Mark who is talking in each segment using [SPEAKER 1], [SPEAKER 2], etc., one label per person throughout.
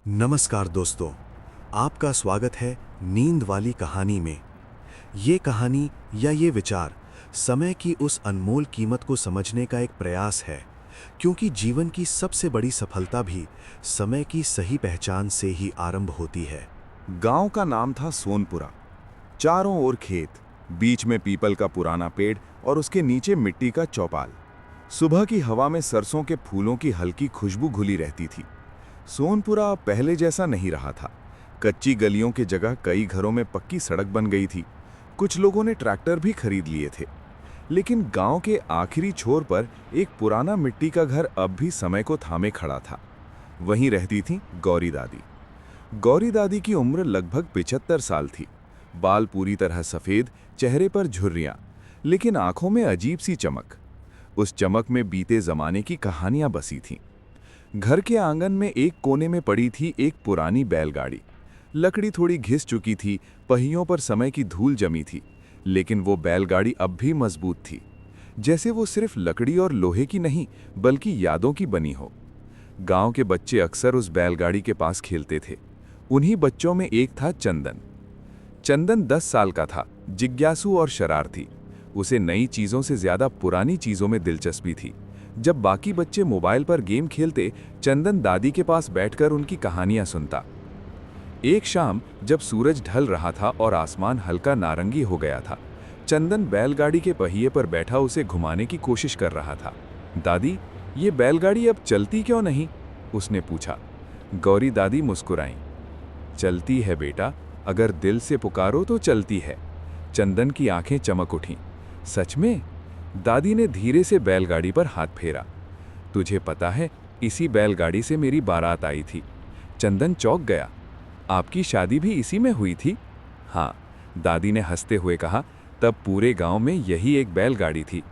[SPEAKER 1] नमस्कार दोस्तों, आपका स्वागत है नींद वाली कहानी में। ये कहानी या ये विचार समय की उस अनमोल कीमत को समझने का एक प्रयास है, क्योंकि जीवन की सबसे बड़ी सफलता भी समय की सही पहचान से ही आरंभ होती है।
[SPEAKER 2] गांव का नाम था सोनपुरा। चारों ओर खेत, बीच में पीपल का पुराना पेड़ और उसके नीचे मिट्टी का चौपाल। सुबह की हवा में सरसों के फूलों की हल्की खुशबू घुली रहती थी। सोनपुरा अब पहले जैसा नहीं रहा था। कच्ची गलियों की जगह कई घरों में पक्की सड़क बन गई थी। कुछ लोगों ने ट्रैक्टर भी खरीद लिए थे। लेकिन गांव के आखिरी छोर पर एक पुराना मिट्टी का घर अब भी समय को थामे खड़ा था। वहीं रहती थी गौरी दादी। गौरी दादी की उम्र लगभग 75 साल थी। बाल पूरी तरह सफेद, चेहरे पर झुर्रियां, लेकिन आंखों में अजीब सी चमक। उस चमक में बीते जमाने की कहानियां बसी थीं। घर के आंगन में एक कोने में पड़ी थी एक पुरानी बैलगाड़ी। लकड़ी थोड़ी घिस चुकी थी, पहियों पर समय की धूल जमी थी, लेकिन वो बैलगाड़ी अब भी मजबूत थी, जैसे वो सिर्फ लकड़ी और लोहे की नहीं बल्कि यादों की बनी हो। गांव के बच्चे अक्सर उस बैलगाड़ी के पास खेलते थे। उन्हीं बच्चों में एक था चंदन। चंदन 10 साल का था, जिज्ञासु और शरारती। उसे नई चीजों से ज्यादा पुरानी चीजों में दिलचस्पी थी। जब बाकी बच्चे मोबाइल पर गेम खेलते, चंदन दादी के पास बैठकर उनकी कहानियां सुनता। एक शाम जब सूरज ढल रहा था और आसमान हल्का नारंगी हो गया था, चंदन बैलगाड़ी के पहिए पर बैठा उसे घुमाने की कोशिश कर रहा था। दादी, ये बैलगाड़ी अब चलती क्यों नहीं? उसने पूछा। गौरी दादी मुस्कुराईं। चलती है बेटा, अगर दिल से पुकारो तो चलती है। चंदन की आंखें चमक उठीं। सच में? दादी ने धीरे से बैलगाड़ी पर हाथ फेरा। तुझे पता है, इसी बैलगाड़ी से मेरी बारात आई थी। चंदन चौंक गया। आपकी शादी भी इसी में हुई थी? हाँ, दादी ने हंसते हुए कहा। तब पूरे गांव में यही एक बैलगाड़ी थी।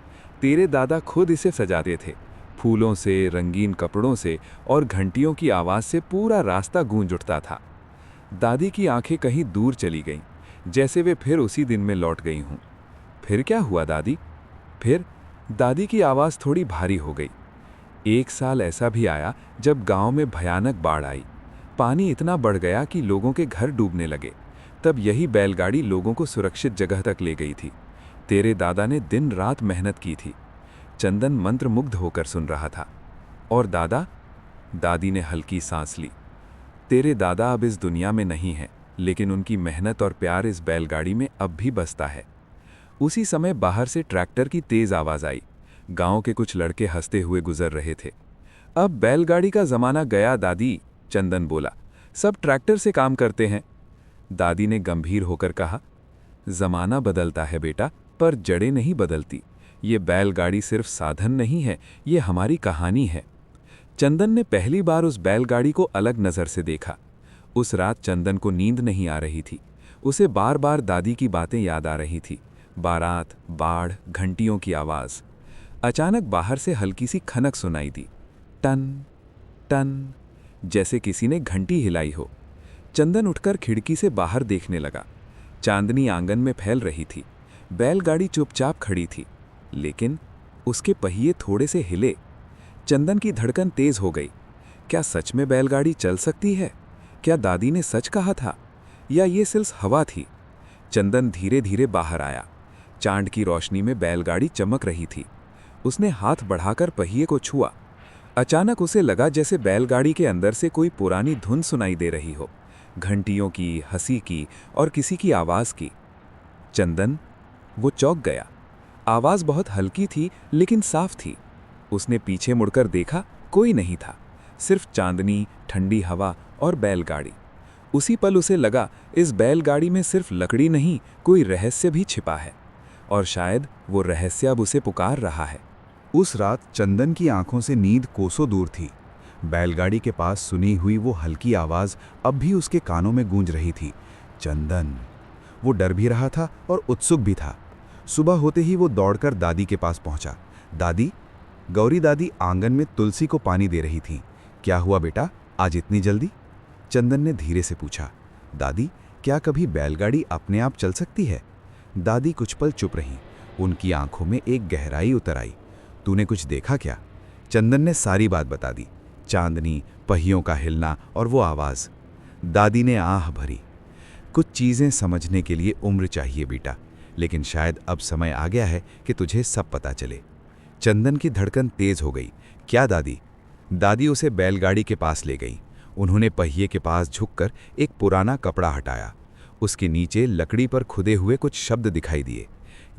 [SPEAKER 2] तेरे दादा खुद इसे सजाते थे, फूलों से, रंगीन कपड़ों से और घंटियों की आवाज से पूरा रास्ता गूंज उठता था। दादी की आंखें कहीं दूर चली गईं, जैसे वे फिर उसी दिन में लौट गई हूं। फिर क्या हुआ दादी? फिर दादी की आवाज थोड़ी भारी हो गई। एक साल ऐसा भी आया जब गांव में भयानक बाढ़ आई। पानी इतना बढ़ गया कि लोगों के घर डूबने लगे। तब यही बैलगाड़ी लोगों को सुरक्षित जगह तक ले गई थी। तेरे दादा ने दिन रात मेहनत की थी। चंदन मंत्रमुग्ध होकर सुन रहा था। और दादा? दादी ने हल्की सांस ली। तेरे दादा अब इस दुनिया में नहीं है, लेकिन उनकी मेहनत और प्यार इस बैलगाड़ी में अब भी बसता है। उसी समय बाहर से ट्रैक्टर की तेज आवाज आई। गांव के कुछ लड़के हंसते हुए गुजर रहे थे। अब बैलगाड़ी का जमाना गया दादी, चंदन बोला। सब ट्रैक्टर से काम करते हैं। दादी ने गंभीर होकर कहा, जमाना बदलता है बेटा, पर जड़ें नहीं बदलती। ये बैलगाड़ी सिर्फ साधन नहीं है, ये हमारी कहानी है। चंदन ने पहली बार उस बैलगाड़ी को अलग नजर से देखा। उस रात चंदन को नींद नहीं आ रही थी। उसे बार बार दादी की बातें याद आ रही थी। बारात, बाढ़, घंटियों की आवाज। अचानक बाहर से हल्की सी खनक सुनाई दी। टन टन, जैसे किसी ने घंटी हिलाई हो। चंदन उठकर खिड़की से बाहर देखने लगा। चांदनी आंगन में फैल रही थी। बैलगाड़ी चुपचाप खड़ी थी, लेकिन उसके पहिए थोड़े से हिले। चंदन की धड़कन तेज हो गई। क्या सच में बैलगाड़ी चल सकती है? क्या दादी ने सच कहा था, या ये सिर्फ हवा थी? चंदन धीरे धीरे बाहर आया। चांद की रोशनी में बैलगाड़ी चमक रही थी। उसने हाथ बढ़ाकर पहिए को छुआ। अचानक उसे लगा जैसे बैलगाड़ी के अंदर से कोई पुरानी धुन सुनाई दे रही हो, घंटियों की, हंसी की और किसी की आवाज की। चंदन, वो चौंक गया। आवाज बहुत हल्की थी, लेकिन साफ थी। उसने पीछे मुड़कर देखा, कोई नहीं था, सिर्फ चांदनी, ठंडी हवा और बैलगाड़ी। उसी पल उसे लगा, इस बैलगाड़ी में सिर्फ लकड़ी नहीं, कोई रहस्य भी छिपा है, और शायद वो रहस्य अब उसे पुकार रहा है।
[SPEAKER 3] उस रात चंदन की आंखों से नींद कोसों दूर थी। बैलगाड़ी के पास सुनी हुई वो हल्की आवाज अब भी उसके कानों में गूंज रही थी। चंदन। वो डर भी रहा था और उत्सुक भी था। सुबह होते ही वो दौड़कर दादी के पास पहुंचा। दादी? गौरी दादी आंगन में तुलसी को पानी दे रही थीं। क्या हुआ बेटा, आज इतनी जल्दी? चंदन ने धीरे से पूछा। दादी, क्या कभी बैलगाड़ी अपने आप चल सकती है? दादी कुछ पल चुप रहीं। उनकी आंखों में एक गहराई उतर आई। तूने कुछ देखा क्या? चंदन ने सारी बात बता दी। चांदनी, पहियों का हिलना और वो आवाज़। दादी ने आह भरी। कुछ चीज़ें समझने के लिए उम्र चाहिए बेटा, लेकिन शायद अब समय आ गया है कि तुझे सब पता चले। चंदन की धड़कन तेज हो गई। क्या दादी? दादी उसे बैलगाड़ी के पास ले गई। उन्होंने पहिए के पास झुककर एक पुराना कपड़ा हटाया। उसके नीचे लकड़ी पर खुदे हुए कुछ शब्द दिखाई दिए।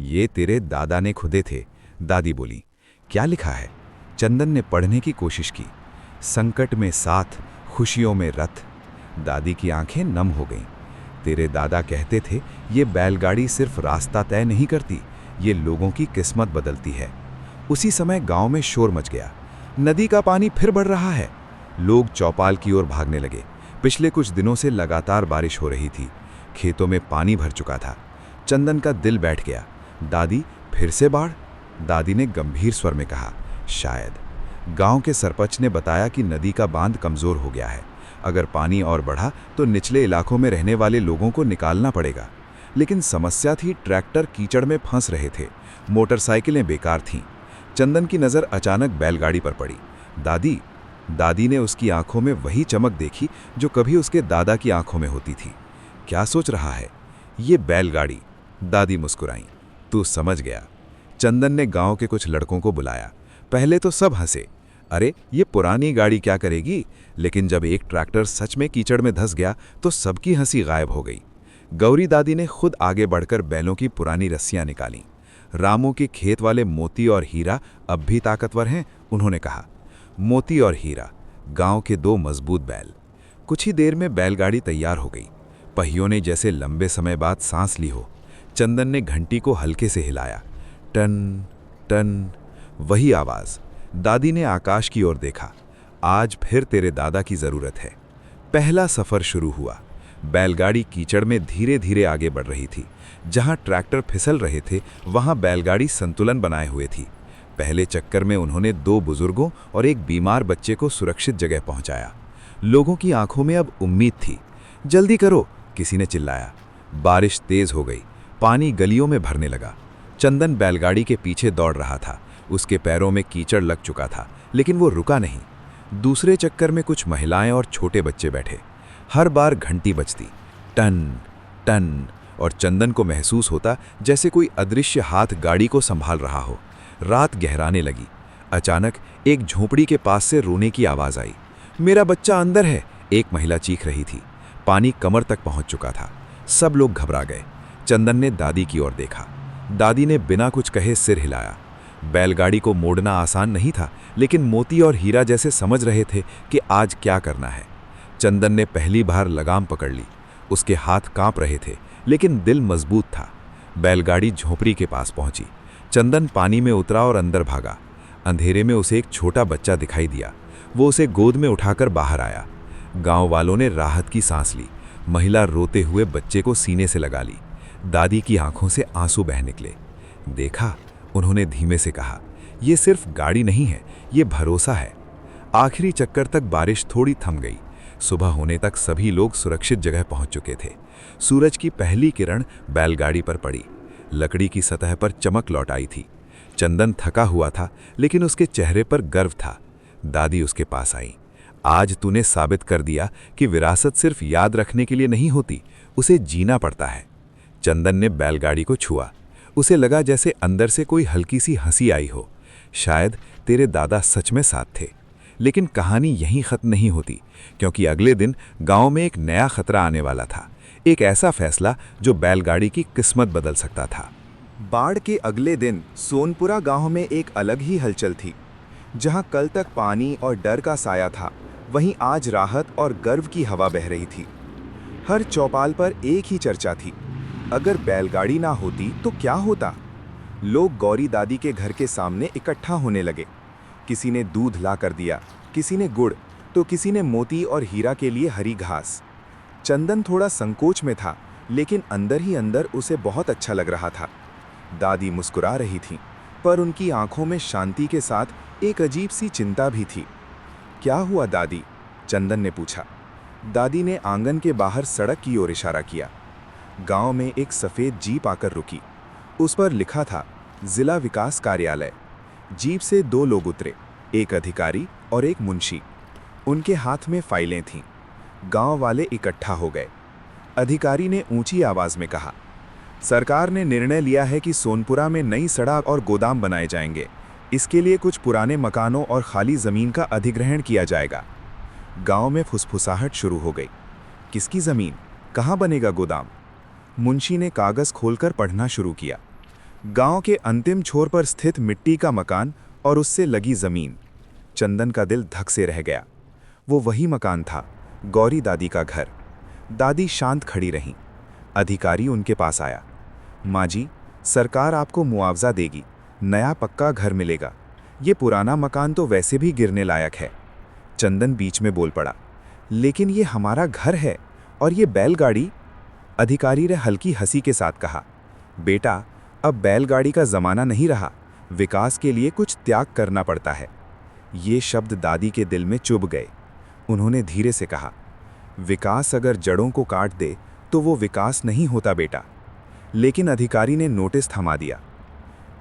[SPEAKER 3] ये तेरे दादा ने खुदे थे, दादी बोली। क्या लिखा है? चंदन ने पढ़ने की कोशिश की। संकट में साथ, खुशियों में रथ। दादी की आंखें नम हो गईं। तेरे दादा कहते थे, ये बैलगाड़ी सिर्फ रास्ता तय नहीं करती, ये लोगों की किस्मत बदलती है। उसी समय गांव में शोर मच गया। नदी का पानी फिर बढ़ रहा है। लोग चौपाल की ओर भागने लगे। पिछले कुछ दिनों से लगातार बारिश हो रही थी। खेतों में पानी भर चुका था। चंदन का दिल बैठ गया। दादी, फिर से बाढ़? दादी ने गंभीर स्वर में कहा, शायद। गांव के सरपंच ने बताया कि नदी का बांध कमजोर हो गया है। अगर पानी और बढ़ा तो निचले इलाकों में रहने वाले लोगों को निकालना पड़ेगा। लेकिन समस्या थी, ट्रैक्टर कीचड़ में फंस रहे थे, मोटरसाइकिलें बेकार थीं। चंदन की नज़र अचानक बैलगाड़ी पर पड़ी। दादी? दादी ने उसकी आंखों में वही चमक देखी जो कभी उसके दादा की आंखों में होती थी। क्या सोच रहा है? ये बैलगाड़ी। दादी मुस्कुराई। तू समझ गया। चंदन ने गांव के कुछ लड़कों को बुलाया। पहले तो सब हंसे, अरे ये पुरानी गाड़ी क्या करेगी? लेकिन जब एक ट्रैक्टर सच में कीचड़ में धंस गया तो सबकी हंसी गायब हो गई। गौरी दादी ने खुद आगे बढ़कर बैलों की पुरानी रस्सियां निकालीं। रामू के खेत वाले मोती और हीरा अब भी ताकतवर हैं, उन्होंने कहा। मोती और हीरा, गांव के दो मजबूत बैल। कुछ ही देर में बैलगाड़ी तैयार हो गई। पहियों ने जैसे लंबे समय बाद सांस ली हो। चंदन ने घंटी को हल्के से हिलाया। टन टन, वही आवाज। दादी ने आकाश की ओर देखा। आज फिर तेरे दादा की जरूरत है। पहला सफर शुरू हुआ। बैलगाड़ी कीचड़ में धीरे धीरे आगे बढ़ रही थी। जहां ट्रैक्टर फिसल रहे थे वहां बैलगाड़ी संतुलन बनाए हुए थी। पहले चक्कर में उन्होंने 2 बुजुर्गों और एक बीमार बच्चे को सुरक्षित जगह पहुंचाया। लोगों की आंखों में अब उम्मीद थी। जल्दी करो, किसी ने चिल्लाया। बारिश तेज हो गई। पानी गलियों में भरने लगा। चंदन बैलगाड़ी के पीछे दौड़ रहा था। उसके पैरों में कीचड़ लग चुका था, लेकिन वो रुका नहीं। दूसरे चक्कर में कुछ महिलाएं और छोटे बच्चे बैठे। हर बार घंटी बजती, टन टन, और चंदन को महसूस होता जैसे कोई अदृश्य हाथ गाड़ी को संभाल रहा हो। रात गहराने लगी। अचानक एक झोपड़ी के पास से रोने की आवाज आई। मेरा बच्चा अंदर है, एक महिला चीख रही थी। पानी कमर तक पहुंच चुका था। सब लोग घबरा गए। चंदन ने दादी की ओर देखा। दादी ने बिना कुछ कहे सिर हिलाया। बैलगाड़ी को मोड़ना आसान नहीं था, लेकिन मोती और हीरा जैसे समझ रहे थे कि आज क्या करना है। चंदन ने पहली बार लगाम पकड़ ली। उसके हाथ कांप रहे थे, लेकिन दिल मजबूत था। बैलगाड़ी झोपड़ी के पास पहुंची। चंदन पानी में उतरा और अंदर भागा। अंधेरे में उसे एक छोटा बच्चा दिखाई दिया। वो उसे गोद में उठाकर बाहर आया। गांव वालों ने राहत की सांस ली। महिला रोते हुए बच्चे को सीने से लगा ली। दादी की आंखों से आंसू बह निकले। देखा, उन्होंने धीमे से कहा, ये सिर्फ गाड़ी नहीं है, ये भरोसा है। आखिरी चक्कर तक बारिश थोड़ी थम गई। सुबह होने तक सभी लोग सुरक्षित जगह पहुंच चुके थे। सूरज की पहली किरण बैलगाड़ी पर पड़ी। लकड़ी की सतह पर चमक लौट आई थी। चंदन थका हुआ था, लेकिन उसके चेहरे पर गर्व था। दादी उसके पास आई। आज तूने साबित कर दिया कि विरासत सिर्फ याद रखने के लिए नहीं होती, उसे जीना पड़ता है। चंदन ने बैलगाड़ी को छुआ। उसे लगा जैसे अंदर से कोई हल्की सी हंसी आई हो। शायद तेरे दादा सच में साथ थे। लेकिन कहानी यहीं खत्म नहीं होती, क्योंकि अगले दिन गांव में एक नया खतरा आने वाला था। एक ऐसा फैसला जो बैलगाड़ी की किस्मत बदल सकता था।
[SPEAKER 2] बाढ़ के अगले दिन सोनपुरा गांव में एक अलग ही हलचल थी। जहां कल तक पानी और डर का साया था, वहीं आज राहत और गर्व की हवा बह रही थी। हर चौपाल पर एक ही चर्चा थी, अगर बैलगाड़ी ना होती तो क्या होता। लोग गौरी दादी के घर के सामने इकट्ठा होने लगे। किसी ने दूध ला कर दिया, किसी ने गुड़, तो किसी ने मोती और हीरा के लिए हरी घास। चंदन थोड़ा संकोच में था, लेकिन अंदर ही अंदर उसे बहुत अच्छा लग रहा था। दादी मुस्कुरा रही थीं, पर उनकी आंखों में शांति के साथ एक अजीब सी चिंता भी थी। क्या हुआ दादी? चंदन ने पूछा। दादी ने आंगन के बाहर सड़क की ओर इशारा किया। गांव में एक सफ़ेद जीप आकर रुकी। उस पर लिखा था जिला विकास कार्यालय। जीप से 2 लोग उतरे, एक अधिकारी और एक मुंशी। उनके हाथ में फाइलें थीं। गांव वाले इकट्ठा हो गए। अधिकारी ने ऊंची आवाज में कहा, सरकार ने निर्णय लिया है कि सोनपुरा में नई सड़क और गोदाम बनाए जाएंगे। इसके लिए कुछ पुराने मकानों और खाली जमीन का अधिग्रहण किया जाएगा। गांव में फुसफुसाहट शुरू हो गई। किसकी जमीन? कहाँ बनेगा गोदाम? मुंशी ने कागज खोलकर पढ़ना शुरू किया। गांव के अंतिम छोर पर स्थित मिट्टी का मकान और उससे लगी जमीन। चंदन का दिल धक से रह गया। वो वही मकान था, गौरी दादी का घर। दादी शांत खड़ी रहीं। अधिकारी उनके पास आया। माँ जी, सरकार आपको मुआवजा देगी, नया पक्का घर मिलेगा। ये पुराना मकान तो वैसे भी गिरने लायक है। चंदन बीच में बोल पड़ा, लेकिन ये हमारा घर है और ये बैलगाड़ी। अधिकारी ने हल्की हंसी के साथ कहा, बेटा, अब बैलगाड़ी का जमाना नहीं रहा। विकास के लिए कुछ त्याग करना पड़ता है। ये शब्द दादी के दिल में चुभ गए। उन्होंने धीरे से कहा, विकास अगर जड़ों को काट दे तो वो विकास नहीं होता बेटा। लेकिन अधिकारी ने नोटिस थमा दिया।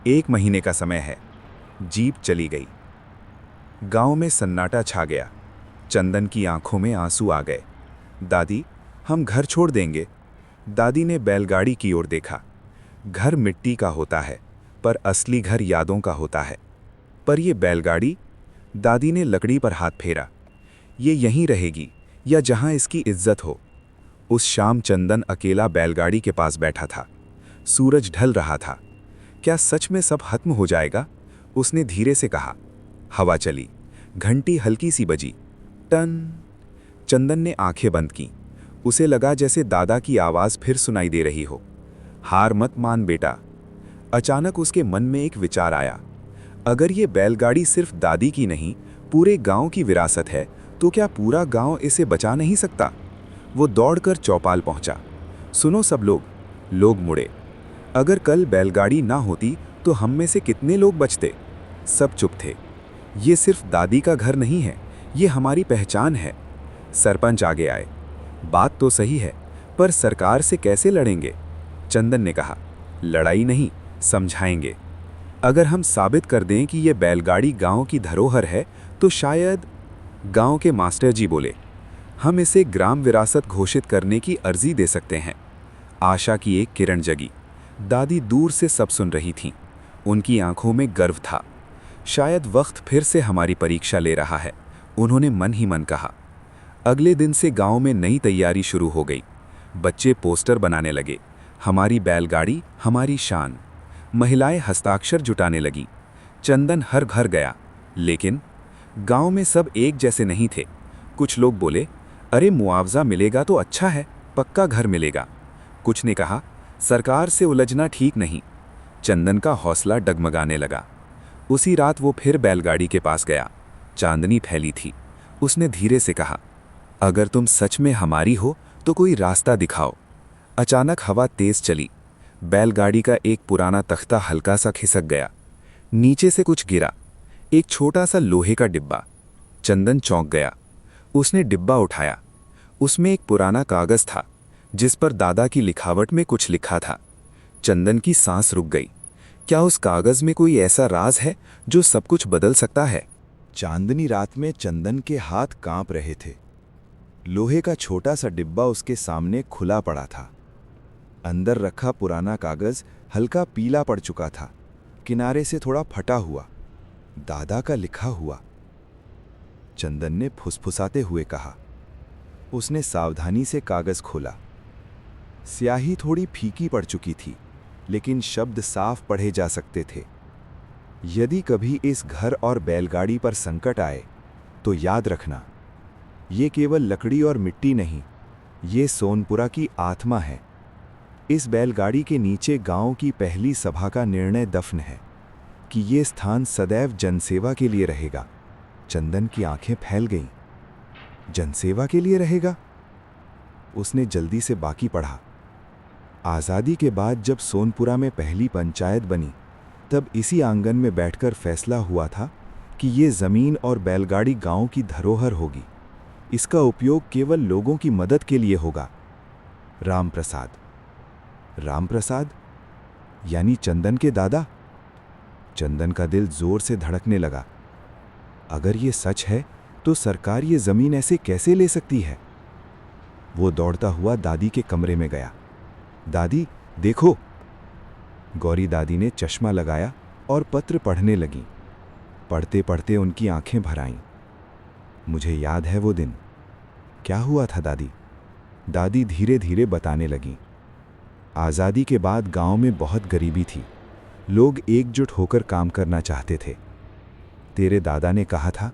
[SPEAKER 2] 1 महीने का समय है। जीप चली गई। गांव में सन्नाटा छा गया। चंदन की आंखों में आंसू आ गए। दादी, हम घर छोड़ देंगे। दादी ने बैलगाड़ी की ओर देखा। घर मिट्टी का होता है, पर असली घर यादों का होता है। पर ये बैलगाड़ी? दादी ने लकड़ी पर हाथ फेरा। ये यहीं रहेगी या जहां इसकी इज्जत हो। उस शाम चंदन अकेला बैलगाड़ी के पास बैठा था। सूरज ढल रहा था। क्या सच में सब खत्म हो जाएगा? उसने धीरे से कहा। हवा चली। घंटी हल्की सी बजी। टन। चंदन ने आंखें बंद की। उसे लगा जैसे दादा की आवाज फिर सुनाई दे रही हो, हार मत मान बेटा। अचानक उसके मन में एक विचार आया। अगर ये बैलगाड़ी सिर्फ दादी की नहीं, पूरे गांव की विरासत है, तो क्या पूरा गांव इसे बचा नहीं सकता? वो दौड़कर चौपाल पहुंचा। सुनो सब लोग। लोग मुड़े। अगर कल बैलगाड़ी ना होती तो हम में से कितने लोग बचते? सब चुप थे। ये सिर्फ दादी का घर नहीं है, ये हमारी पहचान है। सरपंच आगे आए। बात तो सही है, पर सरकार से कैसे लड़ेंगे? चंदन ने कहा, लड़ाई नहीं, समझाएंगे। अगर हम साबित कर दें कि ये बैलगाड़ी गांव की धरोहर है तो शायद। गांव के मास्टर जी बोले, हम इसे ग्राम विरासत घोषित करने की अर्जी दे सकते हैं। आशा की एक किरण जगी। दादी दूर से सब सुन रही थीं। उनकी आंखों में गर्व था। शायद वक्त फिर से हमारी परीक्षा ले रहा है, उन्होंने मन ही मन कहा। अगले दिन से गांव में नई तैयारी शुरू हो गई। बच्चे पोस्टर बनाने लगे, हमारी बैलगाड़ी हमारी शान। महिलाएं हस्ताक्षर जुटाने लगीं। चंदन हर घर गया, लेकिन गांव में सब एक जैसे नहीं थे। कुछ लोग बोले, अरे मुआवजा मिलेगा तो अच्छा है, पक्का घर मिलेगा। कुछ ने कहा, सरकार से उलझना ठीक नहीं। चंदन का हौसला डगमगाने लगा। उसी रात वो फिर बैलगाड़ी के पास गया। चांदनी फैली थी। उसने धीरे से कहा, अगर तुम सच में हमारी हो तो कोई रास्ता दिखाओ। अचानक हवा तेज चली। बैलगाड़ी का एक पुराना तख्ता हल्का सा खिसक गया। नीचे से कुछ गिरा, एक छोटा सा लोहे का डिब्बा। चंदन चौंक गया। उसने डिब्बा उठाया। उसमें एक पुराना कागज था, जिस पर दादा की लिखावट में कुछ लिखा था। चंदन की सांस रुक गई। क्या उस कागज में कोई ऐसा राज है जो सब कुछ बदल सकता है?
[SPEAKER 1] चांदनी रात में चंदन के हाथ कांप रहे थे। लोहे का छोटा सा डिब्बा उसके सामने खुला पड़ा था। अंदर रखा पुराना कागज हल्का पीला पड़ चुका था, किनारे से थोड़ा फटा हुआ। दादा का लिखा हुआ। चंदन ने फुसफुसाते हुए कहा। उसने सावधानी से कागज खोला। स्याही थोड़ी फीकी पड़ चुकी थी, लेकिन शब्द साफ पढ़े जा सकते थे। यदि कभी इस घर और बैलगाड़ी पर संकट आए तो याद रखना, ये केवल लकड़ी और मिट्टी नहीं, ये सोनपुरा की आत्मा है। इस बैलगाड़ी के नीचे गांव की पहली सभा का निर्णय दफन है कि ये स्थान सदैव जनसेवा के लिए रहेगा। चंदन की आंखें फैल गईं। जनसेवा के लिए रहेगा? उसने जल्दी से बाकी पढ़ा। आज़ादी के बाद जब सोनपुरा में पहली पंचायत बनी, तब इसी आंगन में बैठकर फैसला हुआ था कि ये ज़मीन और बैलगाड़ी गांव की धरोहर होगी। इसका उपयोग केवल लोगों की मदद के लिए होगा। राम प्रसाद। राम प्रसाद यानी चंदन के दादा। चंदन का दिल जोर से धड़कने लगा। अगर ये सच है
[SPEAKER 3] तो सरकार ये जमीन ऐसे कैसे ले सकती है? वो दौड़ता हुआ दादी के कमरे में गया। दादी, देखो। गौरी दादी ने चश्मा लगाया और पत्र पढ़ने लगी। पढ़ते पढ़ते उनकी आंखें भर आईं। मुझे याद है वो दिन। क्या हुआ था दादी? दादी धीरे धीरे बताने लगी। आज़ादी के बाद गांव में बहुत गरीबी थी। लोग एकजुट होकर काम करना चाहते थे। तेरे दादा ने कहा था,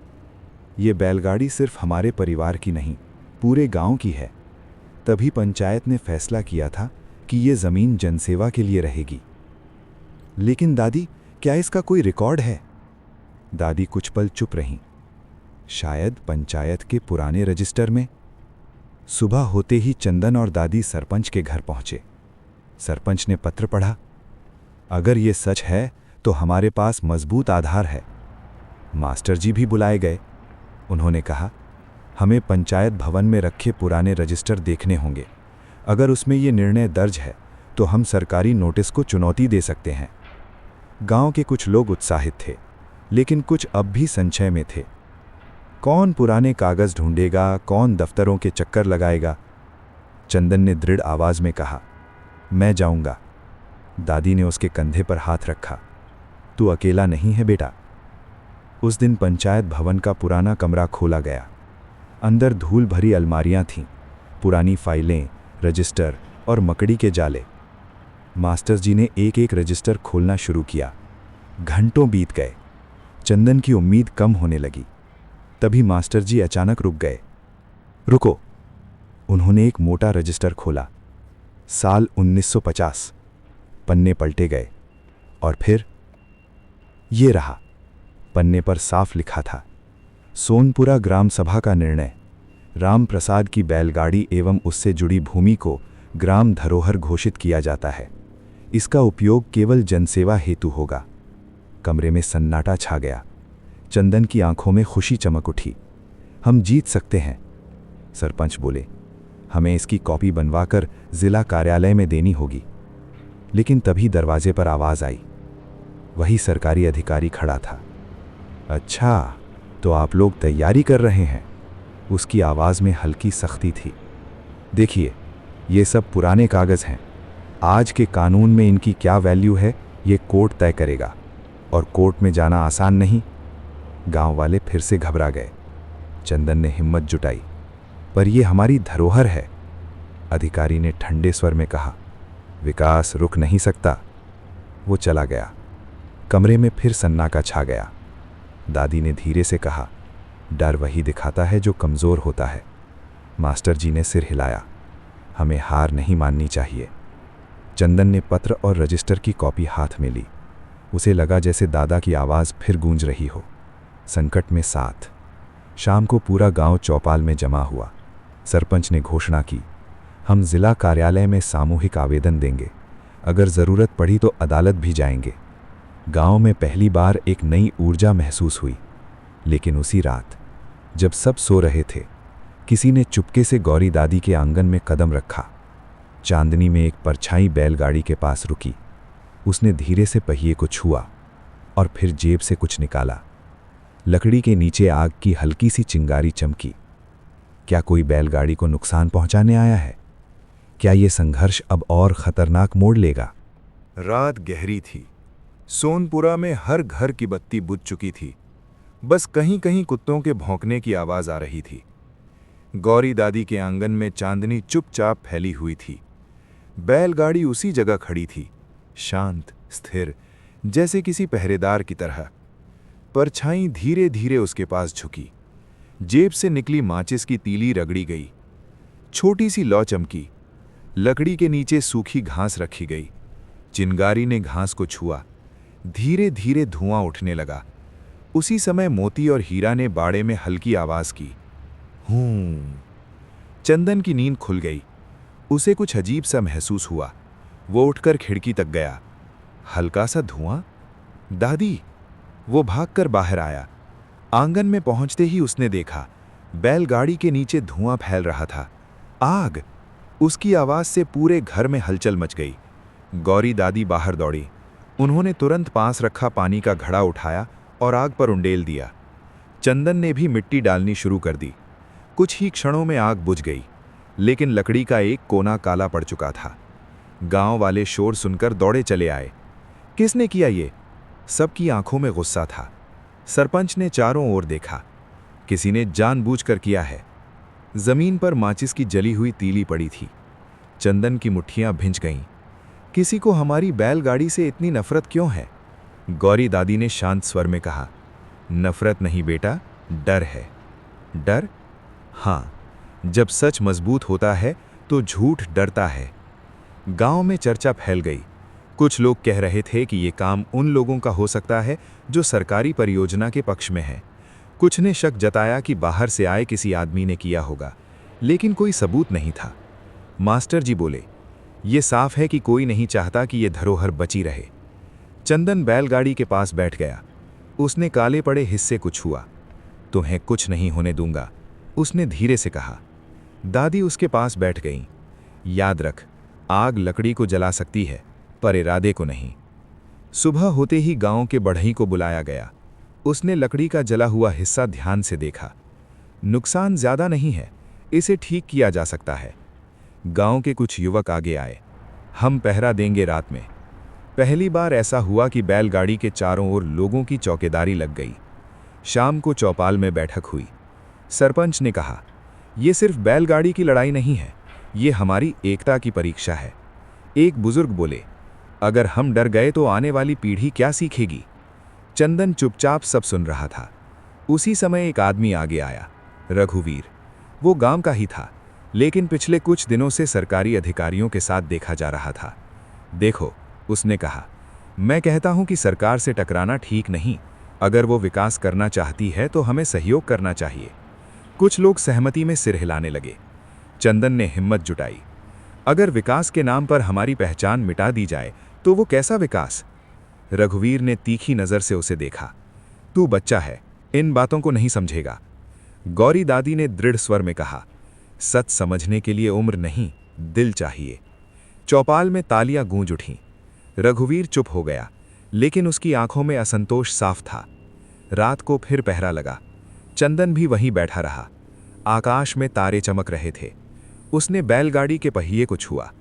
[SPEAKER 3] ये बैलगाड़ी सिर्फ हमारे परिवार की नहीं, पूरे गांव की है। तभी पंचायत ने फैसला किया था कि ये ज़मीन जनसेवा के लिए रहेगी। लेकिन दादी, क्या इसका कोई रिकॉर्ड है? दादी कुछ पल चुप रहीं। शायद पंचायत के पुराने रजिस्टर में। सुबह होते ही चंदन और दादी सरपंच के घर पहुंचे। सरपंच ने पत्र पढ़ा। अगर ये सच है तो हमारे पास मजबूत आधार है। मास्टर जी भी बुलाए गए। उन्होंने कहा, हमें पंचायत भवन में रखे पुराने रजिस्टर देखने होंगे। अगर उसमें ये निर्णय दर्ज है तो हम सरकारी नोटिस को चुनौती दे सकते हैं। गांव के कुछ लोग उत्साहित थे, लेकिन कुछ अब भी संशय में थे। कौन पुराने कागज ढूंढेगा, कौन दफ्तरों के चक्कर लगाएगा? चंदन ने दृढ़ आवाज में कहा, मैं जाऊंगा। दादी ने उसके कंधे पर हाथ रखा। तू अकेला नहीं है बेटा। उस दिन पंचायत भवन का पुराना कमरा खोला गया। अंदर धूल भरी अलमारियां थीं, पुरानी फाइलें, रजिस्टर और मकड़ी के जाले। मास्टर जी ने एक एक रजिस्टर खोलना शुरू किया। घंटों बीत गए। चंदन की उम्मीद कम होने लगी। तभी मास्टर जी अचानक रुक गए। रुको। उन्होंने एक मोटा रजिस्टर खोला। साल 1950। पन्ने पलटे गए और फिर ये रहा। पन्ने पर साफ लिखा था, सोनपुरा ग्राम सभा का निर्णय, राम प्रसाद की बैलगाड़ी एवं उससे जुड़ी भूमि को ग्राम धरोहर घोषित किया जाता है। इसका उपयोग केवल जनसेवा हेतु होगा। कमरे में सन्नाटा छा गया। चंदन की आंखों में खुशी चमक उठी। हम जीत सकते हैं, सरपंच बोले। हमें इसकी कॉपी बनवाकर जिला कार्यालय में देनी होगी। लेकिन तभी दरवाजे पर आवाज आई। वही सरकारी अधिकारी खड़ा था। अच्छा, तो आप लोग तैयारी कर रहे हैं? उसकी आवाज में हल्की सख्ती थी। देखिए, ये सब पुराने कागज हैं। आज के कानून में इनकी क्या वैल्यू है, ये कोर्ट तय करेगा। और कोर्ट में जाना आसान नहीं। गांव वाले फिर से घबरा गए। चंदन ने हिम्मत जुटाई। पर ये हमारी धरोहर है, अधिकारी ने ठंडे स्वर में कहा। विकास रुक नहीं सकता। वो चला गया। कमरे में फिर सन्नाटा छा गया। दादी ने धीरे से कहा, डर वही दिखाता है जो कमजोर होता है। मास्टर जी ने सिर हिलाया। हमें हार नहीं माननी चाहिए। चंदन ने पत्र और रजिस्टर की कॉपी हाथ में ली। उसे लगा जैसे दादा की आवाज़ फिर गूंज रही हो। संकट में साथ। शाम को पूरा गांव चौपाल में जमा हुआ। सरपंच ने घोषणा की, हम जिला कार्यालय में सामूहिक आवेदन देंगे। अगर ज़रूरत पड़ी तो अदालत भी जाएंगे। गांव में पहली बार एक नई ऊर्जा महसूस हुई। लेकिन उसी रात, जब सब सो रहे थे, किसी ने चुपके से गौरी दादी के आंगन में कदम रखा। चांदनी में एक परछाई बैलगाड़ी के पास रुकी। उसने धीरे से पहिए को छुआ और फिर जेब से कुछ निकाला। लकड़ी के नीचे आग की हल्की सी चिंगारी चमकी। क्या कोई बैलगाड़ी को नुकसान पहुंचाने आया है? क्या ये संघर्ष अब और खतरनाक मोड़ लेगा?
[SPEAKER 2] रात गहरी थी। सोनपुरा में हर घर की बत्ती बुझ चुकी थी। बस कहीं कहीं कुत्तों के भौंकने की आवाज आ रही थी। गौरी दादी के आंगन में चांदनी चुपचाप फैली हुई थी। बैलगाड़ी उसी जगह खड़ी थी, शांत, स्थिर, जैसे किसी पहरेदार की तरह। परछाई धीरे धीरे उसके पास झुकी। जेब से निकली माचिस की तीली रगड़ी गई। छोटी सी लौ चमकी। लकड़ी के नीचे सूखी घास रखी गई। चिंगारी ने घास को छुआ। धीरे धीरे धुआं उठने लगा। उसी समय मोती और हीरा ने बाड़े में हल्की आवाज की, हूं। चंदन की नींद खुल गई। उसे कुछ अजीब सा महसूस हुआ। वो उठकर खिड़की तक गया। हल्का सा धुआं। दादी! वो भागकर बाहर आया। आंगन में पहुंचते ही उसने देखा, बैलगाड़ी के नीचे धुआं फैल रहा था। आग! उसकी आवाज से पूरे घर में हलचल मच गई। गौरी दादी बाहर दौड़ी। उन्होंने तुरंत पास रखा पानी का घड़ा उठाया और आग पर उंडेल दिया।
[SPEAKER 3] चंदन ने भी मिट्टी डालनी शुरू कर दी। कुछ ही क्षणों में आग बुझ गई, लेकिन लकड़ी का एक कोना काला पड़ चुका था। गांव वाले शोर सुनकर दौड़े चले आए। किसने किया ये? सबकी आंखों में गुस्सा था। सरपंच ने चारों ओर देखा। किसी ने जानबूझकर किया है। जमीन पर माचिस की जली हुई तीली पड़ी थी। चंदन की मुट्ठियां भिंच गईं। किसी को हमारी बैलगाड़ी से इतनी नफरत क्यों है? गौरी दादी ने शांत स्वर में कहा। नफरत नहीं बेटा, डर है। डर? हाँ, जब सच मजबूत होता है तो झूठ डरता है। गांव में चर्चा फैल गई। कुछ लोग कह रहे थे कि ये काम उन लोगों का हो सकता है जो सरकारी परियोजना के पक्ष में है। कुछ ने शक जताया कि बाहर से आए किसी आदमी ने किया होगा, लेकिन कोई सबूत नहीं था। मास्टर जी बोले, ये साफ है कि कोई नहीं चाहता कि ये धरोहर बची रहे। चंदन बैलगाड़ी के पास बैठ गया। उसने काले पड़े हिस्से को छुआ। तुम्हें कुछ नहीं होने दूंगा, उसने धीरे से कहा। दादी उसके पास बैठ गईं। याद रख, आग लकड़ी को जला सकती है, पर इरादे को नहीं। सुबह होते ही गांव के बढ़ई को बुलाया गया। उसने लकड़ी का जला हुआ हिस्सा ध्यान से देखा। नुकसान ज्यादा नहीं है, इसे ठीक किया जा सकता है। गांव के कुछ युवक आगे आए। हम पहरा देंगे रात में। पहली बार ऐसा हुआ कि बैलगाड़ी के चारों ओर लोगों की चौकीदारी लग गई। शाम को चौपाल में बैठक हुई। सरपंच ने कहा, यह सिर्फ बैलगाड़ी की लड़ाई नहीं है, ये हमारी एकता की परीक्षा है। एक बुजुर्ग बोले, अगर हम डर गए तो आने वाली पीढ़ी क्या सीखेगी? चंदन चुपचाप सब सुन रहा था। उसी समय एक आदमी आगे आया, रघुवीर। वो गांव का ही था, लेकिन पिछले कुछ दिनों से सरकारी अधिकारियों के साथ देखा जा रहा था। देखो, उसने कहा, मैं कहता हूं कि सरकार से टकराना ठीक नहीं। अगर वो विकास करना चाहती है तो हमें सहयोग करना चाहिए। कुछ लोग सहमति में सिर हिलाने लगे। चंदन ने हिम्मत जुटाई। अगर विकास के नाम पर हमारी पहचान मिटा दी जाए तो वो कैसा विकास? रघुवीर ने तीखी नजर से उसे देखा। तू बच्चा है, इन बातों को नहीं समझेगा। गौरी दादी ने दृढ़ स्वर में कहा, सच समझने के लिए उम्र नहीं, दिल चाहिए। चौपाल में तालियां गूंज उठीं। रघुवीर चुप हो गया, लेकिन उसकी आंखों में असंतोष साफ था। रात को फिर पहरा लगा। चंदन भी वहीं बैठा रहा। आकाश में तारे चमक रहे थे। उसने बैलगाड़ी के पहिए को छुआ।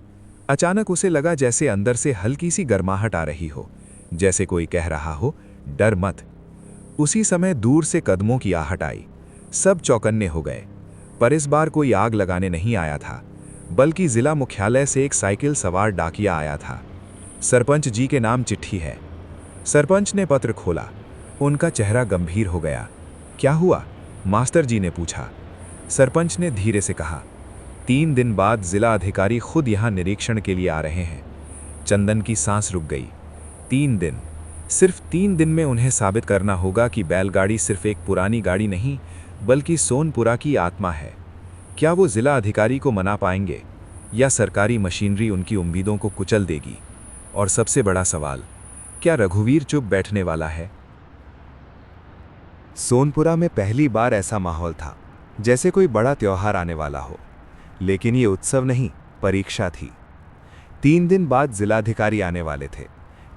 [SPEAKER 3] अचानक उसे लगा जैसे अंदर से हल्की सी गर्माहट आ रही हो, जैसे कोई कह रहा हो, डर मत। उसी समय दूर से कदमों की आहट आई। सब चौकन्ने हो गए, पर इस बार कोई आग लगाने नहीं आया था, बल्कि जिला मुख्यालय से एक साइकिल सवार डाकिया आया था। सरपंच जी के नाम चिट्ठी है। सरपंच ने पत्र खोला। उनका चेहरा गंभीर हो गया। क्या हुआ? मास्टर जी ने पूछा। सरपंच ने धीरे से कहा, 3 दिन बाद जिला अधिकारी खुद यहां निरीक्षण के लिए आ रहे हैं। चंदन की सांस रुक गई। 3 दिन, सिर्फ 3 दिन में उन्हें साबित करना होगा कि बैलगाड़ी सिर्फ एक पुरानी गाड़ी नहीं, बल्कि सोनपुरा की आत्मा है। क्या वो जिला अधिकारी को मना पाएंगे, या सरकारी मशीनरी उनकी उम्मीदों को कुचल देगी? और सबसे बड़ा सवाल, क्या रघुवीर चुप बैठने वाला है?
[SPEAKER 2] सोनपुरा में पहली बार ऐसा माहौल था, जैसे कोई बड़ा त्योहार आने वाला हो। लेकिन ये उत्सव नहीं, परीक्षा थी। 3 दिन बाद जिलाधिकारी आने वाले थे।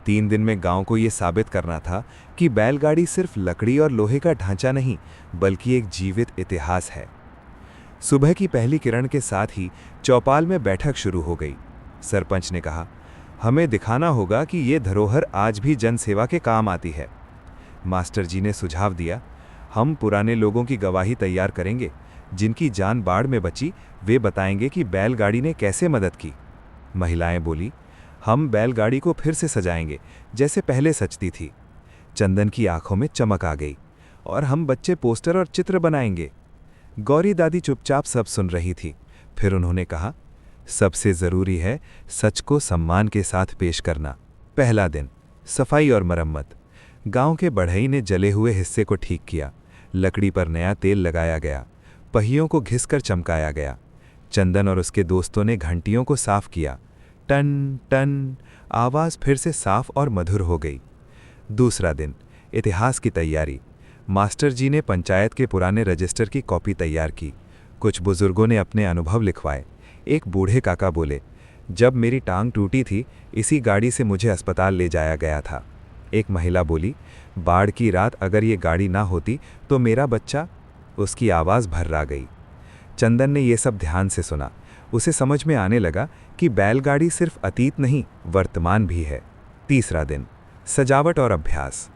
[SPEAKER 2] 3 दिन में गांव को ये साबित करना था कि बैलगाड़ी सिर्फ लकड़ी और लोहे का ढांचा नहीं, बल्कि एक जीवित इतिहास है। सुबह की पहली किरण के साथ ही चौपाल में बैठक शुरू हो गई। सरपंच ने कहा, हमें दिखाना होगा कि ये धरोहर आज भी जनसेवा के काम आती है। मास्टर जी ने सुझाव दिया, हम पुराने लोगों की गवाही तैयार करेंगे। जिनकी जान बाढ़ में बची, वे बताएंगे कि बैलगाड़ी ने कैसे मदद की। महिलाएं बोली, हम बैलगाड़ी को फिर से सजाएंगे, जैसे पहले सजती थी। चंदन की आंखों में चमक आ गई। और हम बच्चे पोस्टर और चित्र बनाएंगे। गौरी दादी चुपचाप सब सुन रही थी। फिर उन्होंने कहा, सबसे जरूरी है सच को सम्मान के साथ पेश करना। पहला दिन, सफाई और मरम्मत। गांव के बढ़ई ने जले हुए हिस्से को ठीक किया। लकड़ी पर नया तेल लगाया गया। पहियों को घिसकर चमकाया गया। चंदन और उसके दोस्तों ने घंटियों को साफ किया। टन टन आवाज फिर से साफ और मधुर हो गई। दूसरा दिन, इतिहास की तैयारी। मास्टर जी ने पंचायत के पुराने रजिस्टर की कॉपी तैयार की। कुछ बुजुर्गों ने अपने अनुभव लिखवाए। एक बूढ़े काका बोले, जब मेरी टांग टूटी थी, इसी गाड़ी से मुझे अस्पताल ले जाया गया था।
[SPEAKER 3] एक महिला बोली, बाढ़ की रात अगर ये गाड़ी ना होती तो मेरा बच्चा। उसकी आवाज़ भर्रा गई। चंदन ने ये सब ध्यान से सुना। उसे समझ में आने लगा कि बैलगाड़ी सिर्फ अतीत नहीं, वर्तमान भी है। तीसरा दिन, सजावट और अभ्यास।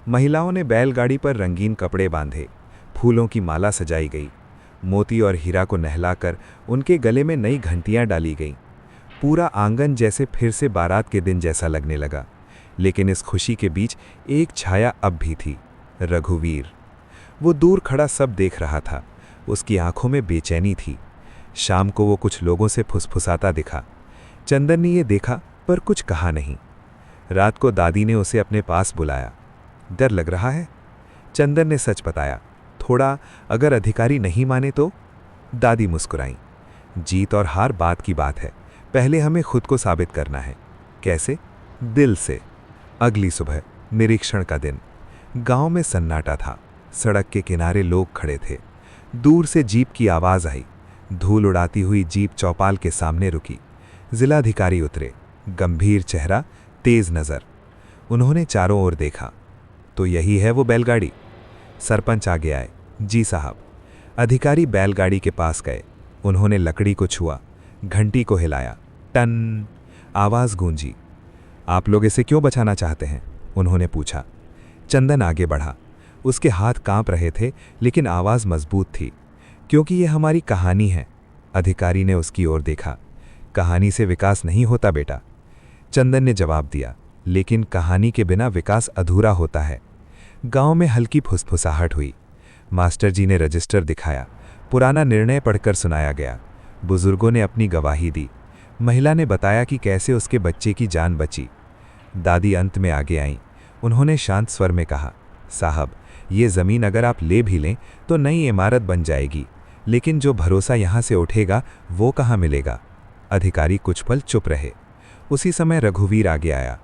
[SPEAKER 3] महिलाओं ने बैलगाड़ी पर रंगीन कपड़े बांधे, फूलों की माला सजाई गई, मोती और हीरा को नहलाकर उनके गले में नई घंटियां डाली गईं। पूरा आंगन जैसे फिर से बारात के दिन जैसा लगने लगा। लेकिन इस खुशी के बीच एक छाया अब भी थी, रघुवीर। वो दूर खड़ा सब देख रहा था। उसकी आंखों में बेचैनी थी। शाम को वो कुछ लोगों से फुसफुसाता दिखा। चंदन ने ये देखा पर कुछ कहा नहीं। रात को दादी ने उसे अपने पास बुलाया। डर लग रहा है? चंदन ने सच बताया। थोड़ा, अगर अधिकारी नहीं माने तो? दादी मुस्कुराई। जीत और हार बात की बात है, पहले हमें खुद को साबित करना है। कैसे? दिल से। अगली सुबह, निरीक्षण का दिन। गांव में सन्नाटा था। सड़क के किनारे लोग खड़े थे। दूर से जीप की आवाज आई। धूल उड़ाती हुई जीप चौपाल के सामने रुकी। जिलाधिकारी उतरे, गंभीर चेहरा, तेज नजर। उन्होंने चारों ओर देखा। तो यही है वो बैलगाड़ी? सरपंच आगे आए। जी साहब। अधिकारी बैलगाड़ी के पास गए। उन्होंने लकड़ी को छुआ, घंटी को हिलाया। टन, आवाज गूंजी। आप लोग इसे क्यों बचाना चाहते हैं? उन्होंने पूछा। चंदन आगे बढ़ा। उसके हाथ कांप रहे थे, लेकिन आवाज मजबूत थी। क्योंकि ये हमारी कहानी है। अधिकारी ने उसकी ओर देखा। कहानी से विकास नहीं होता बेटा। चंदन ने जवाब दिया, लेकिन कहानी के बिना विकास अधूरा होता है। गांव में हल्की फुसफुसाहट हुई। मास्टर जी ने रजिस्टर दिखाया। पुराना निर्णय पढ़कर सुनाया गया। बुजुर्गों ने अपनी गवाही दी। महिला ने बताया कि कैसे उसके बच्चे की जान बची। दादी अंत में आगे आईं। उन्होंने शांत स्वर में कहा, साहब, ये ज़मीन अगर आप ले भी लें तो नई इमारत बन जाएगी, लेकिन जो भरोसा यहाँ से उठेगा वो कहाँ मिलेगा? अधिकारी कुछ पल चुप रहे। उसी समय रघुवीर आगे आया।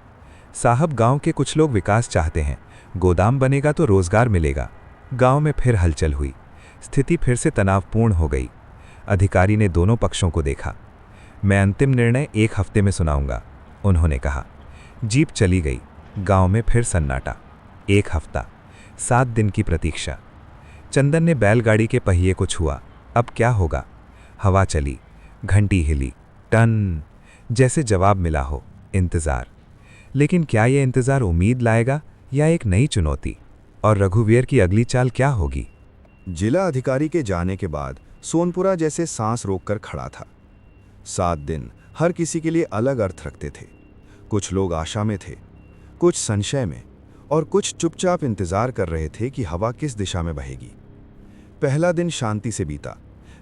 [SPEAKER 3] साहब, गांव के कुछ लोग विकास चाहते हैं। गोदाम बनेगा तो रोजगार मिलेगा। गांव में फिर हलचल हुई। स्थिति फिर से तनावपूर्ण हो गई। अधिकारी ने दोनों पक्षों को देखा। मैं अंतिम निर्णय 1 हफ्ते में सुनाऊंगा, उन्होंने कहा। जीप चली गई। गांव में फिर सन्नाटा। 1 हफ्ता, 7 दिन की प्रतीक्षा। चंदन ने बैलगाड़ी के पहिए को छुआ। अब क्या होगा? हवा चली, घंटी हिली, टन, जैसे जवाब मिला हो। इंतजार। लेकिन क्या यह इंतजार उम्मीद लाएगा या एक नई चुनौती? और रघुवीर की अगली चाल क्या होगी?
[SPEAKER 2] जिला अधिकारी के जाने के बाद सोनपुरा जैसे सांस रोककर खड़ा था। 7 दिन हर किसी के लिए अलग अर्थ रखते थे। कुछ लोग आशा में थे, कुछ संशय में, और कुछ चुपचाप इंतजार कर रहे थे कि हवा किस दिशा में बहेगी। पहला दिन शांति से बीता,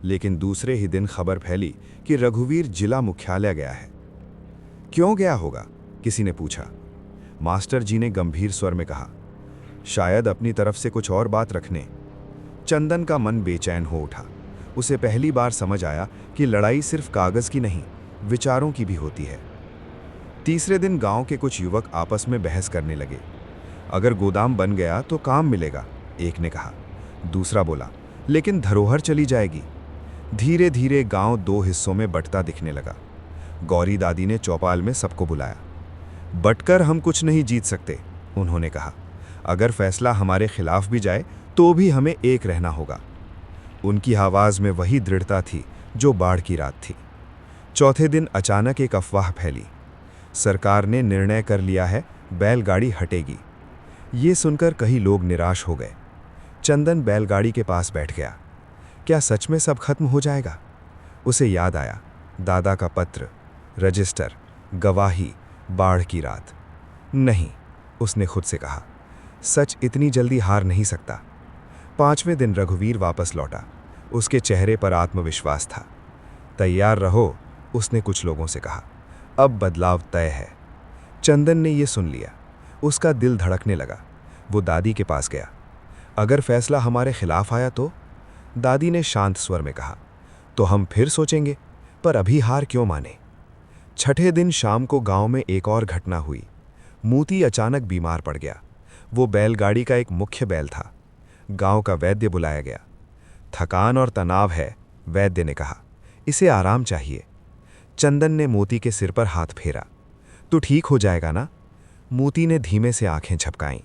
[SPEAKER 2] लेकिन दूसरे ही दिन खबर फैली कि रघुवीर जिला मुख्यालय गया है। क्यों गया होगा? किसी ने पूछा। मास्टर जी ने गंभीर स्वर में कहा, शायद अपनी तरफ से कुछ और बात रखने। चंदन का मन बेचैन हो उठा। उसे पहली बार समझ आया कि लड़ाई सिर्फ कागज की नहीं, विचारों की भी होती है। तीसरे दिन गांव के कुछ युवक आपस में बहस करने लगे। अगर गोदाम बन गया तो काम मिलेगा, एक ने कहा। दूसरा बोला, लेकिन धरोहर चली जाएगी। धीरे धीरे गांव 2 हिस्सों में बंटता दिखने लगा। गौरी दादी ने चौपाल में सबको बुलाया। बंटकर हम कुछ नहीं जीत सकते, उन्होंने कहा। अगर फैसला हमारे खिलाफ भी जाए तो भी हमें एक रहना होगा। उनकी आवाज में वही दृढ़ता थी जो बाढ़ की रात थी। चौथे दिन अचानक एक अफवाह फैली। सरकार ने निर्णय कर लिया है, बैलगाड़ी हटेगी। ये सुनकर कई लोग निराश हो गए। चंदन बैलगाड़ी के पास बैठ गया। क्या सच में सब खत्म हो जाएगा? उसे याद आया, दादा का पत्र, रजिस्टर, गवाही, बाढ़ की रात। नहीं, उसने खुद से कहा, सच इतनी जल्दी हार नहीं सकता। 5वें दिन रघुवीर वापस लौटा। उसके चेहरे पर आत्मविश्वास था। तैयार रहो, उसने कुछ लोगों से कहा। अब बदलाव तय है। चंदन ने यह सुन लिया। उसका दिल धड़कने लगा। वो दादी के पास गया। अगर फैसला हमारे खिलाफ आया तो? दादी ने शांत स्वर में कहा, तो हम फिर सोचेंगे, पर अभी हार क्यों माने? छठे दिन शाम को गांव में एक और घटना हुई। मूती अचानक बीमार पड़ गया। वो बैलगाड़ी का एक मुख्य बैल था। गांव का वैद्य बुलाया गया। थकान और तनाव है, वैद्य ने कहा। इसे आराम चाहिए। चंदन ने मोती के सिर पर हाथ फेरा। तू ठीक हो जाएगा ना?
[SPEAKER 3] मोती ने धीमे से आंखें झपकाईं,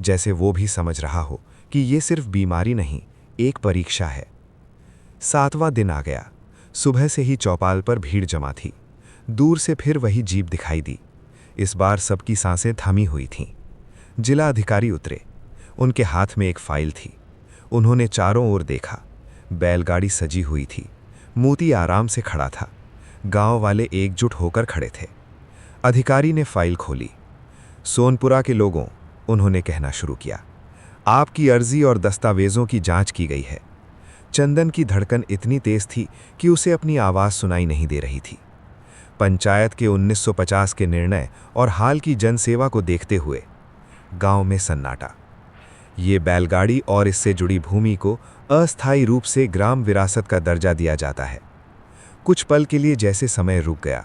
[SPEAKER 3] जैसे वो भी समझ रहा हो कि ये सिर्फ बीमारी नहीं, एक परीक्षा है। 7वां दिन आ गया। सुबह से ही चौपाल पर भीड़ जमा थी। दूर से फिर वही जीप दिखाई दी। इस बार सबकी सांसें थमी हुई थीं। जिला अधिकारी उतरे। उनके हाथ में एक फाइल थी। उन्होंने चारों ओर देखा। बैलगाड़ी सजी हुई थी। मोती आराम से खड़ा था। गांव वाले एकजुट होकर खड़े थे। अधिकारी ने फाइल खोली। सोनपुरा के लोगों, उन्होंने कहना शुरू किया, आपकी अर्जी और दस्तावेजों की जांच की गई है। चंदन की धड़कन इतनी तेज थी कि उसे अपनी आवाज सुनाई नहीं दे रही थी। पंचायत के 1950 के निर्णय और हाल की जनसेवा को देखते हुए गांव में सन्नाटा। ये बैलगाड़ी और इससे जुड़ी भूमि को अस्थायी रूप से ग्राम विरासत का दर्जा दिया जाता है। कुछ पल के लिए जैसे समय रुक गया,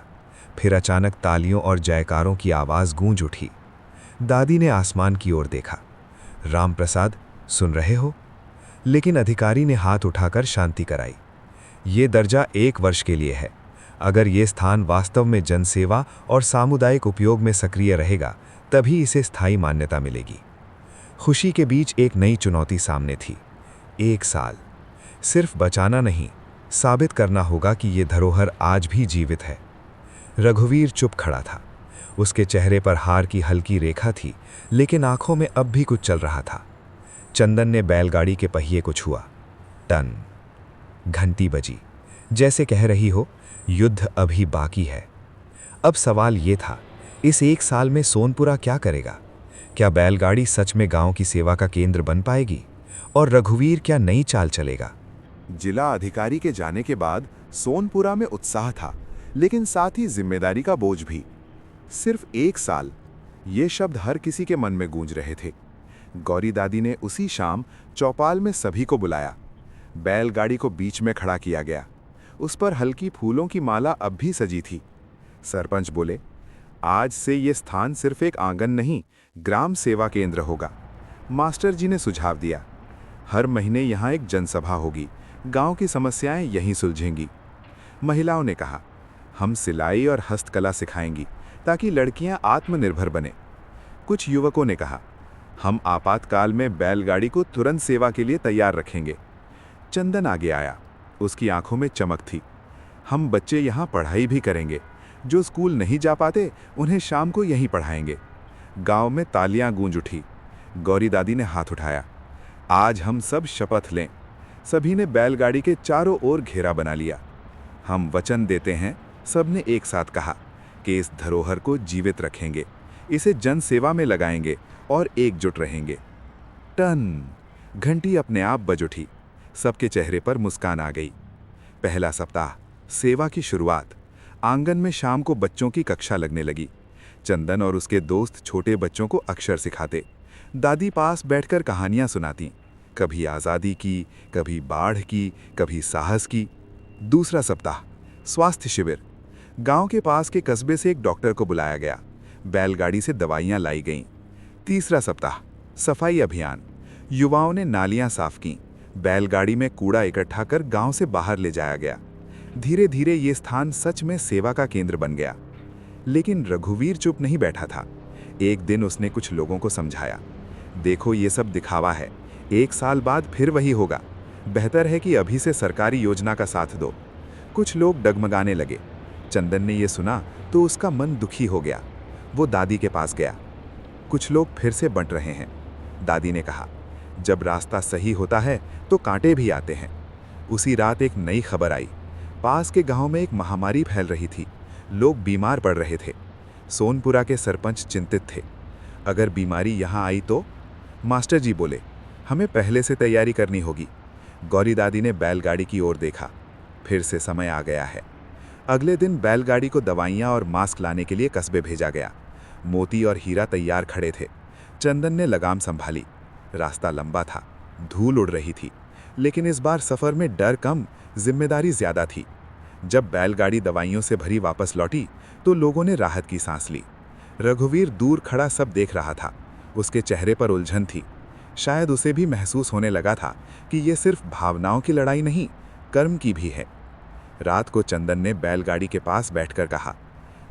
[SPEAKER 3] फिर अचानक तालियों और जयकारों की आवाज गूंज उठी। दादी ने आसमान की ओर देखा। राम प्रसाद, सुन रहे हो? लेकिन अधिकारी ने हाथ उठाकर शांति कराई। ये दर्जा 1 वर्ष के लिए है। अगर ये स्थान वास्तव में जनसेवा और सामुदायिक उपयोग में सक्रिय रहेगा, तभी इसे स्थायी मान्यता मिलेगी। खुशी के बीच एक नई चुनौती सामने थी। 1 साल। सिर्फ बचाना नहीं, साबित करना होगा कि ये धरोहर आज भी जीवित है। रघुवीर चुप खड़ा था। उसके चेहरे पर हार की हल्की रेखा थी, लेकिन आंखों में अब भी कुछ चल रहा था। चंदन ने बैलगाड़ी के पहिए को छुआ। टन। घंटी बजी, जैसे कह रही हो, युद्ध अभी बाकी है। अब सवाल ये था, इस 1 साल में सोनपुरा क्या करेगा? क्या बैलगाड़ी सच में गांव की सेवा का केंद्र बन पाएगी? और रघुवीर क्या नई चाल चलेगा?
[SPEAKER 2] जिला अधिकारी के जाने के बाद सोनपुरा में उत्साह था, लेकिन साथ ही जिम्मेदारी का बोझ भी। सिर्फ 1 साल, ये शब्द हर किसी के मन में गूंज रहे थे। गौरी दादी ने उसी शाम चौपाल में सभी को बुलाया। बैलगाड़ी को बीच में खड़ा किया गया। उस पर हल्की फूलों की माला अब भी सजी थी। सरपंच बोले, आज से ये स्थान सिर्फ एक आंगन नहीं, ग्राम सेवा केंद्र होगा। मास्टर जी ने सुझाव दिया, हर महीने यहाँ एक जनसभा होगी, गांव की समस्याएं यहीं सुलझेंगी। महिलाओं ने कहा, हम सिलाई और हस्तकला सिखाएंगी ताकि लड़कियां आत्मनिर्भर बने। कुछ युवकों ने कहा, हम आपातकाल में बैलगाड़ी को तुरंत सेवा के लिए तैयार रखेंगे। चंदन आगे आया। उसकी आंखों में चमक थी। हम बच्चे यहाँ पढ़ाई भी करेंगे। जो स्कूल नहीं जा पाते, उन्हें शाम को यहीं पढ़ाएंगे। गांव में तालियां गूंज उठी। गौरी दादी ने हाथ उठाया, आज हम सब शपथ लें। सभी ने बैलगाड़ी के चारों ओर घेरा बना लिया। हम वचन देते हैं, सबने एक साथ कहा, कि इस धरोहर को जीवित रखेंगे, इसे जन सेवा में लगाएंगे और एकजुट रहेंगे। टन। घंटी अपने आप बज उठी। सबके चेहरे पर मुस्कान आ गई। पहला सप्ताह, सेवा की शुरुआत। आंगन में शाम को बच्चों की कक्षा लगने लगी। चंदन और उसके दोस्त छोटे बच्चों को अक्षर सिखाते। दादी पास बैठकर कहानियां सुनाती, कभी आज़ादी की, कभी बाढ़ की, कभी साहस की। दूसरा सप्ताह, स्वास्थ्य शिविर। गांव के पास के कस्बे से एक डॉक्टर को बुलाया गया। बैलगाड़ी से दवाइयां लाई गईं। तीसरा सप्ताह, सफाई अभियान। युवाओं ने नालियां साफ कीं। बैलगाड़ी में कूड़ा इकट्ठा कर गांव से बाहर ले जाया गया। धीरे धीरे ये स्थान सच में सेवा का केंद्र बन गया। लेकिन रघुवीर चुप नहीं बैठा था। एक दिन उसने कुछ लोगों को समझाया, देखो ये सब दिखावा है, 1 साल बाद फिर वही होगा। बेहतर है कि अभी से सरकारी योजना का साथ दो। कुछ लोग डगमगाने लगे। चंदन ने ये सुना तो उसका मन दुखी हो गया। वो दादी के पास गया। कुछ लोग फिर से बंट रहे हैं। दादी ने कहा, जब रास्ता सही होता है तो कांटे भी आते हैं। उसी रात एक नई खबर आई। पास के गांव में एक महामारी फैल रही थी। लोग बीमार पड़ रहे थे। सोनपुरा के सरपंच चिंतित थे। अगर बीमारी यहाँ आई तो? मास्टर जी बोले, हमें पहले से तैयारी करनी होगी। गौरी दादी ने बैलगाड़ी की ओर देखा। फिर से समय आ गया है। अगले दिन बैलगाड़ी को दवाइयाँ और मास्क लाने के लिए कस्बे भेजा गया। मोती और हीरा तैयार खड़े थे। चंदन ने लगाम संभाली। रास्ता लंबा था, धूल उड़ रही थी, लेकिन इस बार सफर में डर कम, जिम्मेदारी ज्यादा थी। जब बैलगाड़ी दवाइयों से भरी वापस लौटी तो लोगों ने राहत की सांस ली। रघुवीर दूर खड़ा सब देख रहा था। उसके चेहरे पर उलझन थी। शायद उसे भी महसूस होने लगा था कि ये सिर्फ भावनाओं की लड़ाई नहीं, कर्म की भी है। रात को चंदन ने बैलगाड़ी के पास बैठकर कहा,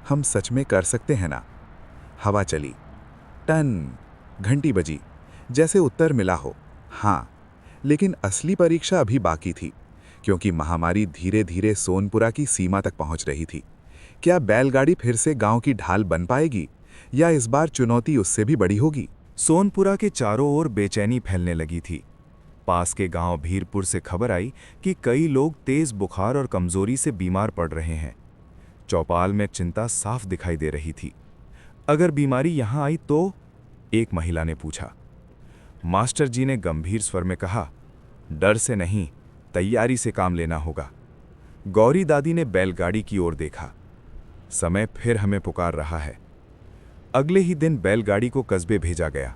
[SPEAKER 2] हम सच में कर सकते हैं ना? हवा चली।
[SPEAKER 3] टन। घंटी बजी, जैसे उत्तर मिला हो। हाँ, लेकिन असली परीक्षा अभी बाकी थी, क्योंकि महामारी धीरे धीरे सोनपुरा की सीमा तक पहुंच रही थी। क्या बैलगाड़ी फिर से गांव की ढाल बन पाएगी, या इस बार चुनौती उससे भी बड़ी होगी?
[SPEAKER 2] सोनपुरा के चारों ओर बेचैनी फैलने लगी थी। पास के गांव भीरपुर से खबर आई कि कई लोग तेज बुखार और कमजोरी से बीमार पड़ रहे हैं। चौपाल में चिंता साफ दिखाई दे रही थी। अगर बीमारी यहां आई तो? एक महिला ने पूछा। मास्टर जी ने गंभीर स्वर में कहा, डर से नहीं, तैयारी से काम लेना होगा। गौरी दादी ने बैलगाड़ी की ओर देखा। समय फिर हमें पुकार रहा है। अगले ही दिन बैलगाड़ी को कस्बे भेजा गया।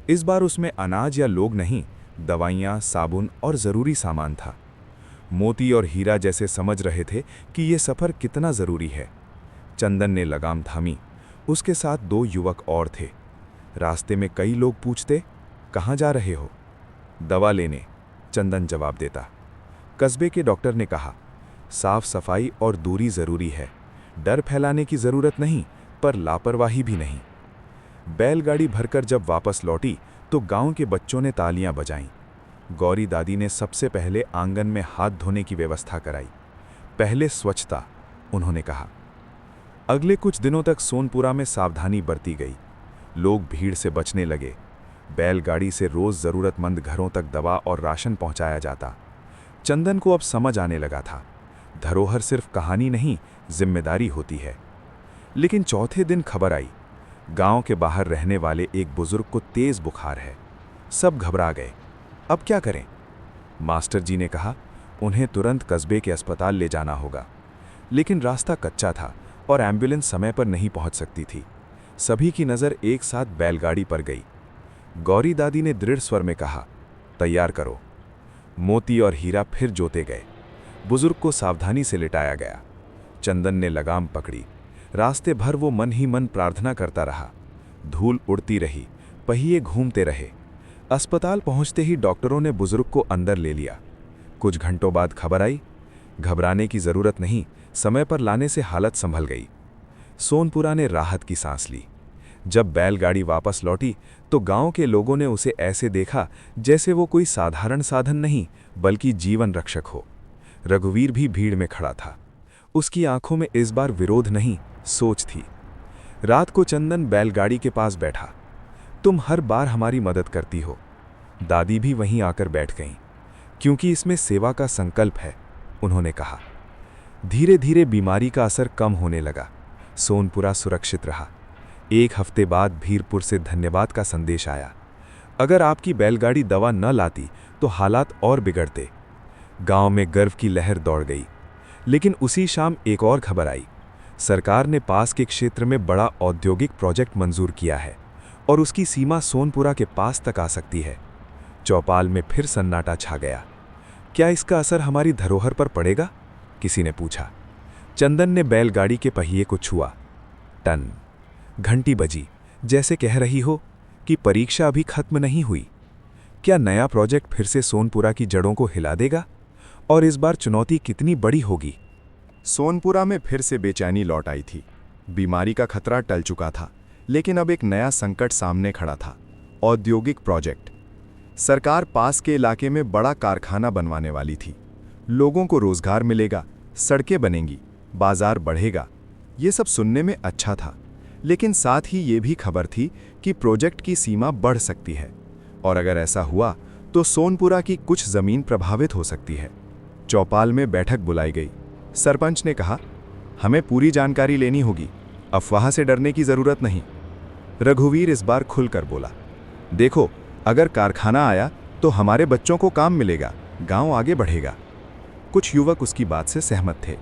[SPEAKER 2] इस बार उसमें अनाज या लोग नहीं, दवाइयाँ, साबुन और ज़रूरी सामान था। मोती और हीरा जैसे समझ रहे थे कि ये सफ़र कितना ज़रूरी है। चंदन ने लगाम थामी। उसके साथ 2 युवक और थे। रास्ते में कई लोग पूछते, कहाँ जा रहे हो? दवा लेने, चंदन जवाब देता। कस्बे के डॉक्टर ने कहा, साफ सफाई और दूरी ज़रूरी है। डर फैलाने की ज़रूरत नहीं, पर लापरवाही भी नहीं। बैलगाड़ी भरकर जब वापस लौटी तो गांव के बच्चों ने तालियां बजाईं। गौरी दादी ने सबसे पहले आंगन में हाथ धोने की व्यवस्था कराई। पहले स्वच्छता, उन्होंने कहा। अगले कुछ दिनों तक सोनपुरा में सावधानी बरती गई। लोग भीड़ से बचने लगे। बैलगाड़ी से रोज ज़रूरतमंद घरों तक दवा और राशन पहुंचाया जाता। चंदन को अब समझ आने लगा था, धरोहर सिर्फ कहानी नहीं, जिम्मेदारी होती है। लेकिन चौथे दिन खबर आई, गांव के बाहर रहने वाले एक बुजुर्ग को तेज बुखार है। सब घबरा गए। अब क्या करें? मास्टर जी ने कहा, उन्हें तुरंत कस्बे के अस्पताल ले जाना होगा। लेकिन रास्ता कच्चा था और एम्बुलेंस समय पर नहीं पहुंच सकती थी। सभी की नज़र एक साथ बैलगाड़ी पर गई। गौरी दादी ने दृढ़ स्वर में कहा, तैयार करो। मोती और हीरा फिर जोते गए। बुजुर्ग को सावधानी से लिटाया गया। चंदन ने लगाम पकड़ी। रास्ते भर वो मन ही मन प्रार्थना करता रहा। धूल उड़ती रही, पहिए घूमते रहे। अस्पताल पहुंचते ही डॉक्टरों ने बुजुर्ग को अंदर ले लिया। कुछ घंटों बाद खबर आई, घबराने की जरूरत नहीं, समय पर लाने से हालत संभल गई। सोनपुरा ने राहत की सांस ली। जब बैलगाड़ी वापस लौटी तो गांव के लोगों ने उसे ऐसे देखा जैसे वो कोई साधारण साधन नहीं, बल्कि जीवन रक्षक हो। रघुवीर भी भीड़ में खड़ा था। उसकी आंखों में इस बार विरोध नहीं, सोच थी। रात को चंदन बैलगाड़ी के पास बैठा। तुम हर बार हमारी मदद करती हो। दादी भी वहीं आकर बैठ गईं। क्योंकि इसमें सेवा का संकल्प है, उन्होंने कहा। धीरे धीरे बीमारी का असर कम होने लगा। सोनपुरा सुरक्षित रहा। 1 हफ्ते बाद भीरपुर से धन्यवाद का संदेश आया। अगर आपकी बैलगाड़ी दवा न लाती तो हालात और बिगड़ते। गांव में गर्व की लहर दौड़ गई। लेकिन उसी शाम एक और खबर आई। सरकार ने पास के क्षेत्र में बड़ा औद्योगिक प्रोजेक्ट मंजूर किया है और उसकी सीमा सोनपुरा के पास तक आ सकती है। चौपाल में फिर सन्नाटा छा गया। क्या इसका असर हमारी धरोहर पर पड़ेगा? किसी ने पूछा। चंदन ने बैलगाड़ी के पहिए को छुआ। टन। घंटी बजी, जैसे कह रही हो कि परीक्षा अभी खत्म नहीं हुई। क्या नया प्रोजेक्ट फिर से सोनपुरा की जड़ों को हिला देगा? और इस बार चुनौती कितनी बड़ी होगी? सोनपुरा में फिर से बेचैनी लौट आई थी। बीमारी का खतरा टल चुका था, लेकिन अब एक नया संकट सामने खड़ा था, औद्योगिक प्रोजेक्ट। सरकार पास के इलाके में बड़ा कारखाना बनवाने वाली थी। लोगों को रोजगार मिलेगा, सड़कें बनेंगी, बाजार बढ़ेगा। ये सब सुनने में अच्छा था, लेकिन साथ ही ये भी खबर थी कि प्रोजेक्ट की सीमा बढ़ सकती है, और अगर ऐसा हुआ तो सोनपुरा की कुछ जमीन प्रभावित हो सकती है। चौपाल में बैठक बुलाई गई। सरपंच ने कहा, हमें पूरी जानकारी लेनी होगी, अफवाह से डरने की जरूरत नहीं। रघुवीर इस बार खुलकर बोला, देखो, अगर कारखाना आया तो हमारे बच्चों को काम मिलेगा, गांव आगे बढ़ेगा। कुछ युवक उसकी बात से सहमत थे।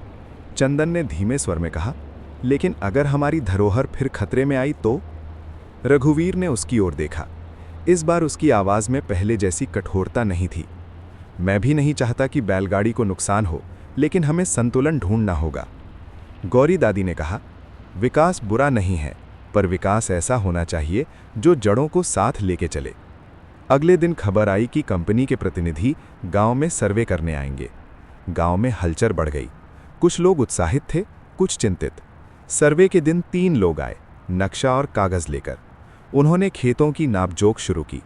[SPEAKER 2] चंदन ने धीमे स्वर में कहा, लेकिन अगर हमारी धरोहर फिर खतरे में आई तो? रघुवीर ने उसकी ओर देखा। इस बार उसकी आवाज में पहले जैसी कठोरता नहीं थी। मैं भी नहीं चाहता कि बैलगाड़ी को नुकसान हो, लेकिन हमें संतुलन ढूंढना होगा। गौरी दादी ने कहा, विकास बुरा नहीं है, पर विकास ऐसा होना चाहिए जो जड़ों को साथ लेके चले। अगले दिन खबर आई कि कंपनी के प्रतिनिधि गांव में सर्वे करने आएंगे। गांव में हलचल बढ़ गई। कुछ लोग उत्साहित थे, कुछ चिंतित। सर्वे के दिन 3 लोग आए, नक्शा और कागज लेकर।
[SPEAKER 3] उन्होंने खेतों की नापजोख शुरू की।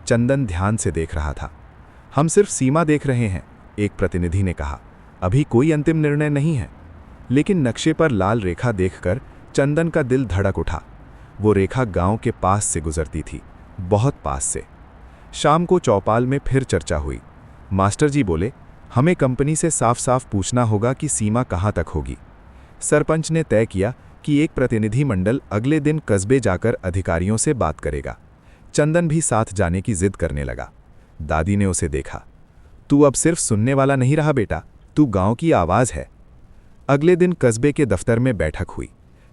[SPEAKER 3] चंदन ध्यान से देख रहा था। हम सिर्फ सीमा देख रहे हैं, एक प्रतिनिधि ने कहा। अभी कोई अंतिम निर्णय नहीं है। लेकिन नक्शे पर लाल रेखा देखकर चंदन का दिल धड़क उठा। वो रेखा गांव के पास से गुजरती थी, बहुत पास से। शाम को चौपाल में फिर चर्चा हुई। मास्टर जी बोले, हमें कंपनी से साफ साफ पूछना होगा कि सीमा कहाँ तक होगी। सरपंच ने तय किया कि एक प्रतिनिधि मंडल अगले दिन कस्बे जाकर अधिकारियों से बात करेगा। चंदन भी साथ जाने की जिद करने लगा। दादी ने उसे देखा। तू अब सिर्फ सुनने वाला नहीं रहा बेटा, तू गांव की आवाज है। अगले दिन कस्बे के दफ्तर में बैठक हुई।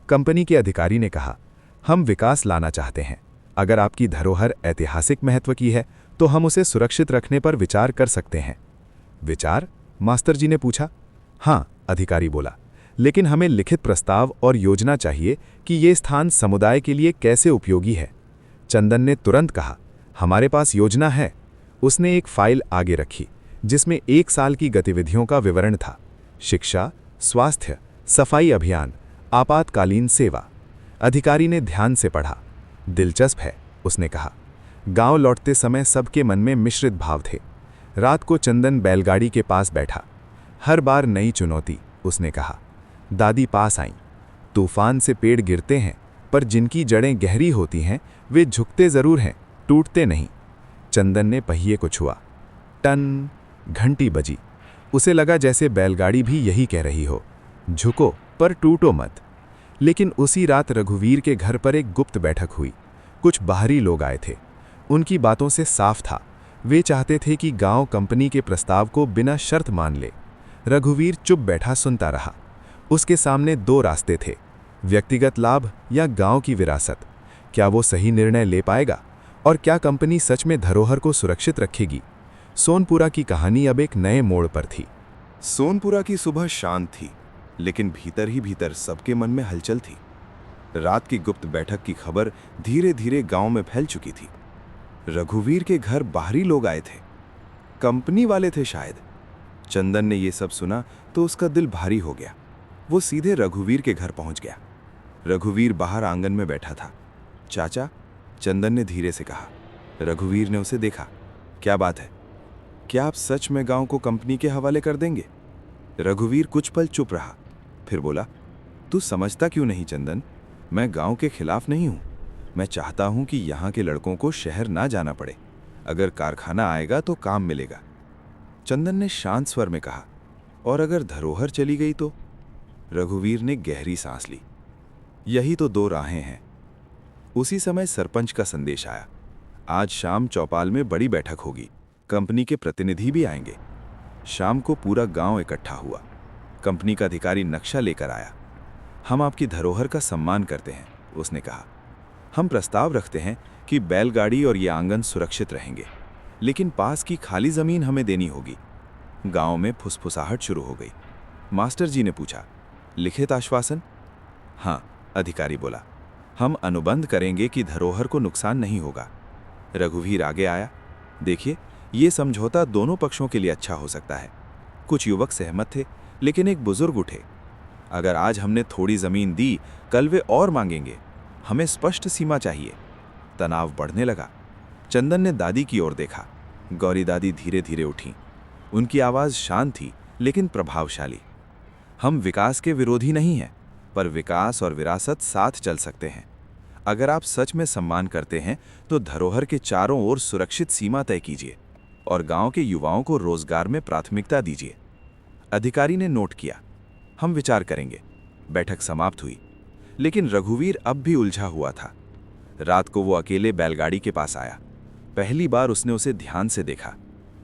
[SPEAKER 3] कंपनी के अधिकारी ने कहा, हम विकास लाना चाहते हैं। अगर आपकी धरोहर ऐतिहासिक महत्व की है तो हम उसे सुरक्षित रखने पर विचार कर सकते हैं। विचार? मास्टर जी ने पूछा। हाँ, अधिकारी बोला, लेकिन हमें लिखित प्रस्ताव और योजना चाहिए कि ये स्थान समुदाय के लिए कैसे उपयोगी है। चंदन ने तुरंत कहा, हमारे पास योजना है। उसने एक फाइल आगे रखी जिसमें 1 साल की गतिविधियों का विवरण था। शिक्षा, स्वास्थ्य, सफाई अभियान, आपातकालीन सेवा। अधिकारी ने ध्यान से पढ़ा। दिलचस्प है, उसने कहा। गांव लौटते समय सबके मन में मिश्रित भाव थे। रात को चंदन बैलगाड़ी के पास बैठा। हर बार नई चुनौती, उसने कहा। दादी पास आईं। तूफान से पेड़ गिरते हैं, पर जिनकी जड़ें गहरी होती हैं वे झुकते जरूर हैं, टूटते नहीं। चंदन ने पहिए को छुआ। टन, घंटी बजी। उसे लगा जैसे बैलगाड़ी भी यही कह रही हो, झुको पर टूटो मत। लेकिन उसी रात रघुवीर के घर पर एक गुप्त बैठक हुई। कुछ बाहरी लोग आए थे। उनकी बातों से साफ था, वे चाहते थे कि गांव कंपनी के प्रस्ताव को बिना शर्त मान ले। रघुवीर चुप बैठा सुनता रहा। उसके सामने 2 रास्ते थे, व्यक्तिगत लाभ या गांव की विरासत। क्या वो सही निर्णय ले पाएगा? और क्या कंपनी सच में धरोहर को सुरक्षित रखेगी? सोनपुरा की कहानी अब एक नए मोड़ पर थी।
[SPEAKER 2] सोनपुरा की सुबह शांत थी, लेकिन भीतर ही भीतर सबके मन में हलचल थी। रात की गुप्त बैठक की खबर धीरे धीरे गांव में फैल चुकी थी। रघुवीर के घर बाहरी लोग आए थे, कंपनी वाले थे शायद। चंदन ने यह सब सुना तो उसका दिल भारी हो गया। वो सीधे रघुवीर के घर पहुंच गया। रघुवीर बाहर आंगन में बैठा था। चाचा, चंदन ने धीरे से कहा। रघुवीर ने उसे देखा। क्या बात है? क्या आप सच में गांव को कंपनी के हवाले कर देंगे? रघुवीर कुछ पल चुप रहा, फिर बोला, तू समझता क्यों नहीं चंदन, मैं गांव के खिलाफ नहीं हूं। मैं चाहता हूं कि यहां के लड़कों को शहर ना जाना पड़े। अगर कारखाना आएगा तो काम मिलेगा। चंदन ने शांत स्वर में कहा, और अगर धरोहर चली गई तो? रघुवीर ने गहरी सांस ली। यही तो 2 राहें हैं। उसी समय सरपंच का संदेश आया। आज शाम चौपाल में बड़ी बैठक होगी, कंपनी के प्रतिनिधि भी आएंगे। शाम को पूरा गांव इकट्ठा हुआ। कंपनी का अधिकारी नक्शा लेकर आया। हम आपकी धरोहर का सम्मान करते हैं, उसने कहा। हम प्रस्ताव रखते हैं कि बैलगाड़ी और ये आंगन सुरक्षित रहेंगे, लेकिन पास की खाली जमीन हमें देनी होगी। गांव में फुसफुसाहट शुरू हो गई। मास्टर जी ने पूछा, लिखित आश्वासन? हाँ, अधिकारी बोला। हम अनुबंध करेंगे कि धरोहर को नुकसान नहीं होगा। रघुवीर आगे आया। देखिए, ये समझौता दोनों पक्षों के लिए अच्छा हो सकता है। कुछ युवक सहमत थे, लेकिन एक बुजुर्ग उठे। अगर आज हमने थोड़ी जमीन दी, कल वे और मांगेंगे। हमें स्पष्ट सीमा चाहिए। तनाव बढ़ने लगा। चंदन ने दादी की ओर देखा। गौरी दादी धीरे धीरे उठी। उनकी आवाज शांत थी, लेकिन प्रभावशाली। हम विकास के विरोधी नहीं हैं, पर विकास और विरासत साथ चल सकते हैं। अगर आप सच में सम्मान करते हैं तो धरोहर के चारों ओर सुरक्षित सीमा तय कीजिए और गांव के युवाओं को रोजगार में प्राथमिकता दीजिए। अधिकारी ने नोट किया। हम विचार करेंगे। बैठक समाप्त हुई, लेकिन रघुवीर अब भी उलझा हुआ था। रात को वो अकेले बैलगाड़ी के पास आया। पहली बार उसने उसे ध्यान से देखा।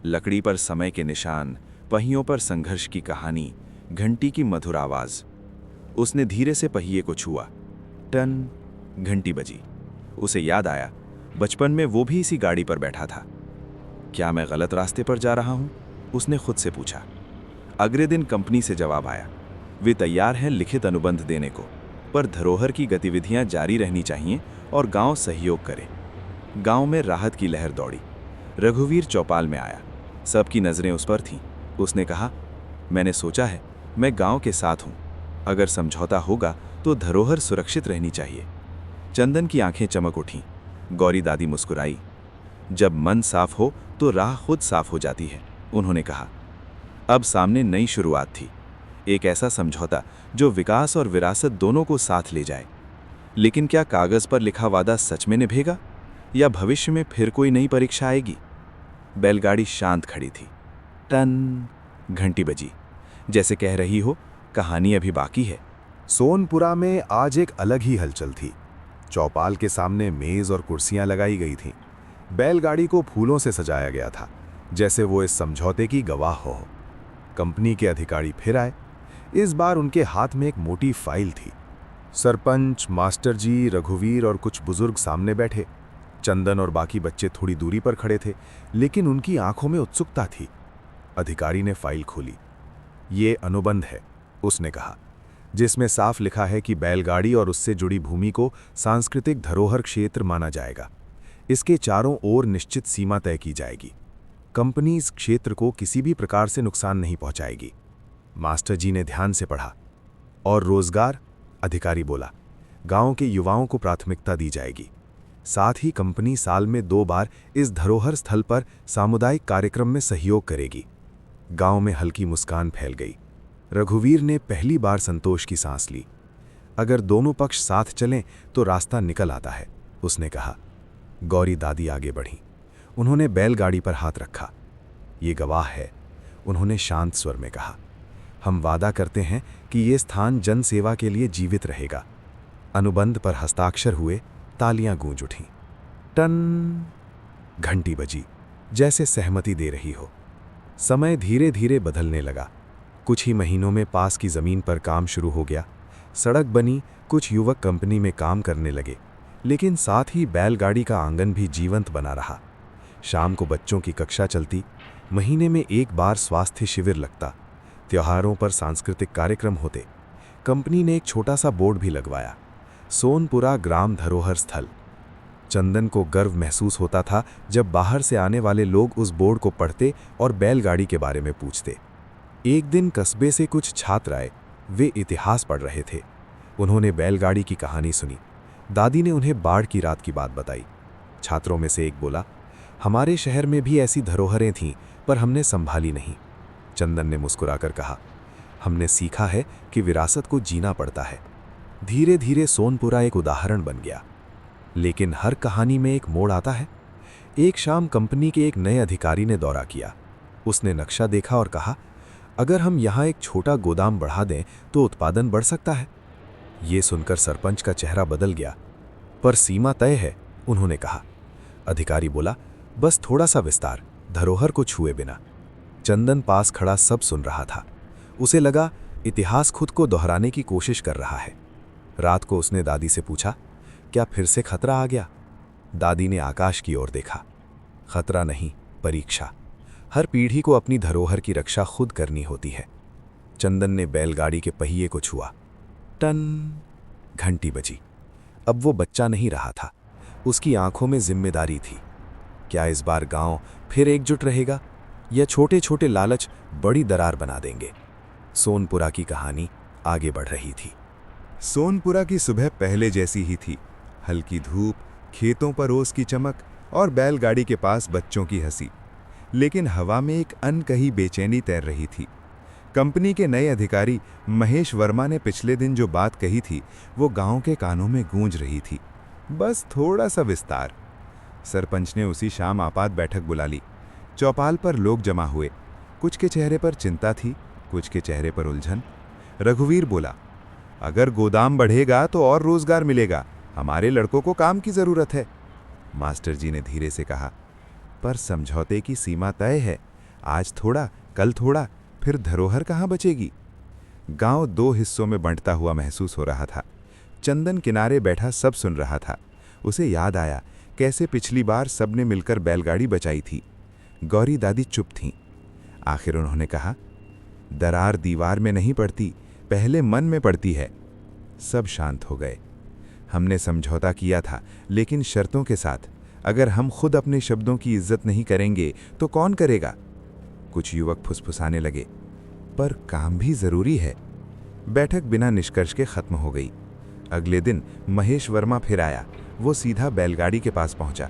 [SPEAKER 2] लकड़ी पर समय के निशान, पहियों पर संघर्ष की कहानी, घंटी की मधुर आवाज। उसने धीरे से पहिए को छुआ। टन, घंटी बजी। उसे याद आया, बचपन में वो भी इसी गाड़ी पर बैठा था। क्या मैं गलत रास्ते पर जा रहा हूं? उसने खुद से पूछा। अगले दिन कंपनी से जवाब आया। वे तैयार हैं लिखित अनुबंध देने को, पर धरोहर की गतिविधियां जारी रहनी चाहिए और गांव सहयोग करे। गांव में राहत की लहर दौड़ी। रघुवीर चौपाल में आया। सबकी नजरें उस पर थीं। उसने कहा, मैंने सोचा है, मैं गांव के साथ हूं। अगर समझौता होगा तो धरोहर सुरक्षित रहनी चाहिए। चंदन की आंखें चमक उठीं।
[SPEAKER 3] गौरी दादी मुस्कुराई। जब मन साफ हो तो राह खुद साफ हो जाती है, उन्होंने कहा। अब सामने नई शुरुआत थी, एक ऐसा समझौता जो विकास और विरासत दोनों को साथ ले जाए। लेकिन क्या कागज पर लिखा वादा सच में निभेगा, या भविष्य में फिर कोई नई परीक्षा आएगी? बैलगाड़ी शांत खड़ी थी। टन घंटी बजी, जैसे कह रही हो कहानी अभी बाकी है।
[SPEAKER 1] सोनपुरा में आज एक अलग ही हलचल थी। चौपाल के सामने मेज और कुर्सियां लगाई गई थीं। बैलगाड़ी को फूलों से सजाया गया था, जैसे वो इस समझौते की गवाह हो। कंपनी के अधिकारी फिर आए। इस बार उनके हाथ में एक मोटी फाइल थी। सरपंच, मास्टर जी, रघुवीर और कुछ बुजुर्ग सामने बैठे। चंदन और बाकी बच्चे थोड़ी दूरी पर खड़े थे, लेकिन उनकी आंखों में उत्सुकता थी। अधिकारी ने फाइल खोली। ये अनुबंध है, उसने कहा, जिसमें साफ लिखा है कि बैलगाड़ी और उससे जुड़ी भूमि को सांस्कृतिक धरोहर क्षेत्र माना जाएगा। इसके चारों ओर निश्चित सीमा तय की जाएगी। कंपनी इस क्षेत्र को किसी भी प्रकार से नुकसान नहीं पहुंचाएगी। मास्टर जी ने ध्यान से पढ़ा। और रोजगार, अधिकारी बोला, गांव के युवाओं को प्राथमिकता दी जाएगी। साथ ही कंपनी साल में 2 बार इस धरोहर स्थल पर सामुदायिक कार्यक्रम में सहयोग करेगी। गांव में हल्की मुस्कान फैल गई। रघुवीर ने पहली बार संतोष की सांस ली। अगर दोनों पक्ष साथ चलें तो रास्ता निकल आता है, उसने कहा। गौरी दादी आगे बढ़ी। उन्होंने बैलगाड़ी पर हाथ रखा। ये गवाह है, उन्होंने शांत स्वर में कहा। हम वादा करते हैं कि ये स्थान जनसेवा के लिए जीवित रहेगा। अनुबंध पर हस्ताक्षर हुए। तालियां गूंज उठीं। टन घंटी बजी, जैसे सहमति दे रही हो। समय धीरे धीरे बदलने लगा। कुछ ही महीनों में पास की जमीन पर काम शुरू हो गया। सड़क बनी, कुछ युवक कंपनी में काम करने लगे, लेकिन साथ ही बैलगाड़ी का आंगन भी जीवंत बना रहा। शाम को बच्चों की कक्षा चलती। महीने में 1 बार स्वास्थ्य शिविर लगता। त्योहारों पर सांस्कृतिक कार्यक्रम होते। कंपनी ने एक छोटा सा बोर्ड भी लगवाया, सोनपुरा ग्राम धरोहर स्थल। चंदन को गर्व महसूस होता था जब बाहर से आने वाले लोग उस बोर्ड को पढ़ते और बैलगाड़ी के बारे में पूछते। एक दिन कस्बे से कुछ छात्र आए। वे इतिहास पढ़ रहे थे। उन्होंने बैलगाड़ी की कहानी सुनी। दादी ने उन्हें बाढ़ की रात की बात बताई। छात्रों में से एक बोला, हमारे शहर में भी ऐसी धरोहरें थीं, पर हमने संभाली नहीं। चंदन ने मुस्कुराकर कहा, हमने सीखा है कि विरासत को जीना पड़ता है। धीरे धीरे सोनपुरा एक उदाहरण बन गया। लेकिन हर कहानी में एक मोड़ आता है। एक शाम कंपनी के एक नए अधिकारी ने दौरा किया। उसने नक्शा देखा और कहा, अगर हम यहाँ एक छोटा गोदाम बढ़ा दें तो उत्पादन बढ़ सकता है। ये सुनकर सरपंच का चेहरा बदल गया। पर सीमा तय है, उन्होंने कहा। अधिकारी बोला, बस थोड़ा सा विस्तार, धरोहर को छुए बिना। चंदन पास खड़ा सब सुन रहा था। उसे लगा इतिहास खुद को दोहराने की कोशिश कर रहा है। रात को उसने दादी से पूछा, क्या फिर से खतरा आ गया? दादी ने आकाश की ओर देखा। खतरा नहीं, परीक्षा। हर पीढ़ी को अपनी धरोहर की रक्षा खुद करनी होती है। चंदन ने बैलगाड़ी के पहिए को छुआ। टन घंटी बजी। अब वो बच्चा नहीं रहा था, उसकी आंखों में जिम्मेदारी थी। क्या इस बार गांव फिर एकजुट रहेगा, या छोटे छोटे लालच बड़ी दरार बना देंगे? सोनपुरा की कहानी आगे बढ़ रही थी।
[SPEAKER 2] सोनपुरा की सुबह पहले जैसी ही थी। हल्की धूप, खेतों पर ओस की चमक और बैलगाड़ी के पास बच्चों की हंसी। लेकिन हवा में एक अनकही बेचैनी तैर रही थी। कंपनी के नए अधिकारी महेश वर्मा ने पिछले दिन जो बात कही थी, वो गांव के कानों में गूंज रही थी। बस थोड़ा सा विस्तार। सरपंच ने उसी शाम आपात बैठक बुला ली। चौपाल पर लोग जमा हुए। कुछ के चेहरे पर चिंता थी, कुछ के चेहरे पर उलझन। रघुवीर बोला, अगर गोदाम बढ़ेगा तो और रोजगार मिलेगा, हमारे लड़कों को काम की जरूरत है। मास्टर जी ने धीरे से कहा, पर समझौते की सीमा तय है। आज थोड़ा, कल थोड़ा, फिर धरोहर कहाँ बचेगी? गांव 2 हिस्सों में बंटता हुआ महसूस हो रहा था। चंदन किनारे बैठा सब सुन रहा था। उसे याद आया कैसे पिछली बार सबने मिलकर बैलगाड़ी बचाई थी। गौरी दादी चुप थीं। आखिर उन्होंने कहा, दरार दीवार में नहीं पड़ती, पहले मन में पड़ती है। सब शांत हो गए। हमने समझौता किया था, लेकिन शर्तों के साथ। अगर हम खुद अपने शब्दों की इज्जत नहीं करेंगे तो कौन करेगा? कुछ युवक फुसफुसाने लगे, पर काम भी जरूरी है। बैठक बिना निष्कर्ष के खत्म हो गई।
[SPEAKER 3] अगले दिन महेश वर्मा फिर आया। वो सीधा बैलगाड़ी के पास पहुंचा।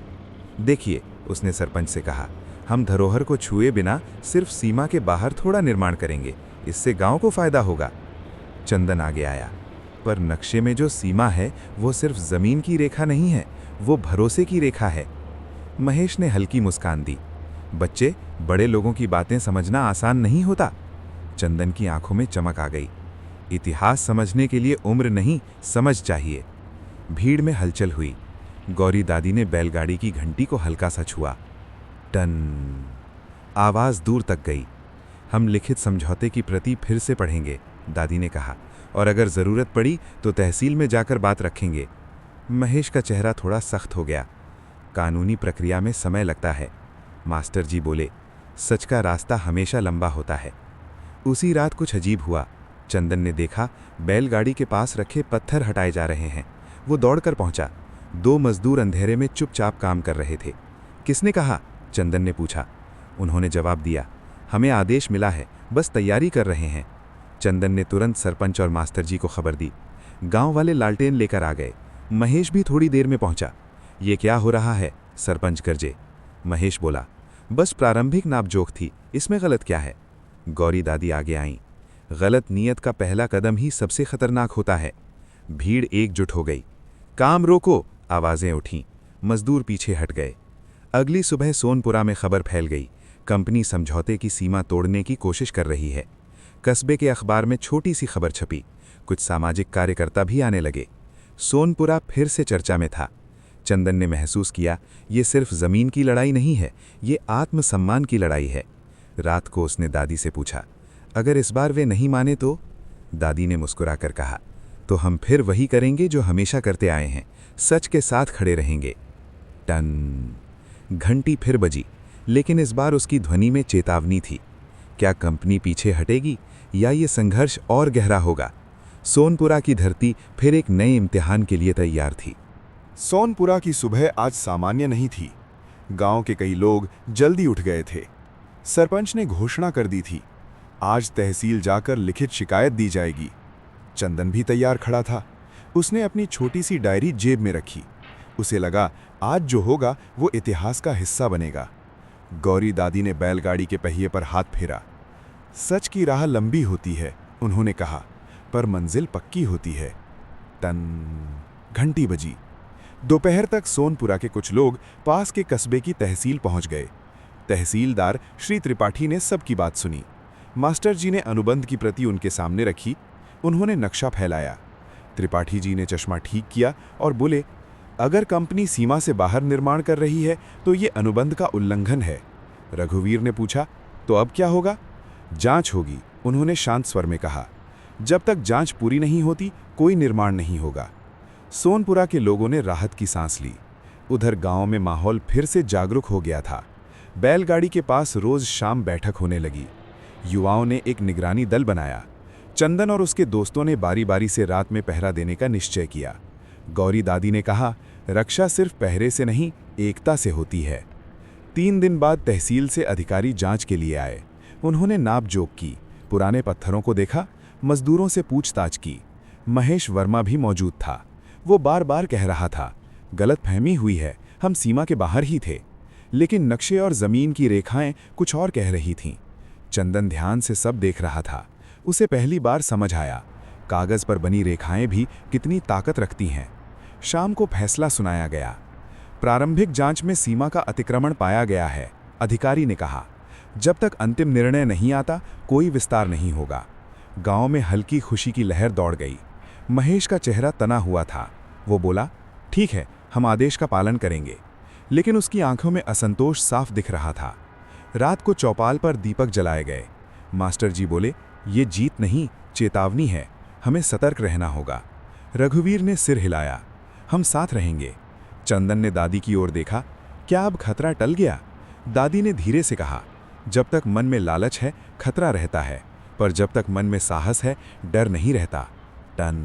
[SPEAKER 3] देखिए, उसने सरपंच से कहा, हम धरोहर को छुए बिना सिर्फ सीमा के बाहर थोड़ा निर्माण करेंगे, इससे गांव को फायदा होगा। चंदन आगे आया, पर नक्शे में जो सीमा है वो सिर्फ जमीन की रेखा नहीं है, वो भरोसे की रेखा है। महेश ने हल्की मुस्कान दी। बच्चे, बड़े लोगों की बातें समझना आसान नहीं होता। चंदन की आंखों में चमक आ गई। इतिहास समझने के लिए उम्र नहीं, समझ चाहिए। भीड़ में हलचल हुई। गौरी दादी ने बैलगाड़ी की घंटी को हल्का सा छुआ। टन, आवाज दूर तक गई। हम लिखित समझौते की प्रति फिर से पढ़ेंगे, दादी ने कहा, और अगर जरूरत पड़ी तो तहसील में जाकर बात रखेंगे। महेश का चेहरा थोड़ा सख्त हो गया। कानूनी प्रक्रिया में समय लगता है, मास्टर जी बोले। सच का रास्ता हमेशा लंबा होता है। उसी रात कुछ अजीब हुआ। चंदन ने देखा बैलगाड़ी के पास रखे पत्थर हटाए जा रहे हैं। वो दौड़कर पहुंचा। 2 मजदूर अंधेरे में चुपचाप काम कर रहे थे। किसने कहा? चंदन ने पूछा। उन्होंने जवाब दिया, हमें आदेश मिला है, बस तैयारी कर रहे हैं। चंदन ने तुरंत सरपंच और मास्टर जी को खबर दी। गांव वाले लालटेन लेकर आ गए। महेश भी थोड़ी देर में पहुंचा। ये क्या हो रहा है? सरपंच गरजे। महेश बोला, बस प्रारंभिक नापजोख थी, इसमें गलत क्या है? गौरी दादी आगे आईं। गलत नीयत का पहला कदम ही सबसे खतरनाक होता है। भीड़ एकजुट हो गई। काम रोको, आवाजें उठीं। मजदूर पीछे हट गए। अगली सुबह सोनपुरा में खबर फैल गई, कंपनी समझौते की सीमा तोड़ने की कोशिश कर रही है। कस्बे के अखबार में छोटी सी खबर छपी। कुछ सामाजिक कार्यकर्ता भी आने लगे। सोनपुरा फिर से चर्चा में था। चंदन ने महसूस किया, ये सिर्फ जमीन की लड़ाई नहीं है, ये आत्मसम्मान की लड़ाई है। रात को उसने दादी से पूछा, अगर इस बार वे नहीं माने तो? दादी ने मुस्कुराकर कहा, तो हम फिर वही करेंगे जो हमेशा करते आए हैं, सच के साथ खड़े रहेंगे। टन, घंटी फिर बजी, लेकिन इस बार उसकी ध्वनि में चेतावनी थी। क्या कंपनी पीछे हटेगी या ये संघर्ष और गहरा होगा? सोनपुरा की धरती फिर एक नए इम्तिहान के लिए तैयार थी।
[SPEAKER 2] सोनपुरा की सुबह आज सामान्य नहीं थी। गांव के कई लोग जल्दी उठ गए थे। सरपंच ने घोषणा कर दी थी, आज तहसील जाकर लिखित शिकायत दी जाएगी। चंदन भी तैयार खड़ा था। उसने अपनी छोटी सी डायरी जेब में रखी। उसे लगा आज जो होगा वो इतिहास का हिस्सा बनेगा। गौरी दादी ने बैलगाड़ी के पहिए पर हाथ फेरा। सच की राह लंबी होती है, उन्होंने कहा, पर मंजिल पक्की होती है। टन, घंटी बजी। दोपहर तक सोनपुरा के कुछ लोग पास के कस्बे की तहसील पहुंच गए। तहसीलदार श्री त्रिपाठी ने सबकी बात सुनी। मास्टर जी ने अनुबंध की प्रति उनके सामने रखी। उन्होंने नक्शा फैलाया। त्रिपाठी जी ने चश्मा ठीक किया और बोले, अगर कंपनी सीमा से बाहर निर्माण कर रही है तो ये अनुबंध का उल्लंघन है। रघुवीर ने पूछा, तो अब क्या होगा? जांच होगी, उन्होंने शांत स्वर में कहा। जब तक जांच पूरी नहीं होती कोई निर्माण नहीं होगा। सोनपुरा के लोगों ने राहत की सांस ली। उधर गांव में माहौल फिर से जागरूक हो गया था। बैलगाड़ी के पास रोज शाम बैठक होने लगी। युवाओं ने एक निगरानी दल बनाया। चंदन और उसके दोस्तों ने बारी बारी से रात में पहरा देने का निश्चय किया। गौरी दादी ने कहा, रक्षा सिर्फ पहरे से नहीं, एकता से होती है। 3 दिन बाद तहसील से अधिकारी जांच के लिए आए। उन्होंने नापजोख की, पुराने पत्थरों को देखा, मजदूरों से पूछताछ की। महेश वर्मा भी मौजूद था। वो बार बार कह रहा था, गलतफहमी हुई है, हम सीमा के बाहर ही थे। लेकिन नक्शे और जमीन की रेखाएं कुछ और कह रही थीं। चंदन ध्यान से सब देख रहा था। उसे पहली बार समझ आया, कागज पर बनी रेखाएं भी कितनी ताकत रखती हैं। शाम को फैसला सुनाया गया। प्रारंभिक जांच में सीमा का अतिक्रमण पाया गया है, अधिकारी ने कहा। जब तक अंतिम निर्णय नहीं आता कोई विस्तार नहीं होगा। गांव में हल्की खुशी की लहर दौड़ गई। महेश का चेहरा तना हुआ था। वो बोला, ठीक है, हम आदेश का पालन करेंगे। लेकिन उसकी आंखों में असंतोष साफ दिख रहा था। रात को चौपाल पर दीपक जलाए गए। मास्टर जी बोले, ये जीत नहीं, चेतावनी है, हमें सतर्क रहना होगा। रघुवीर ने सिर हिलाया, हम साथ रहेंगे। चंदन ने दादी की ओर देखा, क्या अब खतरा टल गया? दादी ने धीरे से कहा, जब तक मन में लालच है खतरा रहता है, पर जब तक मन में साहस है डर नहीं रहता। टन।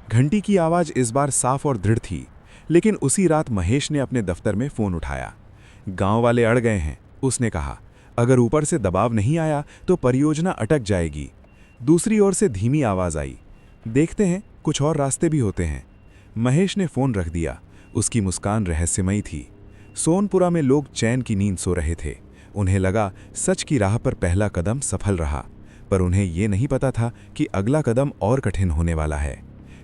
[SPEAKER 2] घंटी की आवाज इस बार साफ और दृढ़ थी। लेकिन उसी रात महेश ने अपने दफ्तर में फोन उठाया। गांव वाले अड़ गए हैं, उसने कहा। अगर ऊपर से दबाव नहीं आया तो परियोजना अटक जाएगी। दूसरी ओर से धीमी आवाज आई,
[SPEAKER 3] देखते हैं कुछ और रास्ते भी होते हैं। महेश ने फोन रख दिया। उसकी मुस्कान रहस्यमयी थी। सोनपुरा में लोग चैन की नींद सो रहे थे। उन्हें लगा सच की राह पर पहला कदम सफल रहा, पर उन्हें ये नहीं पता था कि अगला कदम और कठिन होने वाला है।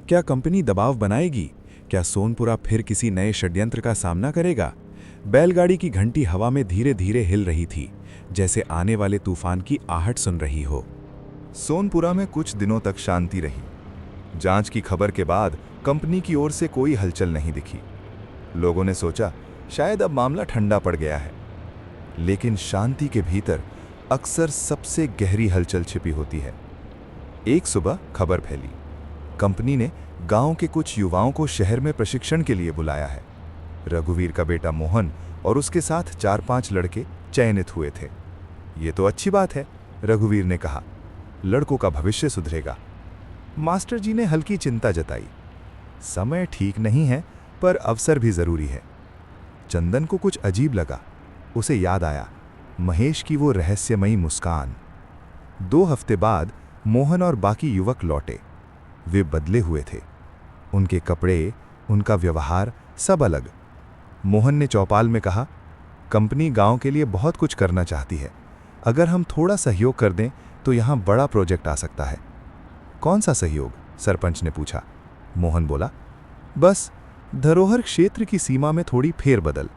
[SPEAKER 3] क्या कंपनी दबाव बनाएगी? क्या सोनपुरा फिर किसी नए षड्यंत्र का सामना करेगा? बैलगाड़ी की घंटी हवा में धीरे धीरे हिल रही थी, जैसे आने वाले तूफान की आहट सुन रही हो।
[SPEAKER 2] सोनपुरा में कुछ दिनों तक शांति रही। जांच की खबर के बाद कंपनी की ओर से कोई हलचल नहीं दिखी। लोगों ने सोचा शायद अब मामला ठंडा पड़ गया है, लेकिन शांति के भीतर अक्सर सबसे गहरी हलचल छिपी होती है। एक सुबह खबर फैली, कंपनी ने गांव के कुछ युवाओं को शहर में प्रशिक्षण के लिए बुलाया है। रघुवीर का बेटा मोहन और उसके साथ 4-5 लड़के चयनित हुए थे। ये तो अच्छी बात है, रघुवीर ने कहा, लड़कों का भविष्य सुधरेगा। मास्टर जी ने हल्की चिंता जताई, समय ठीक नहीं है पर अवसर भी जरूरी है। चंदन को कुछ अजीब लगा। उसे याद आया महेश की वो रहस्यमयी मुस्कान। 2 हफ्ते बाद मोहन और बाकी युवक लौटे। वे बदले हुए थे, उनके कपड़े, उनका व्यवहार सब अलग। मोहन ने चौपाल में कहा, कंपनी गांव के लिए बहुत कुछ करना चाहती है। अगर हम थोड़ा सहयोग कर दें तो यहां बड़ा प्रोजेक्ट आ सकता है। कौन सा सहयोग? सरपंच ने पूछा। मोहन बोला, बस धरोहर क्षेत्र की सीमा में थोड़ी फेरबदल,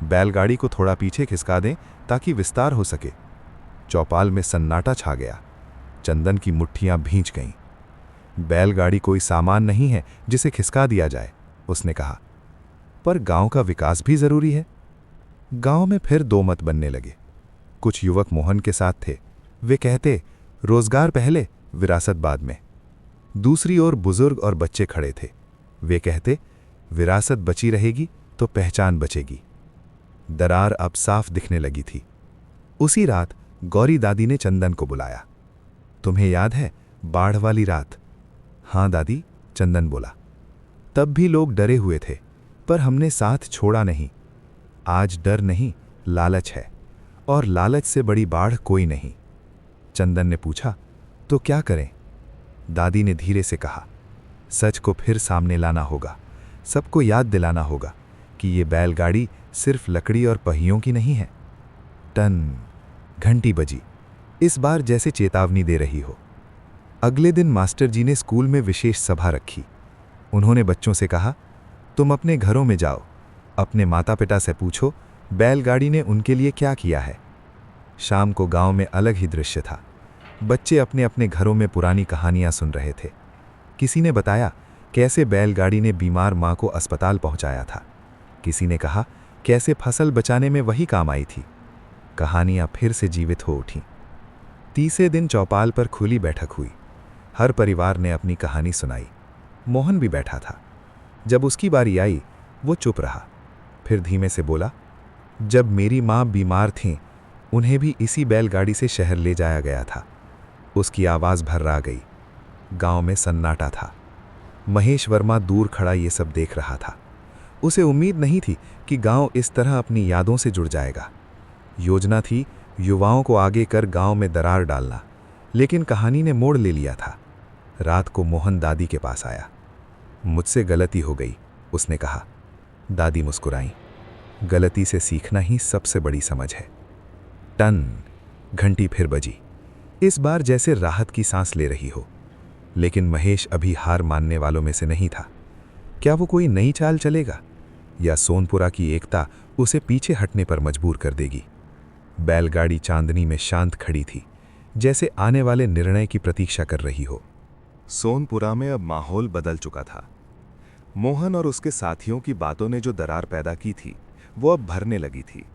[SPEAKER 2] बैलगाड़ी को थोड़ा पीछे खिसका दें ताकि विस्तार हो सके। चौपाल में सन्नाटा छा गया। चंदन की मुट्ठियां भींच गईं। बैलगाड़ी कोई सामान नहीं है जिसे खिसका दिया जाए, उसने कहा, पर गांव का विकास भी जरूरी है। गांव में फिर 2 मत बनने लगे। कुछ युवक मोहन के साथ थे। वे कहते, रोजगार पहले, विरासत बाद में। दूसरी ओर बुजुर्ग और बच्चे खड़े थे। वे कहते, विरासत बची रहेगी तो पहचान बचेगी। दरार अब साफ दिखने लगी थी। उसी रात गौरी दादी ने चंदन को बुलाया। तुम्हें याद है बाढ़ वाली रात? हाँ दादी, चंदन बोला। तब भी लोग डरे हुए थे, पर हमने साथ छोड़ा नहीं। आज डर नहीं, लालच है, और लालच से बड़ी बाढ़ कोई नहीं। चंदन ने पूछा, तो क्या करें? दादी ने धीरे से कहा, सच को फिर सामने लाना होगा। सबको याद दिलाना होगा कि ये बैलगाड़ी सिर्फ लकड़ी और पहियों की नहीं है। टन घंटी बजी, इस बार जैसे चेतावनी दे रही हो। अगले दिन मास्टर जी ने स्कूल में विशेष सभा रखी। उन्होंने बच्चों से कहा, तुम अपने घरों में जाओ, अपने माता पिता से पूछो बैलगाड़ी ने उनके लिए क्या किया है। शाम को गांव में अलग ही दृश्य था। बच्चे अपने अपने घरों में पुरानी कहानियां सुन रहे थे। किसी ने बताया कैसे बैलगाड़ी ने बीमार मां को अस्पताल पहुंचाया था। किसी ने कहा कैसे फसल बचाने में वही काम आई थी। कहानियां फिर से जीवित हो उठीं। तीसरे दिन चौपाल पर खुली बैठक हुई। हर परिवार ने अपनी कहानी सुनाई। मोहन भी बैठा था। जब उसकी बारी आई, वो चुप रहा। फिर धीमे से बोला, जब मेरी मां बीमार थीं, उन्हें भी इसी बैलगाड़ी से शहर ले जाया गया था। उसकी आवाज़ भर्रा गई। गांव में सन्नाटा था। महेश वर्मा दूर खड़ा ये सब देख रहा था। उसे उम्मीद नहीं थी कि गांव इस तरह अपनी यादों से जुड़ जाएगा। योजना थी युवाओं को आगे कर गांव में दरार डालना, लेकिन कहानी ने मोड़ ले लिया था। रात को मोहन दादी के पास आया। मुझसे गलती हो गई, उसने कहा। दादी मुस्कुराई। गलती से सीखना ही सबसे बड़ी समझ है। टन घंटी फिर बजी, इस बार जैसे राहत की सांस ले रही हो। लेकिन महेश अभी हार मानने वालों में से नहीं था। क्या वो कोई नई चाल चलेगा, या सोनपुरा की एकता उसे पीछे हटने पर मजबूर कर देगी? बैलगाड़ी चांदनी में शांत खड़ी थी, जैसे आने वाले निर्णय की प्रतीक्षा कर रही हो। सोनपुरा में अब माहौल बदल चुका था। मोहन और उसके साथियों की बातों ने जो दरार पैदा की थी, वो अब भरने लगी थी।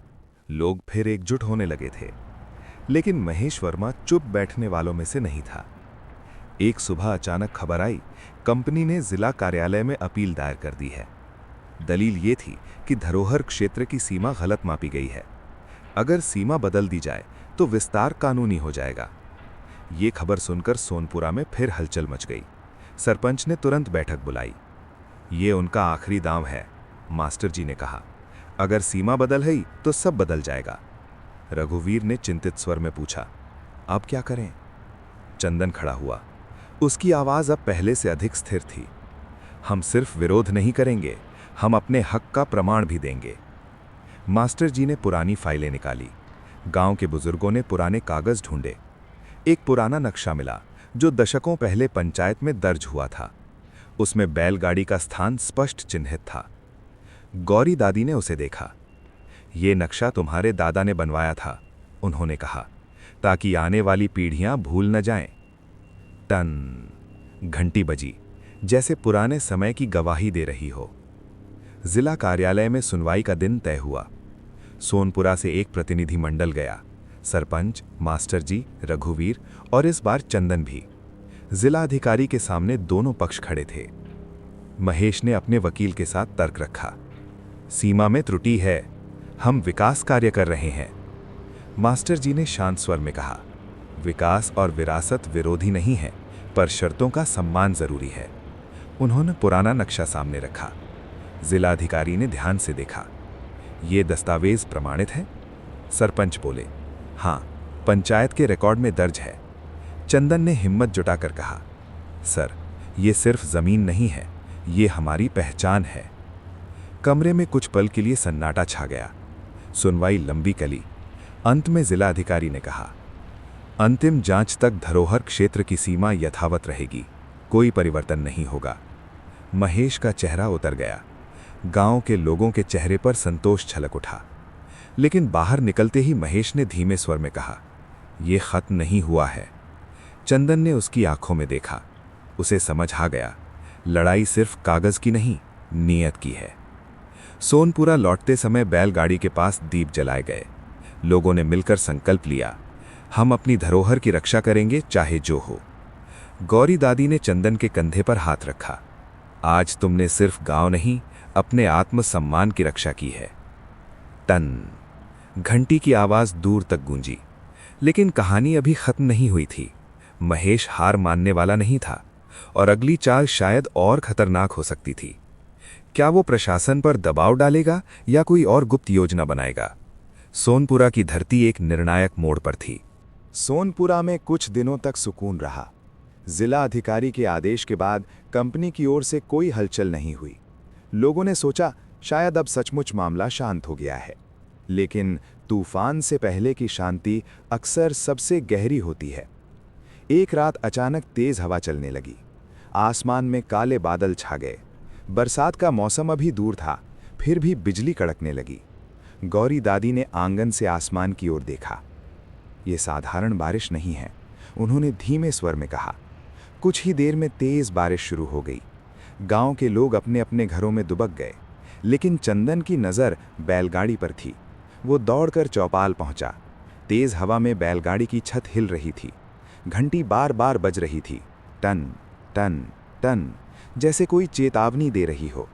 [SPEAKER 2] लोग फिर एकजुट होने लगे थे। लेकिन महेश वर्मा चुप बैठने वालों में से नहीं था। एक सुबह अचानक खबर आई, कंपनी ने जिला कार्यालय में अपील दायर कर दी है। दलील ये थी कि धरोहर क्षेत्र की सीमा गलत मापी गई है। अगर सीमा बदल दी जाए तो विस्तार कानूनी हो जाएगा। ये खबर सुनकर सोनपुरा में फिर हलचल मच गई। सरपंच ने तुरंत बैठक बुलाई। ये उनका आखिरी दांव है, मास्टर जी ने कहा। अगर सीमा बदल गई तो सब बदल जाएगा। रघुवीर ने चिंतित स्वर में पूछा, अब क्या करें? चंदन खड़ा हुआ।
[SPEAKER 3] उसकी आवाज़ अब पहले से अधिक स्थिर थी। हम सिर्फ विरोध नहीं करेंगे, हम अपने हक का प्रमाण भी देंगे। मास्टर जी ने पुरानी फाइलें निकाली। गांव के बुजुर्गों ने पुराने कागज ढूंढे। एक पुराना नक्शा मिला जो दशकों पहले पंचायत में दर्ज हुआ था। उसमें बैलगाड़ी का स्थान स्पष्ट चिन्हित था। गौरी दादी ने उसे देखा। ये नक्शा तुम्हारे दादा ने बनवाया था, उन्होंने कहा, ताकि आने वाली पीढ़ियां भूल न जाएं। टन घंटी बजी, जैसे पुराने समय की गवाही दे रही हो। जिला कार्यालय में सुनवाई का दिन तय हुआ। सोनपुरा से एक प्रतिनिधि मंडल गया, सरपंच, मास्टर जी, रघुवीर और इस बार चंदन भी। जिला अधिकारी के सामने दोनों पक्ष खड़े थे। महेश ने अपने वकील के साथ तर्क रखा। सीमा में त्रुटि है, हम विकास कार्य कर रहे हैं। मास्टर जी ने शांत स्वर में कहा, विकास और विरासत विरोधी नहीं है, पर शर्तों का सम्मान जरूरी है। उन्होंने पुराना नक्शा सामने रखा। जिला अधिकारी ने ध्यान से देखा। ये दस्तावेज प्रमाणित है? सरपंच बोले, हाँ, पंचायत के रिकॉर्ड में दर्ज है। चंदन ने हिम्मत जुटाकर कहा, सर, ये सिर्फ जमीन नहीं है, ये हमारी पहचान है। कमरे में कुछ पल के लिए सन्नाटा छा गया। सुनवाई लंबी चली। अंत में जिला अधिकारी ने कहा, अंतिम जांच तक धरोहर क्षेत्र की सीमा यथावत रहेगी, कोई परिवर्तन नहीं होगा। महेश का चेहरा उतर गया। गांव के लोगों के चेहरे पर संतोष छलक उठा। लेकिन बाहर निकलते ही महेश ने धीमे स्वर में कहा, यह खत्म नहीं हुआ है। चंदन ने उसकी आंखों में देखा। उसे समझ आ गया, लड़ाई सिर्फ कागज की नहीं, नीयत की है। सोनपुरा लौटते समय बैलगाड़ी के पास दीप जलाए गए। लोगों ने मिलकर संकल्प लिया, हम अपनी धरोहर की रक्षा करेंगे, चाहे जो हो। गौरी दादी ने चंदन के कंधे पर हाथ रखा। आज तुमने सिर्फ गांव नहीं, अपने आत्मसम्मान की रक्षा की है। टन घंटी की आवाज दूर तक गूंजी। लेकिन कहानी अभी खत्म नहीं हुई थी। महेश हार मानने वाला नहीं था और अगली चाल शायद और खतरनाक हो सकती थी। क्या वो प्रशासन पर दबाव डालेगा या कोई और गुप्त योजना बनाएगा? सोनपुरा की धरती एक निर्णायक मोड़ पर थी।
[SPEAKER 2] सोनपुरा में कुछ दिनों तक सुकून रहा। जिला अधिकारी के आदेश के बाद कंपनी की ओर से कोई हलचल नहीं हुई। लोगों ने सोचा शायद अब सचमुच मामला शांत हो गया है। लेकिन तूफान से पहले की शांति अक्सर सबसे गहरी होती है। एक रात अचानक तेज हवा चलने लगी। आसमान में काले बादल छा गए। बरसात का मौसम अभी दूर था, फिर भी बिजली कड़कने लगी। गौरी दादी ने आंगन से आसमान की ओर देखा। यह साधारण बारिश नहीं है, उन्होंने धीमे स्वर में कहा। कुछ ही देर में तेज बारिश शुरू हो गई। गांव के लोग अपने अपने घरों में दुबक गए, लेकिन चंदन की नज़र बैलगाड़ी पर थी। वो दौड़कर चौपाल पहुंचा। तेज हवा में बैलगाड़ी की छत हिल रही थी। घंटी बार बार बज रही थी, टन टन टन, जैसे कोई चेतावनी दे रही हो।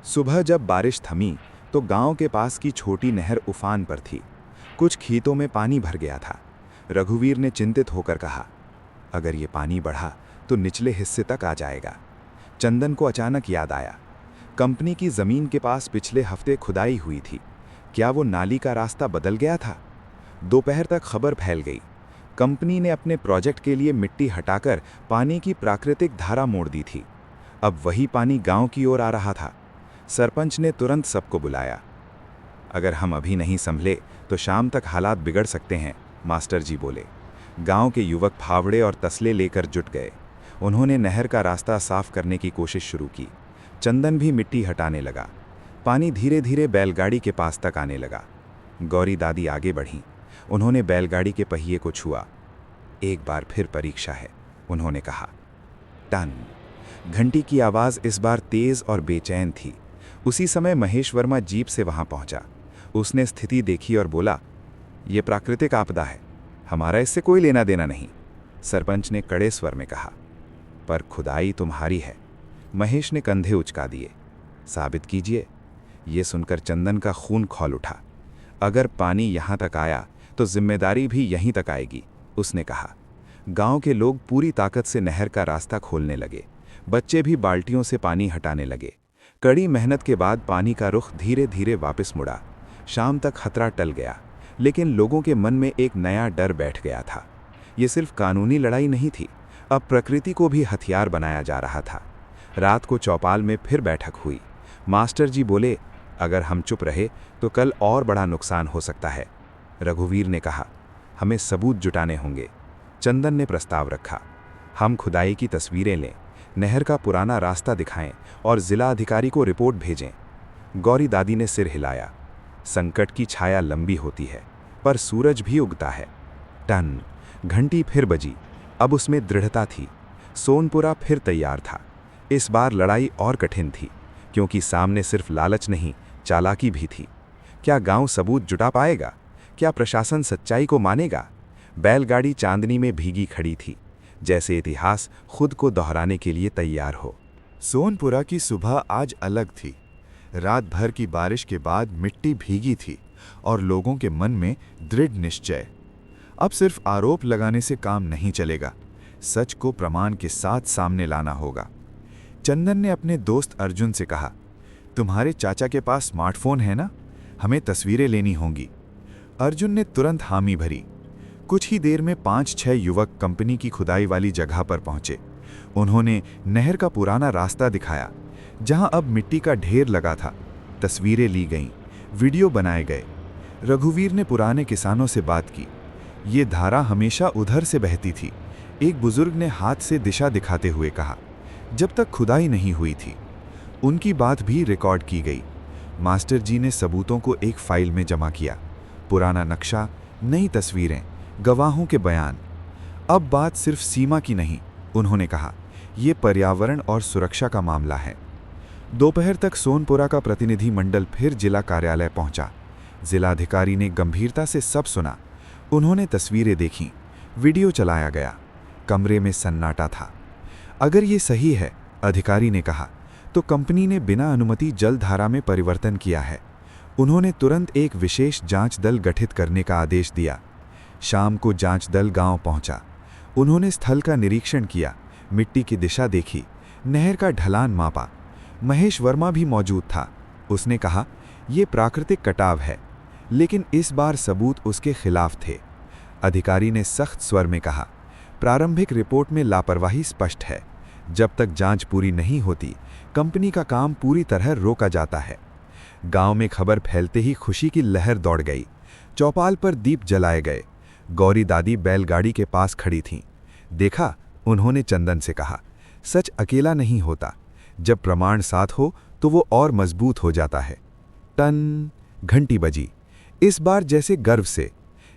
[SPEAKER 2] सुबह जब बारिश थमी तो गांव के पास की छोटी नहर उफान पर थी। कुछ खेतों में पानी भर गया था। रघुवीर ने चिंतित होकर कहा, अगर ये पानी बढ़ा तो निचले हिस्से तक आ जाएगा। चंदन को अचानक याद आया, कंपनी की जमीन के पास पिछले हफ्ते खुदाई हुई थी। क्या वो नाली का रास्ता बदल गया था? दोपहर तक खबर फैल गई। कंपनी ने अपने प्रोजेक्ट के लिए मिट्टी हटाकर पानी की प्राकृतिक धारा मोड़ दी थी। अब वही पानी गांव की ओर आ रहा था। सरपंच ने तुरंत सबको बुलाया। अगर हम अभी नहीं संभले तो शाम तक हालात बिगड़ सकते हैं, मास्टर जी बोले। गांव के युवक फावड़े और तसले लेकर जुट गए। उन्होंने नहर का रास्ता साफ करने की कोशिश शुरू की। चंदन भी मिट्टी हटाने लगा। पानी धीरे धीरे बैलगाड़ी के पास तक आने लगा। गौरी दादी आगे बढ़ीं। उन्होंने बैलगाड़ी के पहिए को छुआ। एक बार फिर परीक्षा है, उन्होंने कहा। टन घंटी की आवाज़ इस बार तेज और बेचैन थी। उसी समय महेश वर्मा जीप से वहां पहुंचा। उसने स्थिति देखी और बोला, यह प्राकृतिक आपदा है, हमारा इससे कोई लेना देना नहीं। सरपंच ने कड़े स्वर में कहा, पर खुदाई तुम्हारी है। महेश ने कंधे उचका दिए। साबित कीजिए। ये सुनकर चंदन का खून खौल उठा। अगर पानी यहां तक आया तो जिम्मेदारी भी यहीं तक आएगी, उसने कहा। गांव के लोग पूरी ताकत से नहर का रास्ता खोलने लगे। बच्चे भी बाल्टियों से पानी हटाने लगे। कड़ी मेहनत के बाद पानी का रुख धीरे धीरे वापस मुड़ा। शाम तक खतरा टल गया, लेकिन लोगों के मन में एक नया डर बैठ गया था। ये सिर्फ कानूनी लड़ाई नहीं थी,
[SPEAKER 3] अब प्रकृति को भी हथियार बनाया जा रहा था। रात को चौपाल में फिर बैठक हुई। मास्टर जी बोले, अगर हम चुप रहे तो कल और बड़ा नुकसान हो सकता है। रघुवीर ने कहा, हमें सबूत जुटाने होंगे। चंदन ने प्रस्ताव रखा, हम खुदाई की तस्वीरें लें, नहर का पुराना रास्ता दिखाएं और जिला अधिकारी को रिपोर्ट भेजें। गौरी दादी ने सिर हिलाया। संकट की छाया लंबी होती है, पर सूरज भी उगता है। टन घंटी फिर बजी। अब उसमें दृढ़ता थी। सोनपुरा फिर तैयार था। इस बार लड़ाई और कठिन थी, क्योंकि सामने सिर्फ लालच नहीं, चालाकी भी थी। क्या गांव सबूत जुटा पाएगा? क्या प्रशासन सच्चाई को मानेगा? बैलगाड़ी चांदनी में भीगी खड़ी थी, जैसे इतिहास खुद को दोहराने के लिए तैयार हो।
[SPEAKER 2] सोनपुरा की सुबह आज अलग थी। रात भर की बारिश के बाद मिट्टी भीगी थी और लोगों के मन में दृढ़ निश्चय। अब सिर्फ आरोप लगाने से काम नहीं चलेगा, सच को प्रमाण के साथ सामने लाना होगा। चंदन ने अपने दोस्त अर्जुन से कहा, तुम्हारे चाचा के पास स्मार्टफोन है ना? हमें तस्वीरें लेनी होंगी। अर्जुन ने तुरंत हामी भरी। कुछ ही देर में 5-6 युवक कंपनी की खुदाई वाली जगह पर पहुंचे। उन्होंने नहर का पुराना रास्ता दिखाया, जहां अब मिट्टी का ढेर लगा था। तस्वीरें ली गईं, वीडियो बनाए गए। रघुवीर ने पुराने किसानों से बात की। ये धारा हमेशा उधर से बहती थी, एक बुजुर्ग ने हाथ से दिशा दिखाते हुए कहा, जब तक खुदाई नहीं हुई थी। उनकी बात भी रिकॉर्ड की गई। मास्टर जी ने सबूतों को एक फाइल में जमा किया। पुराना नक्शा, नई तस्वीरें, गवाहों के बयान। अब बात सिर्फ सीमा की नहीं, उन्होंने कहा, ये पर्यावरण और सुरक्षा का मामला है। दोपहर तक सोनपुरा का प्रतिनिधि मंडल फिर जिला कार्यालय पहुंचा। जिलाधिकारी ने गंभीरता से सब सुना। उन्होंने तस्वीरें देखीं, वीडियो चलाया गया। कमरे में सन्नाटा था। अगर ये सही है, अधिकारी ने कहा, तो कंपनी ने बिना अनुमति जलधारा में परिवर्तन किया है। उन्होंने तुरंत एक विशेष जांच दल गठित करने का आदेश दिया। शाम को जांच दल गांव पहुंचा। उन्होंने स्थल का निरीक्षण किया, मिट्टी की दिशा देखी, नहर का ढलान मापा। महेश वर्मा भी मौजूद था। उसने कहा, यह प्राकृतिक कटाव है, लेकिन इस बार सबूत उसके खिलाफ थे। अधिकारी ने सख्त स्वर में कहा, प्रारंभिक रिपोर्ट में लापरवाही स्पष्ट है। जब तक जांच पूरी नहीं होती, कंपनी का काम पूरी तरह रोका जाता है। गांव में खबर फैलते ही खुशी की लहर दौड़ गई। चौपाल पर दीप जलाए गए। गौरी दादी बैलगाड़ी के पास खड़ी थीं। देखा, उन्होंने चंदन से कहा, सच अकेला नहीं होता, जब प्रमाण साथ हो तो वो और मजबूत हो जाता है। टन घंटी बजी, इस बार जैसे गर्व से।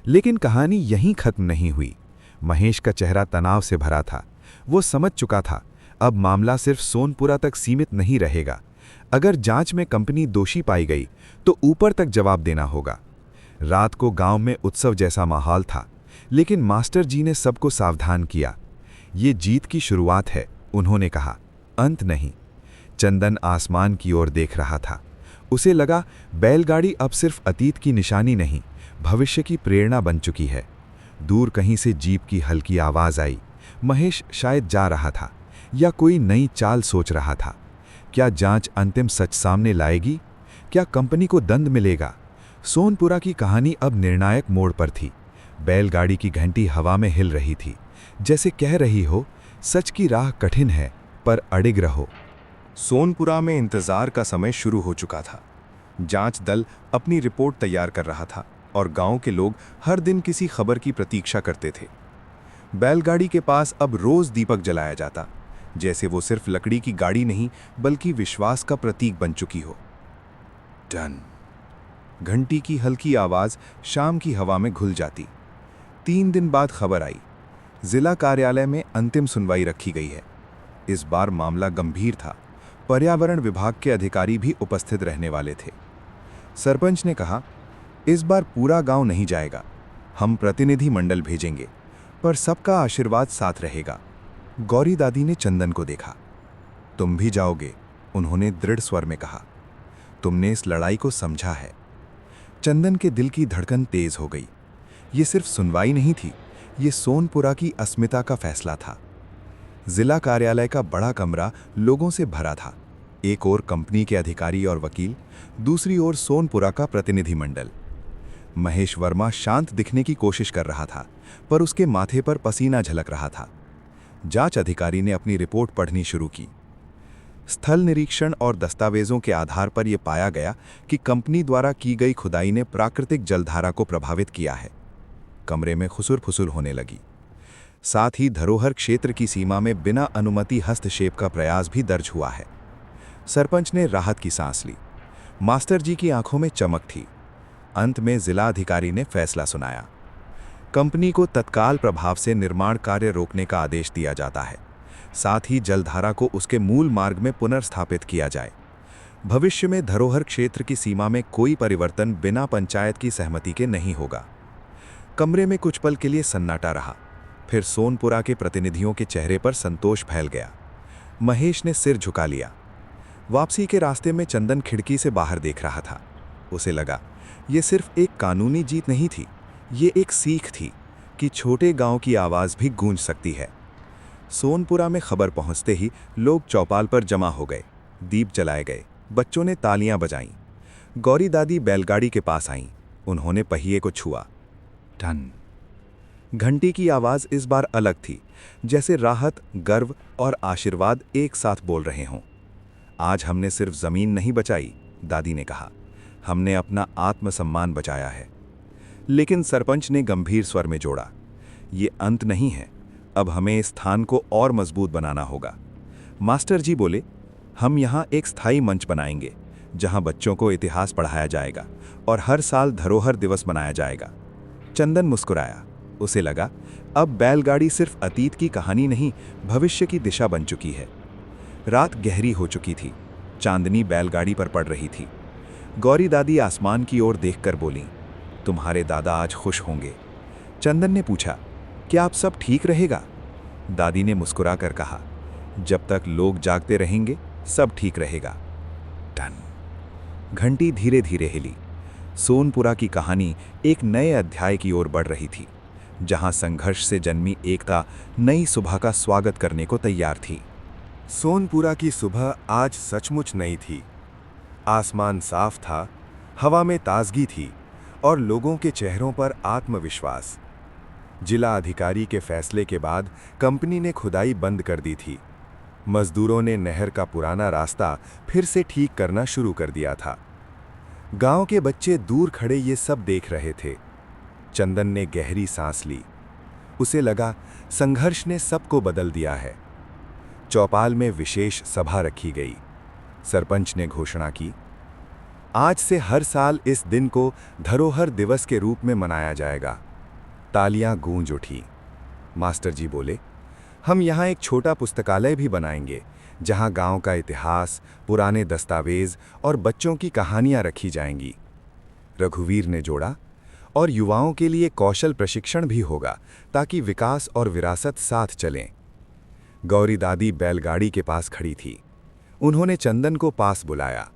[SPEAKER 2] लेकिन कहानी यहीं खत्म नहीं हुई। महेश का चेहरा तनाव से भरा था। वो समझ चुका था, अब मामला सिर्फ सोनपुरा तक सीमित नहीं रहेगा। अगर जांच में कंपनी दोषी पाई गई तो ऊपर तक जवाब देना होगा। रात को गांव में उत्सव जैसा माहौल था, लेकिन मास्टर जी ने सबको सावधान किया। ये जीत की शुरुआत है, उन्होंने कहा, अंत नहीं। चंदन आसमान की ओर देख रहा था। उसे लगा बैलगाड़ी अब सिर्फ अतीत की निशानी नहीं, भविष्य की प्रेरणा बन चुकी है। दूर कहीं से जीप की हल्की आवाज आई। महेश शायद जा रहा था या कोई नई चाल सोच रहा था। क्या जांच अंतिम सच सामने लाएगी? क्या कंपनी को दंड मिलेगा? सोनपुरा की कहानी अब निर्णायक मोड़ पर थी। बैलगाड़ी की घंटी हवा में हिल रही थी, जैसे कह रही हो, सच की राह कठिन है, पर अडिग रहो। सोनपुरा में इंतजार का समय शुरू हो चुका था। जांच दल अपनी रिपोर्ट तैयार कर रहा था और गांव के लोग हर दिन किसी खबर की प्रतीक्षा करते थे। बैलगाड़ी के पास अब रोज दीपक जलाया जाता, जैसे वो सिर्फ लकड़ी की गाड़ी नहीं बल्कि विश्वास का प्रतीक बन चुकी हो। डन। घंटी की हल्की आवाज शाम की हवा में घुल जाती। 3 दिन बाद खबर आई, जिला कार्यालय में अंतिम सुनवाई रखी गई है। इस बार मामला गंभीर था। पर्यावरण विभाग के अधिकारी भी उपस्थित रहने वाले थे। सरपंच ने कहा, इस बार पूरा गांव नहीं जाएगा, हम प्रतिनिधि मंडल भेजेंगे, पर सबका आशीर्वाद साथ रहेगा। गौरी दादी ने चंदन को देखा। तुम भी जाओगे, उन्होंने दृढ़ स्वर में कहा। तुमने इस लड़ाई को समझा है। चंदन के दिल की धड़कन तेज हो गई। ये सिर्फ सुनवाई नहीं थी, ये सोनपुरा की अस्मिता का फैसला था। जिला कार्यालय का बड़ा कमरा लोगों से भरा था। एक ओर कंपनी के अधिकारी और वकील, दूसरी ओर सोनपुरा का प्रतिनिधि मंडल। महेश वर्मा शांत दिखने की कोशिश कर रहा था, पर उसके माथे पर पसीना झलक रहा था। जांच अधिकारी ने अपनी रिपोर्ट पढ़नी शुरू की। स्थल निरीक्षण और दस्तावेजों के आधार पर यह पाया गया कि कंपनी द्वारा की गई खुदाई ने प्राकृतिक जलधारा को प्रभावित किया है। कमरे में खुसुर-फुसुर होने लगी। साथ ही धरोहर क्षेत्र की सीमा में बिना अनुमति हस्तक्षेप का प्रयास भी दर्ज हुआ है। सरपंच ने राहत की सांस ली। मास्टर जी की आंखों में चमक थी। अंत में जिला अधिकारी ने फैसला सुनाया। कंपनी को तत्काल प्रभाव से निर्माण कार्य रोकने का आदेश दिया जाता है। साथ ही जलधारा को उसके मूल मार्ग में पुनर्स्थापित किया जाए। भविष्य में धरोहर क्षेत्र की सीमा में कोई परिवर्तन बिना पंचायत की सहमति के नहीं होगा। कमरे में कुछ पल के लिए सन्नाटा रहा। फिर सोनपुरा के प्रतिनिधियों के चेहरे पर संतोष फैल गया। महेश ने सिर झुका लिया। वापसी के रास्ते में चंदन खिड़की से बाहर देख रहा था। उसे लगा ये सिर्फ एक कानूनी जीत नहीं थी, ये एक सीख थी कि छोटे गांव की आवाज़ भी गूंज सकती है। सोनपुरा में खबर पहुंचते ही लोग चौपाल पर जमा हो गए। दीप जलाए गए। बच्चों ने तालियां बजाईं। गौरी दादी बैलगाड़ी के पास आईं। उन्होंने पहिए को छुआ। टन। घंटी की आवाज़ इस बार अलग थी, जैसे राहत, गर्व और आशीर्वाद एक साथ बोल रहे हों। आज हमने सिर्फ ज़मीन नहीं बचाई, दादी ने कहा, हमने अपना आत्मसम्मान बचाया है। लेकिन सरपंच ने गंभीर स्वर में जोड़ा, ये अंत नहीं है, अब हमें इस स्थान को और मजबूत बनाना होगा। मास्टर जी बोले, हम यहाँ एक स्थायी मंच बनाएंगे जहाँ बच्चों को इतिहास पढ़ाया जाएगा और हर साल धरोहर दिवस मनाया जाएगा। चंदन मुस्कुराया। उसे लगा अब बैलगाड़ी सिर्फ अतीत की कहानी नहीं, भविष्य की दिशा बन चुकी है। रात गहरी हो चुकी थी। चांदनी बैलगाड़ी पर पड़ रही थी। गौरी दादी आसमान की ओर देखकर बोलीं, तुम्हारे दादा आज खुश होंगे। चंदन ने पूछा, क्या आप सब ठीक रहेगा? दादी ने मुस्कुराकर कहा, जब तक लोग जागते रहेंगे सब ठीक रहेगा। टन। घंटी धीरे धीरे हिली। सोनपुरा की कहानी एक नए अध्याय की ओर बढ़ रही थी, जहां संघर्ष से जन्मी एकता नई सुबह का स्वागत करने को तैयार थी।
[SPEAKER 1] सोनपुरा की सुबह आज सचमुच नई थी। आसमान साफ था, हवा में ताजगी थी और लोगों के चेहरों पर आत्मविश्वास। जिला अधिकारी के फैसले के बाद कंपनी ने खुदाई बंद कर दी थी। मजदूरों ने नहर का पुराना रास्ता फिर से ठीक करना शुरू कर दिया था। गांव के बच्चे दूर खड़े ये सब देख रहे थे। चंदन ने गहरी सांस ली। उसे लगा संघर्ष ने सबको बदल दिया है। चौपाल में विशेष सभा रखी गई। सरपंच ने घोषणा की, आज से हर साल इस दिन को धरोहर दिवस के रूप में मनाया जाएगा। तालियां गूंज उठी। मास्टर जी बोले, हम यहाँ एक छोटा पुस्तकालय भी बनाएंगे जहाँ गांव का इतिहास, पुराने दस्तावेज और बच्चों की कहानियां रखी जाएंगी। रघुवीर ने जोड़ा, और युवाओं के लिए कौशल प्रशिक्षण भी होगा ताकि विकास और विरासत साथ चलें। गौरी दादी बैलगाड़ी के पास खड़ी थी। उन्होंने चंदन को पास बुलाया।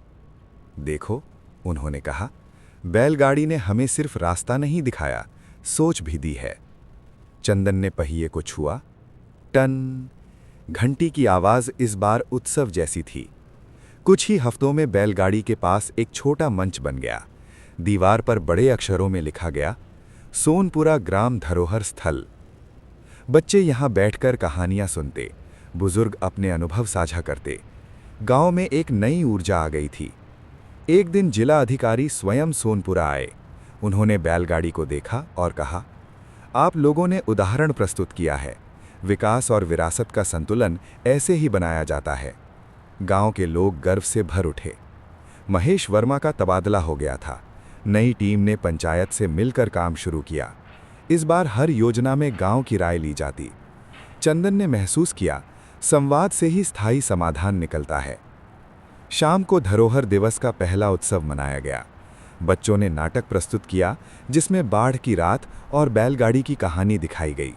[SPEAKER 1] देखो, उन्होंने कहा, बैलगाड़ी ने हमें सिर्फ रास्ता नहीं दिखाया, सोच भी दी है। चंदन ने पहिए को छुआ। टन। घंटी की आवाज इस बार उत्सव जैसी थी। कुछ ही हफ्तों में बैलगाड़ी के पास एक छोटा मंच बन गया। दीवार पर बड़े अक्षरों में लिखा गया, सोनपुरा ग्राम धरोहर स्थल। बच्चे यहाँ बैठकर कहानियां सुनते, बुजुर्ग अपने अनुभव साझा करते। गांव में एक नई ऊर्जा आ गई थी। एक दिन जिला अधिकारी स्वयं सोनपुरा आए। उन्होंने बैलगाड़ी को देखा और कहा, आप लोगों ने उदाहरण प्रस्तुत किया है। विकास और विरासत का संतुलन ऐसे ही बनाया जाता है। गांव के लोग गर्व से भर उठे। महेश वर्मा का तबादला हो गया था। नई टीम ने पंचायत से मिलकर काम शुरू किया। इस बार हर योजना में गांव की राय ली जाती। चंदन ने महसूस किया, संवाद से ही स्थायी समाधान निकलता है। शाम को धरोहर दिवस का पहला उत्सव मनाया गया। बच्चों ने नाटक प्रस्तुत किया जिसमें बाढ़ की रात और बैलगाड़ी की कहानी दिखाई गई।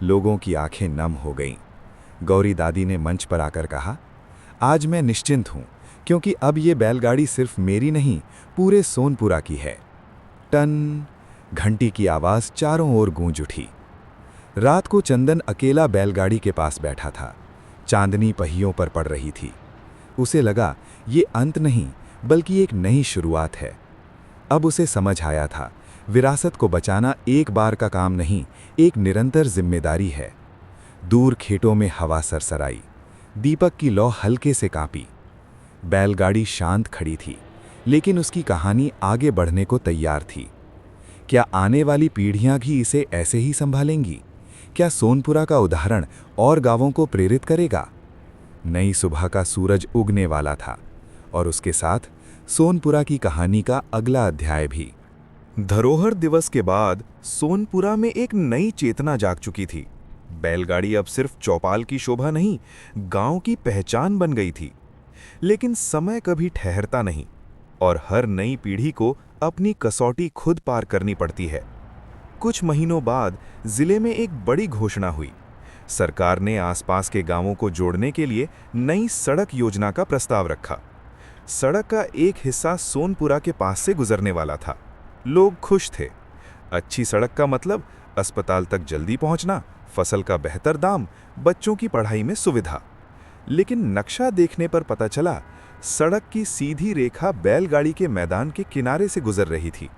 [SPEAKER 1] लोगों की आंखें नम हो गईं। गौरी दादी ने मंच पर आकर कहा, आज मैं निश्चिंत हूं क्योंकि अब ये बैलगाड़ी सिर्फ मेरी नहीं, पूरे सोनपुरा की है। टन। घंटी की आवाज चारों ओर गूंज उठी। रात को चंदन अकेला बैलगाड़ी के पास बैठा था। चांदनी पहियों पर पड़ रही थी। उसे लगा ये अंत नहीं बल्कि एक नई शुरुआत है। अब उसे समझ आया था, विरासत को बचाना एक बार का काम नहीं, एक निरंतर जिम्मेदारी है।
[SPEAKER 3] दूर खेतों में हवा सरसराई, दीपक की लौ हल्के से कांपी। बैलगाड़ी शांत खड़ी थी, लेकिन उसकी कहानी आगे बढ़ने को तैयार थी। क्या आने वाली पीढ़ियां भी इसे ऐसे ही संभालेंगी? क्या सोनपुरा का उदाहरण और गांवों को प्रेरित करेगा? नई सुबह का सूरज उगने वाला था, और उसके साथ सोनपुरा की कहानी का अगला अध्याय भी।
[SPEAKER 2] धरोहर दिवस के बाद सोनपुरा में एक नई चेतना जाग चुकी थी। बैलगाड़ी अब सिर्फ चौपाल की शोभा नहीं, गांव की पहचान बन गई थी। लेकिन समय कभी ठहरता नहीं, और हर नई पीढ़ी को अपनी कसौटी खुद पार करनी पड़ती है। कुछ महीनों बाद जिले में एक बड़ी घोषणा हुई। सरकार ने आसपास के गांवों को जोड़ने के लिए नई सड़क योजना का प्रस्ताव रखा। सड़क का एक हिस्सा सोनपुरा के पास से गुजरने वाला था। लोग खुश थे। अच्छी सड़क का मतलब अस्पताल तक जल्दी पहुंचना, फसल का बेहतर दाम, बच्चों की पढ़ाई में सुविधा। लेकिन नक्शा देखने पर पता चला, सड़क की सीधी रेखा बैलगाड़ी के मैदान के किनारे से गुजर रही थी।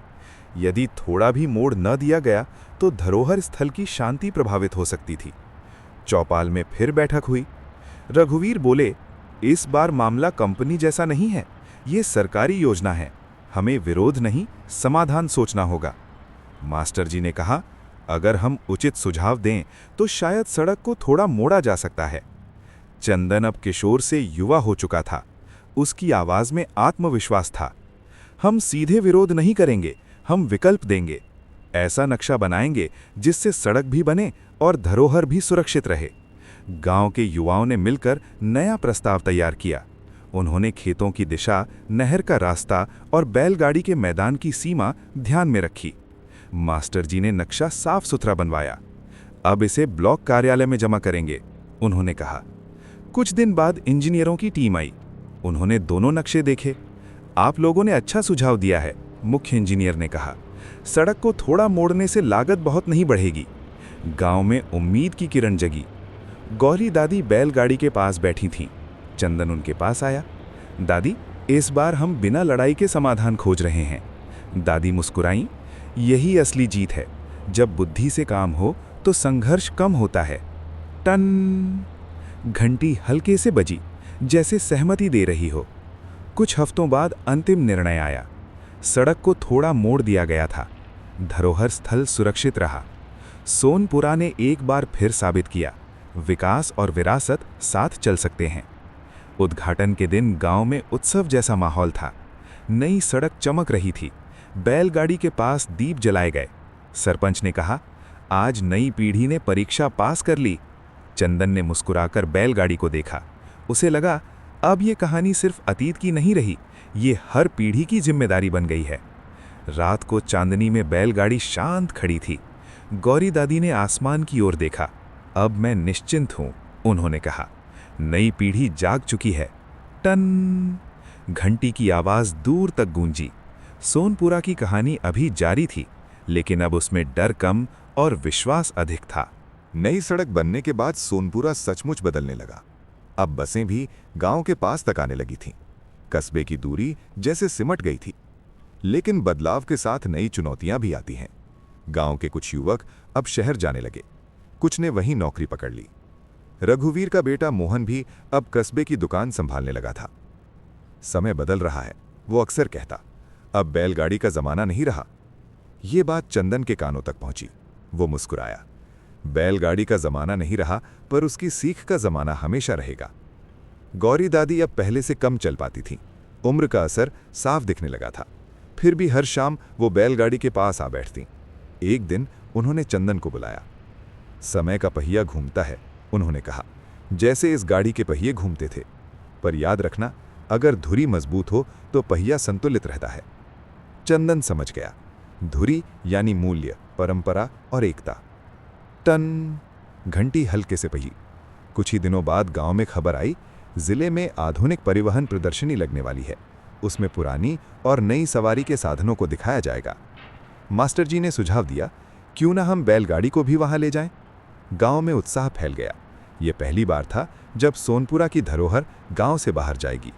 [SPEAKER 2] यदि थोड़ा भी मोड़ न दिया गया तो धरोहर स्थल की शांति प्रभावित हो सकती थी। चौपाल में फिर बैठक हुई। रघुवीर बोले, इस बार मामला कंपनी जैसा नहीं है, ये सरकारी योजना है, हमें विरोध नहीं, समाधान सोचना होगा। मास्टर जी ने कहा, अगर हम उचित सुझाव दें तो शायद सड़क को थोड़ा मोड़ा जा सकता है। चंदन अब किशोर से युवा हो चुका था। उसकी आवाज में आत्मविश्वास था। हम सीधे विरोध नहीं करेंगे, हम विकल्प देंगे। ऐसा नक्शा बनाएंगे जिससे सड़क भी बने और धरोहर भी सुरक्षित रहे। गांव के युवाओं ने मिलकर नया प्रस्ताव तैयार किया। उन्होंने खेतों की दिशा, नहर का रास्ता और बैलगाड़ी के मैदान की सीमा ध्यान में रखी। मास्टर जी ने नक्शा साफ सुथरा बनवाया। अब इसे ब्लॉक कार्यालय में जमा करेंगे, उन्होंने कहा। कुछ दिन बाद इंजीनियरों की टीम आई। उन्होंने दोनों नक्शे देखे। आप लोगों ने अच्छा सुझाव दिया है, मुख्य इंजीनियर ने कहा। सड़क को थोड़ा मोड़ने से लागत बहुत नहीं बढ़ेगी। गांव में उम्मीद की किरण जगी। गौरी दादी बैलगाड़ी के पास बैठी थीं। चंदन उनके पास आया। दादी, इस बार हम बिना लड़ाई के समाधान खोज रहे हैं। दादी मुस्कुराईं। यही असली जीत है। जब बुद्धि से काम हो तो संघर्ष कम होता है। टन! घंटी हल्के से बजी, जैसे सहमति दे रही हो। कुछ हफ्तों बाद अंतिम निर्णय आया। सड़क को थोड़ा मोड़ दिया गया था। धरोहर स्थल सुरक्षित रहा। सोनपुरा ने एक बार फिर साबित किया, विकास और विरासत साथ चल सकते हैं। उद्घाटन के दिन गांव में उत्सव जैसा माहौल था। नई सड़क चमक रही थी। बैलगाड़ी के पास दीप जलाए गए। सरपंच ने कहा, आज नई पीढ़ी ने परीक्षा पास कर ली। चंदन ने मुस्कुराकर बैलगाड़ी को देखा। उसे लगा, अब ये कहानी सिर्फ अतीत की नहीं रही, ये हर पीढ़ी की जिम्मेदारी बन गई है। रात को चांदनी में बैलगाड़ी शांत खड़ी थी। गौरी दादी ने आसमान की ओर देखा। अब मैं निश्चिंत हूं, उन्होंने कहा। नई पीढ़ी जाग चुकी है। टन! घंटी की आवाज दूर तक गूंजी। सोनपुरा की कहानी अभी जारी थी, लेकिन अब उसमें डर कम और विश्वास अधिक था। नई सड़क बनने के बाद सोनपुरा सचमुच बदलने लगा। अब बसें भी गांव के पास तक आने लगी थीं। कस्बे की दूरी जैसे सिमट गई थी। लेकिन बदलाव के साथ नई चुनौतियां भी आती हैं। गांव के कुछ युवक अब शहर जाने लगे। कुछ ने वहीं नौकरी पकड़ ली। रघुवीर का बेटा मोहन भी अब कस्बे की दुकान संभालने लगा था। समय बदल रहा है, वो अक्सर कहता। अब बैलगाड़ी का जमाना नहीं रहा। ये बात चंदन के कानों तक पहुंची। वो मुस्कुराया। बैलगाड़ी का जमाना नहीं रहा, पर उसकी सीख का जमाना हमेशा रहेगा। गौरी दादी अब पहले से कम चल पाती थीं। उम्र का असर साफ दिखने लगा था। फिर भी हर शाम वो बैलगाड़ी के पास आ बैठतीं। एक दिन उन्होंने चंदन को बुलाया। समय का पहिया घूमता है, उन्होंने कहा, जैसे इस गाड़ी के पहिए घूमते थे। पर याद रखना, अगर धुरी मजबूत हो तो पहिया संतुलित रहता है। चंदन समझ गया। धुरी यानी मूल्य, परंपरा और एकता। टन! घंटी हल्के से बजी। कुछ ही दिनों बाद गांव में खबर आई, जिले में आधुनिक परिवहन प्रदर्शनी लगने वाली है। उसमें पुरानी और नई सवारी के साधनों को दिखाया जाएगा। मास्टर जी ने सुझाव दिया, क्यों ना हम बैलगाड़ी को भी वहां ले जाएं? गांव में उत्साह फैल गया। यह पहली बार था जब सोनपुरा की धरोहर गांव से बाहर जाएगी।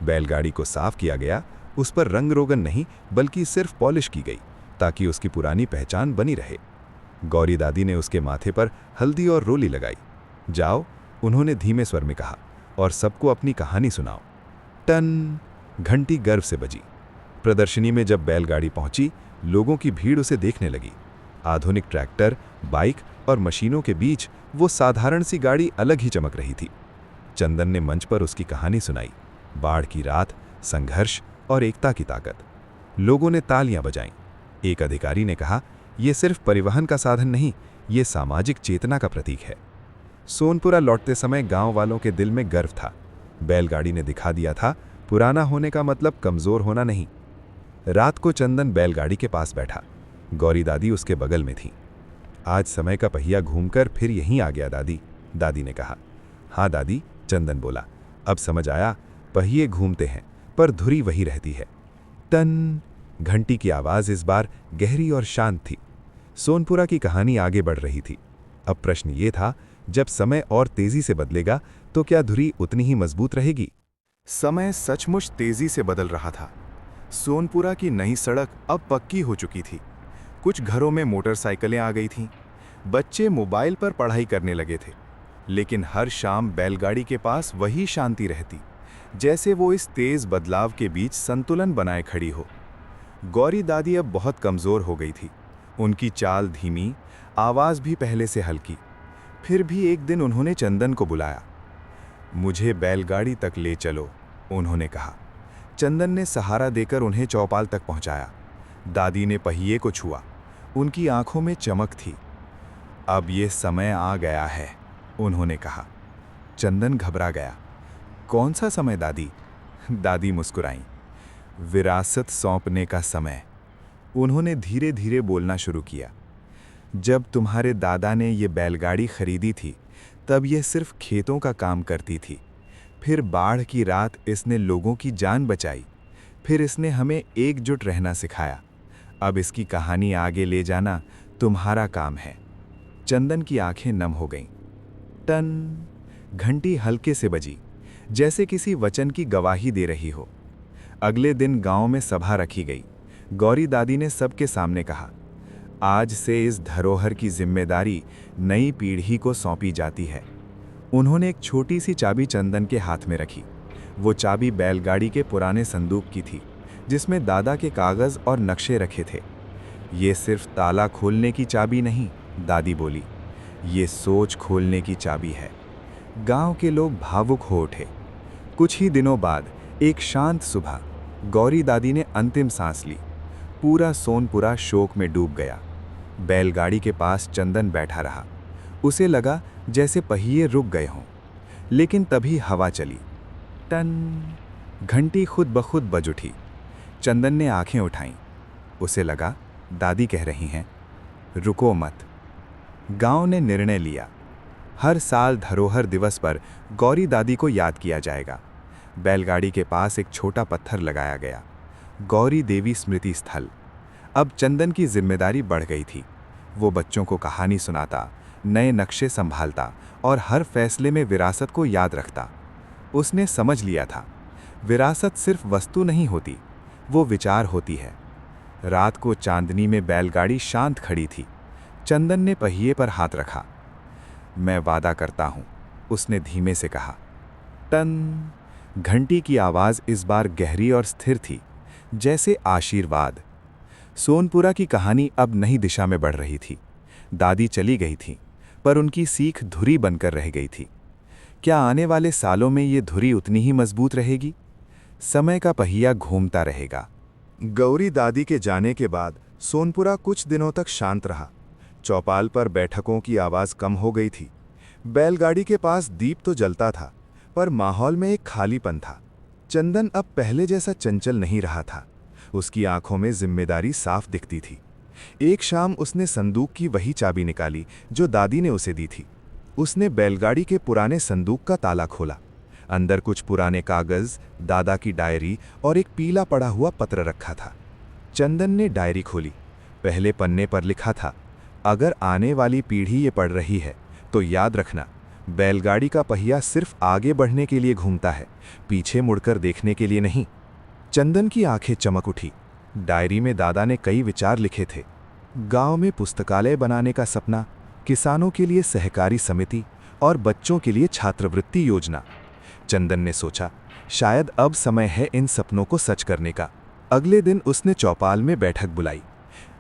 [SPEAKER 2] बैलगाड़ी को साफ किया गया। उस पर रंग रोगन नहीं, बल्कि सिर्फ पॉलिश की गई, ताकि उसकी पुरानी पहचान बनी रहे। गौरी दादी ने उसके माथे पर हल्दी और रोली लगाई।
[SPEAKER 3] जाओ, उन्होंने धीमे स्वर में कहा, और सबको अपनी कहानी सुनाओ। टन, घंटी गर्व से बजी। प्रदर्शनी में जब बैलगाड़ी पहुंची, लोगों की भीड़ उसे देखने लगी। आधुनिक ट्रैक्टर, बाइक और मशीनों के बीच वो साधारण सी गाड़ी अलग ही चमक रही थी। चंदन ने मंच पर उसकी कहानी सुनाई, बाढ़ की रात, संघर्ष और एकता की ताकत। लोगों ने तालियां बजाईं। एक अधिकारी ने कहा, यह सिर्फ परिवहन का साधन नहीं, ये सामाजिक चेतना का प्रतीक है। सोनपुरा लौटते समय गांव वालों के दिल में गर्व था। बैलगाड़ी ने दिखा दिया था, पुराना होने का मतलब कमजोर होना नहीं। रात को चंदन बैलगाड़ी के पास बैठा। गौरी दादी उसके बगल में थी। आज समय का पहिया घूमकर फिर यहीं आ गया दादी, दादी ने कहा। हाँ दादी, चंदन बोला, अब समझ आया, पहिए घूमते हैं पर धुरी वही रहती है। टन, घंटी की आवाज इस बार गहरी और शांत थी। सोनपुरा की कहानी आगे बढ़ रही थी। अब प्रश्न ये था, जब समय और तेजी से बदलेगा तो क्या धुरी उतनी ही मजबूत रहेगी?
[SPEAKER 2] समय सचमुच तेजी से बदल रहा था। सोनपुरा की नई सड़क अब पक्की हो चुकी थी। कुछ घरों में मोटरसाइकिलें आ गई थीं। बच्चे मोबाइल पर पढ़ाई करने लगे थे। लेकिन हर शाम बैलगाड़ी के पास वही शांति रहती, जैसे वो इस तेज बदलाव के बीच संतुलन बनाए खड़ी हो। गौरी दादी अब बहुत कमज़ोर हो गई थी। उनकी चाल धीमी, आवाज़ भी पहले से हल्की। फिर भी एक दिन उन्होंने चंदन को बुलाया। मुझे बैलगाड़ी तक ले चलो, उन्होंने कहा। चंदन ने सहारा देकर उन्हें चौपाल तक पहुंचाया। दादी ने पहिए को छुआ। उनकी आंखों में चमक थी। अब ये समय आ गया है, उन्होंने कहा। चंदन घबरा गया। कौन सा समय दादी? दादी मुस्कुराईं। विरासत सौंपने का समय। उन्होंने धीरे धीरे बोलना शुरू किया। जब तुम्हारे दादा ने ये बैलगाड़ी खरीदी थी, तब यह सिर्फ खेतों का काम करती थी। फिर बाढ़ की रात इसने लोगों की जान बचाई। फिर इसने हमें एकजुट रहना सिखाया। अब इसकी कहानी आगे ले जाना तुम्हारा काम है। चंदन की आंखें नम हो गईं। टन, घंटी हल्के से बजी, जैसे किसी वचन की गवाही दे रही हो। अगले दिन गांव में सभा रखी गई। गौरी दादी ने सबके सामने कहा, आज से इस धरोहर की जिम्मेदारी नई पीढ़ी को सौंपी जाती है। उन्होंने एक छोटी सी चाबी चंदन के हाथ में रखी। वो चाबी बैलगाड़ी के पुराने संदूक की थी, जिसमें दादा के कागज़ और नक्शे रखे थे। ये सिर्फ ताला खोलने की चाबी नहीं, दादी बोली, ये सोच खोलने की चाबी है। गांव के लोग भावुक हो उठे। कुछ ही दिनों बाद एक शांत सुबह गौरी दादी ने अंतिम सांस ली। पूरा सोनपुरा शोक में डूब गया। बैलगाड़ी के पास चंदन बैठा रहा। उसे लगा जैसे पहिए रुक गए हों। लेकिन तभी हवा चली। टन, घंटी खुद ब खुद बज उठी। चंदन ने आंखें उठाईं। उसे लगा दादी कह रही हैं, रुको मत। गांव ने निर्णय लिया, हर साल धरोहर दिवस पर गौरी दादी को याद किया जाएगा। बैलगाड़ी के पास एक छोटा पत्थर लगाया गया, गौरी देवी स्मृति स्थल। अब चंदन की जिम्मेदारी बढ़ गई थी। वो बच्चों को कहानी सुनाता, नए नक्शे संभालता और हर फैसले में विरासत को याद रखता। उसने समझ लिया था, विरासत सिर्फ वस्तु नहीं होती, वो विचार होती है। रात को चांदनी में बैलगाड़ी शांत खड़ी थी। चंदन ने पहिए पर हाथ रखा। मैं वादा करता हूं, उसने धीमे से कहा। टन, घंटी की आवाज इस बार गहरी और स्थिर थी, जैसे आशीर्वाद। सोनपुरा की कहानी अब नई दिशा में बढ़ रही थी। दादी चली गई थी, पर उनकी सीख धुरी बनकर रह गई थी। क्या आने वाले सालों में ये धुरी उतनी ही मजबूत रहेगी? समय का पहिया घूमता रहेगा। गौरी दादी के जाने के बाद सोनपुरा कुछ दिनों तक शांत रहा। चौपाल पर बैठकों की आवाज़ कम हो गई थी। बैलगाड़ी के पास दीप तो जलता था, पर माहौल में एक खालीपन था। चंदन अब पहले जैसा चंचल नहीं रहा था। उसकी आंखों में जिम्मेदारी साफ दिखती थी। एक शाम उसने संदूक की वही चाबी निकाली जो दादी ने उसे दी थी। उसने बैलगाड़ी के पुराने संदूक का ताला खोला। अंदर कुछ पुराने कागज, दादा की डायरी और एक पीला पड़ा हुआ पत्र रखा था। चंदन ने डायरी खोली। पहले पन्ने पर लिखा था, अगर आने वाली पीढ़ी ये पढ़ रही है तो याद रखना, बैलगाड़ी का पहिया सिर्फ आगे बढ़ने के लिए घूमता है, पीछे मुड़कर देखने के लिए नहीं। चंदन की आंखें चमक उठी। डायरी में दादा ने कई विचार लिखे थे। गांव में पुस्तकालय बनाने का सपना, किसानों के लिए सहकारी समिति
[SPEAKER 1] और बच्चों के लिए छात्रवृत्ति योजना। चंदन ने सोचा, शायद अब समय है इन सपनों को सच करने का। अगले दिन उसने चौपाल में बैठक बुलाई।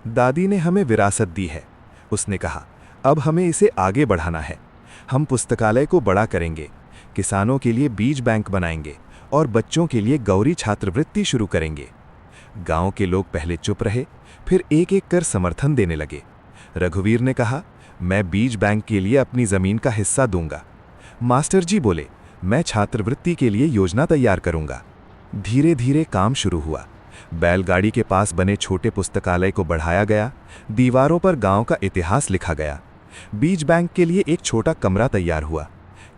[SPEAKER 1] दादी ने हमें विरासत दी है, उसने कहा, अब हमें इसे आगे बढ़ाना है। हम पुस्तकालय को बड़ा करेंगे, किसानों के लिए बीज बैंक बनाएंगे और बच्चों के लिए गौरी छात्रवृत्ति शुरू करेंगे। गांव के लोग पहले चुप रहे, फिर एक एक कर समर्थन देने लगे। रघुवीर ने कहा, मैं बीज बैंक के लिए अपनी जमीन का हिस्सा दूंगा। मास्टर जी बोले, मैं छात्रवृत्ति के लिए योजना तैयार करूंगा। धीरे धीरे काम शुरू हुआ। बैलगाड़ी के पास बने छोटे पुस्तकालय को बढ़ाया गया। दीवारों पर गांव का इतिहास लिखा गया। बीज बैंक के लिए एक छोटा कमरा तैयार हुआ।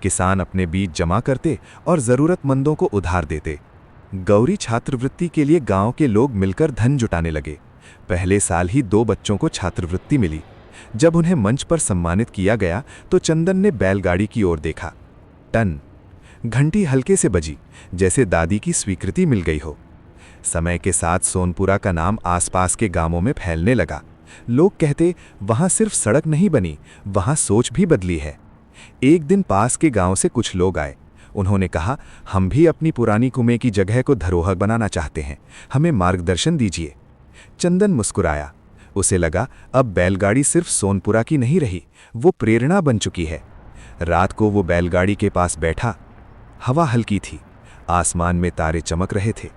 [SPEAKER 1] किसान अपने बीज जमा करते और जरूरतमंदों को उधार देते। गौरी छात्रवृत्ति के लिए गांव के लोग मिलकर धन जुटाने लगे। पहले साल ही 2 बच्चों को छात्रवृत्ति मिली। जब उन्हें मंच पर सम्मानित किया गया तो चंदन ने बैलगाड़ी की ओर देखा। टन घंटी हल्के से बजी, जैसे दादी की स्वीकृति मिल गई हो। समय के साथ सोनपुरा का नाम आसपास के गांवों में फैलने लगा। लोग कहते, वहां सिर्फ सड़क नहीं बनी, वहां सोच भी बदली है। एक दिन पास के गांव से कुछ लोग आए। उन्होंने कहा, हम भी अपनी पुरानी कुएं की जगह को धरोहर बनाना चाहते हैं, हमें मार्गदर्शन दीजिए। चंदन मुस्कुराया। उसे लगा, अब बैलगाड़ी सिर्फ सोनपुरा की नहीं रही, वो प्रेरणा बन चुकी है। रात को वो बैलगाड़ी के पास बैठा। हवा हल्की थी, आसमान में तारे चमक रहे थे।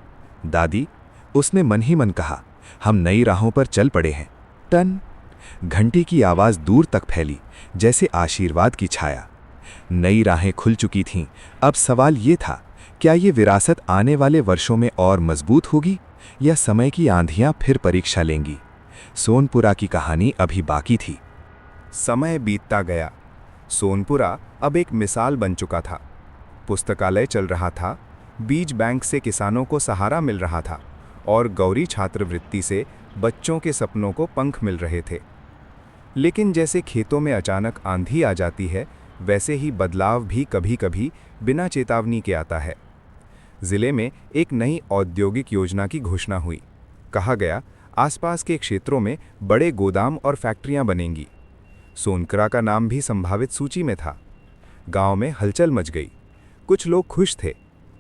[SPEAKER 1] दादी, उसने मन ही मन कहा, हम नई राहों पर चल पड़े हैं। टन घंटी की आवाज दूर तक फैली, जैसे आशीर्वाद की छाया। नई राहें खुल चुकी थीं। अब सवाल ये था, क्या ये विरासत आने वाले वर्षों में और मजबूत होगी या समय की आंधियां फिर परीक्षा लेंगी? सोनपुरा की कहानी अभी बाकी थी।
[SPEAKER 2] समय बीतता गया। सोनपुरा अब एक मिसाल बन चुका था। पुस्तकालय चल रहा था, बीज बैंक से किसानों को सहारा मिल रहा था और गौरी छात्रवृत्ति से बच्चों के सपनों को पंख मिल रहे थे। लेकिन जैसे खेतों में अचानक आंधी आ जाती है, वैसे ही बदलाव भी कभी-कभी बिना चेतावनी के आता है। जिले में एक नई औद्योगिक योजना की घोषणा हुई। कहा गया, आसपास के क्षेत्रों में बड़े गोदाम और फैक्ट्रियां बनेंगी। सोनपुरा का नाम भी संभावित सूची में था। गांव में हलचल मच गई। कुछ लोग खुश थे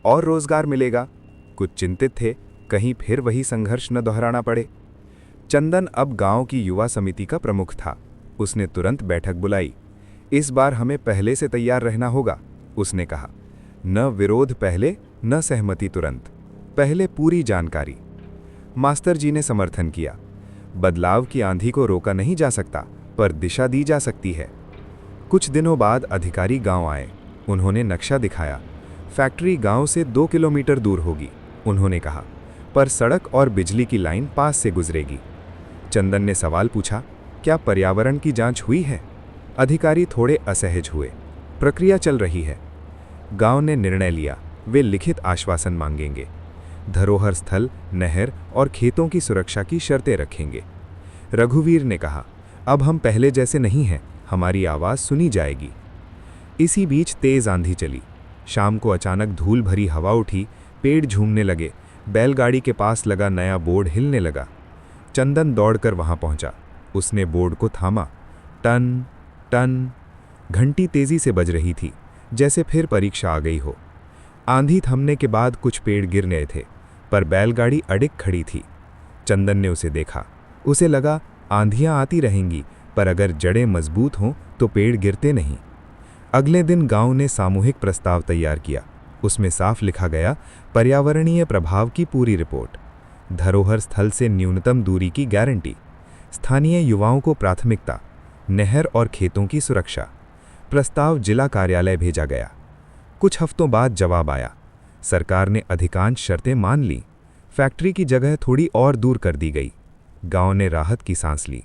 [SPEAKER 2] और रोजगार मिलेगा, कुछ चिंतित थे, कहीं फिर वही संघर्ष न दोहराना पड़े। चंदन अब गांव की युवा समिति का प्रमुख था। उसने तुरंत बैठक बुलाई। इस बार हमें पहले से तैयार रहना होगा, उसने कहा। न विरोध पहले, न सहमति तुरंत, पहले पूरी जानकारी। मास्टर जी ने समर्थन किया। बदलाव की आंधी को रोका नहीं जा सकता, पर दिशा दी जा सकती है। कुछ दिनों बाद अधिकारी गांव आए। उन्होंने नक्शा दिखाया। फैक्ट्री गांव से 2 किलोमीटर दूर होगी, उन्होंने कहा, पर सड़क और बिजली की लाइन पास से गुजरेगी। चंदन ने सवाल पूछा, क्या पर्यावरण की जांच हुई है? अधिकारी थोड़े असहज हुए। प्रक्रिया चल रही है। गांव ने निर्णय लिया, वे लिखित आश्वासन मांगेंगे। धरोहर स्थल, नहर और खेतों की सुरक्षा की शर्तें रखेंगे। रघुवीर ने कहा, अब हम पहले जैसे नहीं हैं, हमारी आवाज़ सुनी जाएगी। इसी बीच तेज आंधी चली। शाम को अचानक धूल भरी हवा उठी, पेड़ झूमने लगे, बैलगाड़ी के पास लगा नया बोर्ड हिलने लगा। चंदन दौड़कर वहां पहुंचा। उसने बोर्ड को थामा। टन टन घंटी तेजी से बज रही थी, जैसे फिर परीक्षा आ गई हो। आंधी थमने के बाद कुछ पेड़ गिर गए थे, पर बैलगाड़ी अडिग खड़ी थी। चंदन ने उसे देखा। उसे लगा, आंधियां आती रहेंगी, पर अगर जड़ें मजबूत हों तो पेड़ गिरते नहीं। अगले दिन गांव ने सामूहिक प्रस्ताव तैयार किया। उसमें साफ लिखा गया, पर्यावरणीय प्रभाव की पूरी रिपोर्ट, धरोहर स्थल से न्यूनतम दूरी की गारंटी, स्थानीय युवाओं को प्राथमिकता, नहर और खेतों की सुरक्षा। प्रस्ताव जिला कार्यालय भेजा गया। कुछ हफ्तों बाद जवाब आया। सरकार ने अधिकांश शर्तें मान ली। फैक्ट्री की जगह थोड़ी और दूर कर दी गई। गांव ने राहत की सांस ली।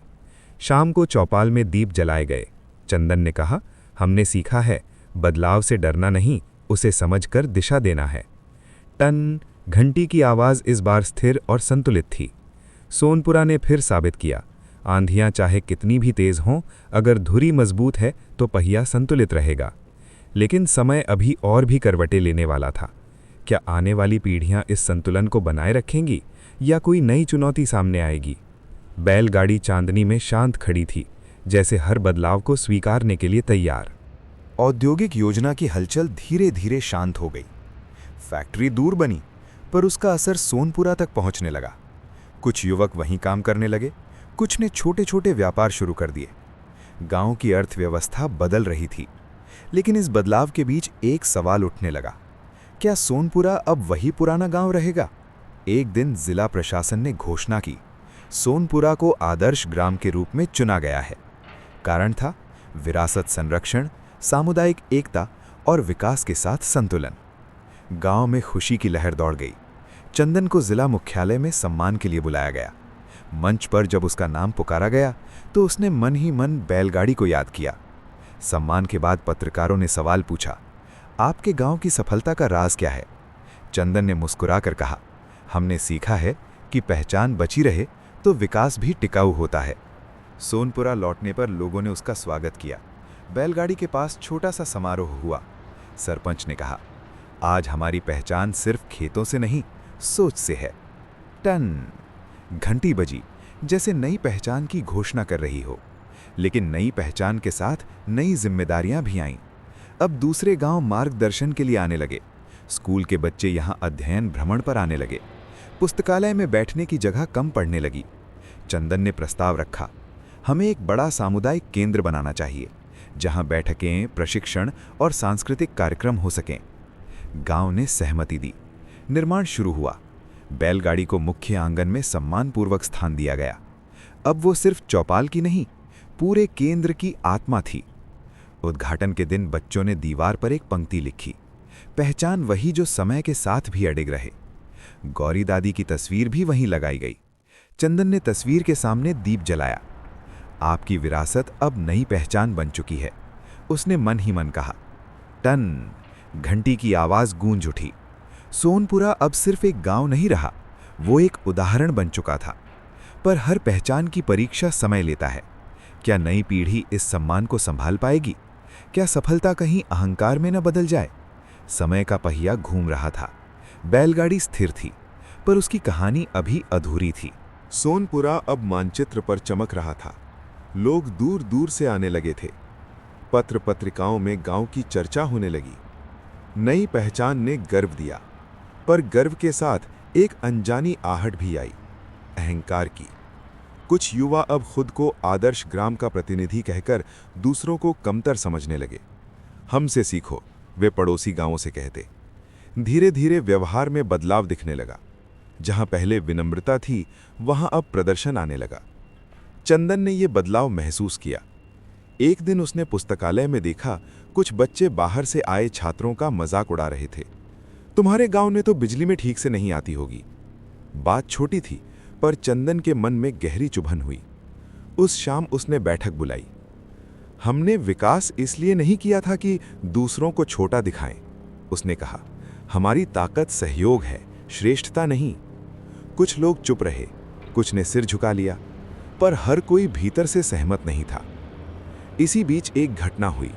[SPEAKER 2] शाम को चौपाल में दीप जलाए गए। चंदन ने कहा, हमने सीखा है, बदलाव से डरना नहीं, उसे समझकर दिशा देना है। टन घंटी की आवाज़ इस बार स्थिर और संतुलित थी। सोनपुरा ने फिर साबित किया, आंधियां चाहे कितनी भी तेज हों, अगर धुरी मजबूत है तो पहिया संतुलित रहेगा। लेकिन समय अभी और भी करवटें लेने वाला था। क्या आने वाली पीढ़ियां इस संतुलन को बनाए रखेंगी या कोई नई चुनौती सामने आएगी? बैलगाड़ी चांदनी में शांत खड़ी थी, जैसे हर बदलाव को स्वीकारने के लिए तैयार।
[SPEAKER 3] औद्योगिक योजना की हलचल धीरे धीरे शांत हो गई। फैक्ट्री दूर बनी, पर उसका असर सोनपुरा तक पहुंचने लगा। कुछ युवक वहीं काम करने लगे, कुछ ने छोटे छोटे व्यापार शुरू कर दिए। गांव की अर्थव्यवस्था बदल रही थी, लेकिन इस बदलाव के बीच एक सवाल उठने लगा, क्या सोनपुरा अब वही पुराना गांव रहेगा? एक दिन जिला प्रशासन ने घोषणा की, सोनपुरा को आदर्श ग्राम के रूप में चुना गया है। कारण था विरासत संरक्षण, सामुदायिक एकता और विकास के साथ संतुलन। गांव में खुशी की लहर दौड़ गई। चंदन को जिला मुख्यालय में सम्मान के लिए बुलाया गया। मंच पर जब उसका नाम पुकारा गया तो उसने मन ही मन बैलगाड़ी को याद किया। सम्मान के बाद पत्रकारों ने सवाल पूछा, आपके गांव की सफलता का राज क्या है? चंदन ने मुस्कुराकर कहा, हमने सीखा है कि पहचान बची रहे तो विकास भी टिकाऊ होता है। सोनपुरा लौटने पर लोगों ने उसका स्वागत किया। बैलगाड़ी के पास छोटा सा समारोह हुआ। सरपंच ने कहा, आज हमारी पहचान सिर्फ खेतों से नहीं, सोच से है। टन घंटी बजी, जैसे नई पहचान की घोषणा कर रही हो। लेकिन नई पहचान के साथ नई जिम्मेदारियां भी आईं। अब दूसरे गांव मार्गदर्शन के लिए आने लगे। स्कूल के बच्चे यहां अध्ययन भ्रमण पर आने लगे। पुस्तकालय में बैठने की जगह कम पड़ने लगी। चंदन ने प्रस्ताव रखा, हमें एक बड़ा सामुदायिक केंद्र बनाना चाहिए, जहां बैठकें, प्रशिक्षण और सांस्कृतिक कार्यक्रम हो सकें। गांव ने सहमति दी। निर्माण शुरू हुआ। बैलगाड़ी को मुख्य आंगन में सम्मानपूर्वक स्थान दिया गया। अब वो सिर्फ चौपाल की नहीं, पूरे केंद्र की आत्मा थी। उद्घाटन के दिन बच्चों ने दीवार पर एक पंक्ति लिखी, पहचान वही जो समय के साथ भी अडिग रहे। गौरी दादी की तस्वीर भी वहीं लगाई गई। चंदन ने तस्वीर के सामने दीप जलाया। आपकी विरासत अब नई पहचान बन चुकी है, उसने मन ही मन कहा। टन घंटी की आवाज गूंज उठी। सोनपुरा अब सिर्फ एक गांव नहीं रहा, वो एक उदाहरण बन चुका था। पर हर पहचान की परीक्षा समय लेता है। क्या नई पीढ़ी इस सम्मान को संभाल पाएगी? क्या सफलता कहीं अहंकार में न बदल जाए? समय का पहिया घूम रहा था। बैलगाड़ी स्थिर थी, पर उसकी कहानी अभी अधूरी थी।
[SPEAKER 2] सोनपुरा अब मानचित्र पर चमक रहा था। लोग दूर दूर से आने लगे थे। पत्र पत्रिकाओं में गांव की चर्चा होने लगी। नई पहचान ने गर्व दिया, पर गर्व के साथ एक अनजानी आहट भी आई, अहंकार की। कुछ युवा अब खुद को आदर्श ग्राम का प्रतिनिधि कहकर दूसरों को कमतर समझने लगे। हमसे सीखो, वे पड़ोसी गांवों से कहते। धीरे धीरे व्यवहार में बदलाव दिखने लगा। जहां पहले विनम्रता थी, वहां अब प्रदर्शन आने लगा। चंदन ने यह बदलाव महसूस किया। एक दिन उसने पुस्तकालय में देखा, कुछ बच्चे बाहर से आए छात्रों का मजाक उड़ा रहे थे। तुम्हारे गांव में तो बिजली में ठीक से नहीं आती होगी। बात छोटी थी, पर चंदन के मन में गहरी चुभन हुई। उस शाम उसने बैठक बुलाई। हमने विकास इसलिए नहीं किया था कि दूसरों को छोटा दिखाएं, उसने कहा। हमारी ताकत सहयोग है, श्रेष्ठता नहीं। कुछ लोग चुप रहे, कुछ ने सिर झुका लिया, पर हर कोई भीतर से सहमत नहीं था। इसी बीच एक घटना हुई।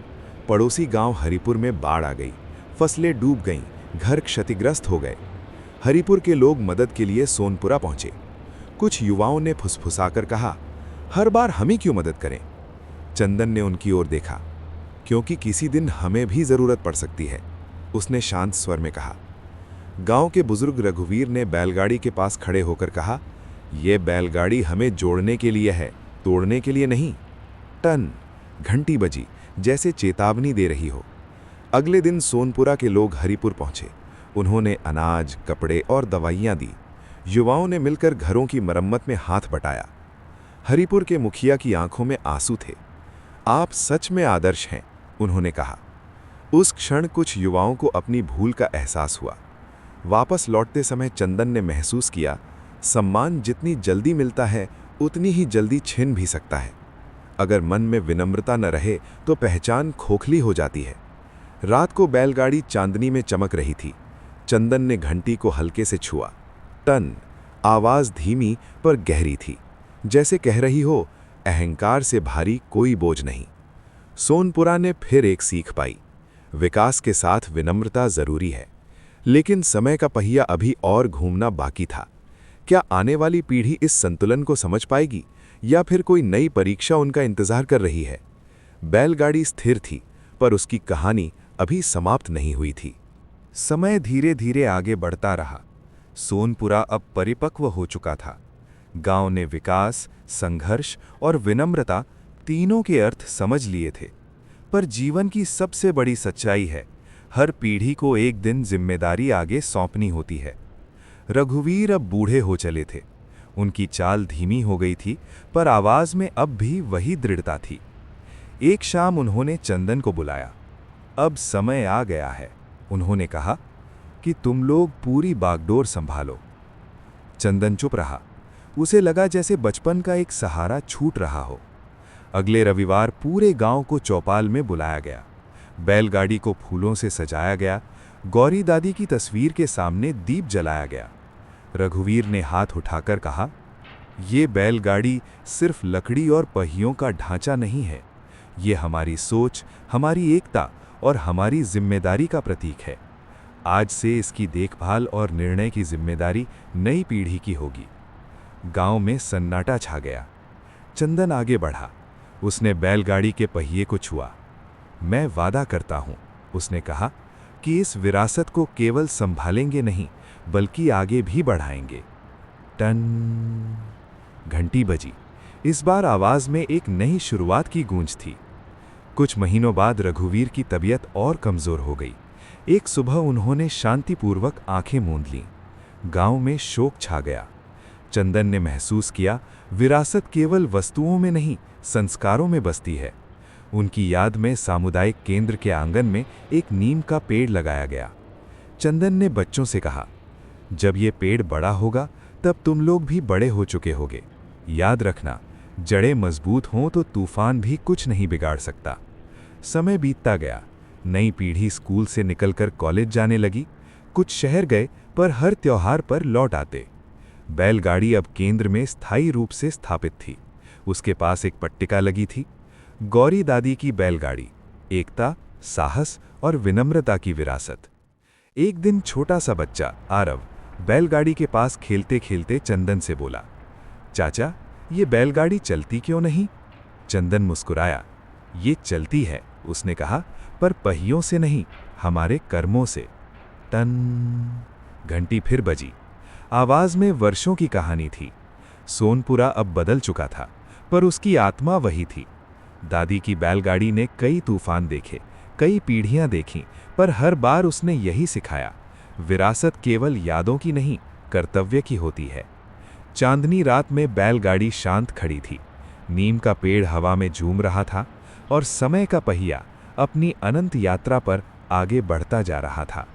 [SPEAKER 2] पड़ोसी गांव हरिपुर में बाढ़ आ गई। फसलें डूब गईं, घर क्षतिग्रस्त हो गए। हरिपुर के लोग मदद के लिए सोनपुरा पहुंचे। कुछ युवाओं ने फुसफुसाकर कहा, हर बार हम ही क्यों मदद करें? चंदन ने उनकी ओर देखा, क्योंकि किसी दिन हमें भी जरूरत पड़ सकती है, उसने शांत स्वर में कहा। गांव के बुजुर्ग रघुवीर ने बैलगाड़ी के पास खड़े होकर कहा, यह बैलगाड़ी हमें जोड़ने के लिए है, तोड़ने के लिए नहीं। टन घंटी बजी, जैसे चेतावनी दे रही हो। अगले दिन सोनपुरा के लोग हरिपुर पहुंचे। उन्होंने अनाज, कपड़े और दवाइयां दी। युवाओं ने मिलकर घरों की मरम्मत में हाथ बटाया। हरिपुर के मुखिया की आंखों में आंसू थे। आप सच में आदर्श हैं, उन्होंने कहा। उस क्षण कुछ युवाओं को अपनी भूल का एहसास हुआ। वापस लौटते समय चंदन ने महसूस किया, सम्मान जितनी जल्दी मिलता है, उतनी ही जल्दी छिन भी सकता है। अगर मन में विनम्रता न रहे तो पहचान खोखली हो जाती है। रात को बैलगाड़ी चांदनी में चमक रही थी। चंदन ने घंटी को हल्के से छुआ। टन आवाज धीमी पर गहरी थी, जैसे कह रही हो, अहंकार से भारी कोई बोझ नहीं। सोनपुरा ने फिर एक सीख पाई, विकास के साथ विनम्रता जरूरी है। लेकिन समय का पहिया अभी और घूमना बाकी था। क्या आने वाली पीढ़ी इस संतुलन को समझ पाएगी, या फिर कोई नई परीक्षा उनका इंतजार कर रही है? बैलगाड़ी स्थिर थी,
[SPEAKER 3] पर उसकी कहानी अभी समाप्त नहीं हुई थी। समय धीरे धीरे आगे बढ़ता रहा। सोनपुरा अब परिपक्व हो चुका था। गांव ने विकास, संघर्ष और विनम्रता तीनों के अर्थ समझ लिए थे। पर जीवन की सबसे बड़ी सच्चाई है, हर पीढ़ी को एक दिन जिम्मेदारी आगे सौंपनी होती है। रघुवीर अब बूढ़े हो चले थे। उनकी चाल धीमी हो गई थी, पर आवाज में अब भी वही दृढ़ता थी। एक शाम उन्होंने चंदन को बुलाया। अब समय आ गया है, उन्होंने कहा, कि तुम लोग पूरी बागडोर संभालो। चंदन चुप रहा। उसे लगा जैसे बचपन का एक सहारा छूट रहा हो। अगले रविवार पूरे गांव को चौपाल में बुलाया गया। बैलगाड़ी को फूलों से सजाया गया। गौरी दादी की तस्वीर के सामने दीप जलाया गया। रघुवीर ने हाथ उठाकर कहा, ये बैलगाड़ी सिर्फ लकड़ी और पहियों का ढांचा नहीं है, ये हमारी सोच, हमारी एकता और हमारी जिम्मेदारी का प्रतीक है। आज से इसकी देखभाल और निर्णय की जिम्मेदारी नई पीढ़ी की होगी। गांव में सन्नाटा छा गया। चंदन आगे बढ़ा। उसने बैलगाड़ी के पहिए को छुआ। मैं वादा करता हूं, उसने कहा, कि इस विरासत को केवल संभालेंगे नहीं, बल्कि आगे भी बढ़ाएंगे। टन, घंटी बजी। इस बार आवाज में एक नई शुरुआत की गूंज थी। कुछ महीनों बाद रघुवीर की तबीयत और कमजोर हो गई। एक सुबह उन्होंने शांतिपूर्वक आंखें मूंद लीं। गांव में शोक छा गया। चंदन ने महसूस किया, विरासत केवल वस्तुओं में नहीं, संस्कारों में बसती है। उनकी याद में सामुदायिक केंद्र के आंगन में एक नीम का पेड़ लगाया गया। चंदन ने बच्चों से कहा, जब ये पेड़ बड़ा होगा तब तुम लोग भी बड़े हो चुके होगे। याद रखना, जड़ें मजबूत हों तो तूफान भी कुछ नहीं बिगाड़ सकता। समय बीतता गया। नई पीढ़ी स्कूल से निकलकर कॉलेज जाने लगी। कुछ शहर गए, पर हर त्योहार पर लौट आते। बैलगाड़ी अब केंद्र में स्थायी रूप से स्थापित थी। उसके पास एक पट्टिका लगी थी, गौरी दादी की बैलगाड़ी, एकता, साहस और विनम्रता की विरासत। एक दिन छोटा सा बच्चा आरव बैलगाड़ी के पास खेलते खेलते चंदन से बोला, चाचा, ये बैलगाड़ी चलती क्यों नहीं? चंदन मुस्कुराया। ये चलती है, उसने कहा, पर पहियों से नहीं, हमारे कर्मों से। टन, घंटी फिर बजी। आवाज में वर्षों की कहानी थी। सोनपुरा अब बदल चुका था, पर उसकी आत्मा वही थी। दादी की बैलगाड़ी ने कई तूफान देखे, कई पीढ़ियां देखीं, पर हर बार उसने यही सिखाया, विरासत केवल यादों की नहीं, कर्तव्य की होती है। चांदनी रात में बैलगाड़ी शांत खड़ी थी। नीम का पेड़ हवा में झूम रहा था और समय का पहिया अपनी अनंत यात्रा पर आगे बढ़ता जा रहा था।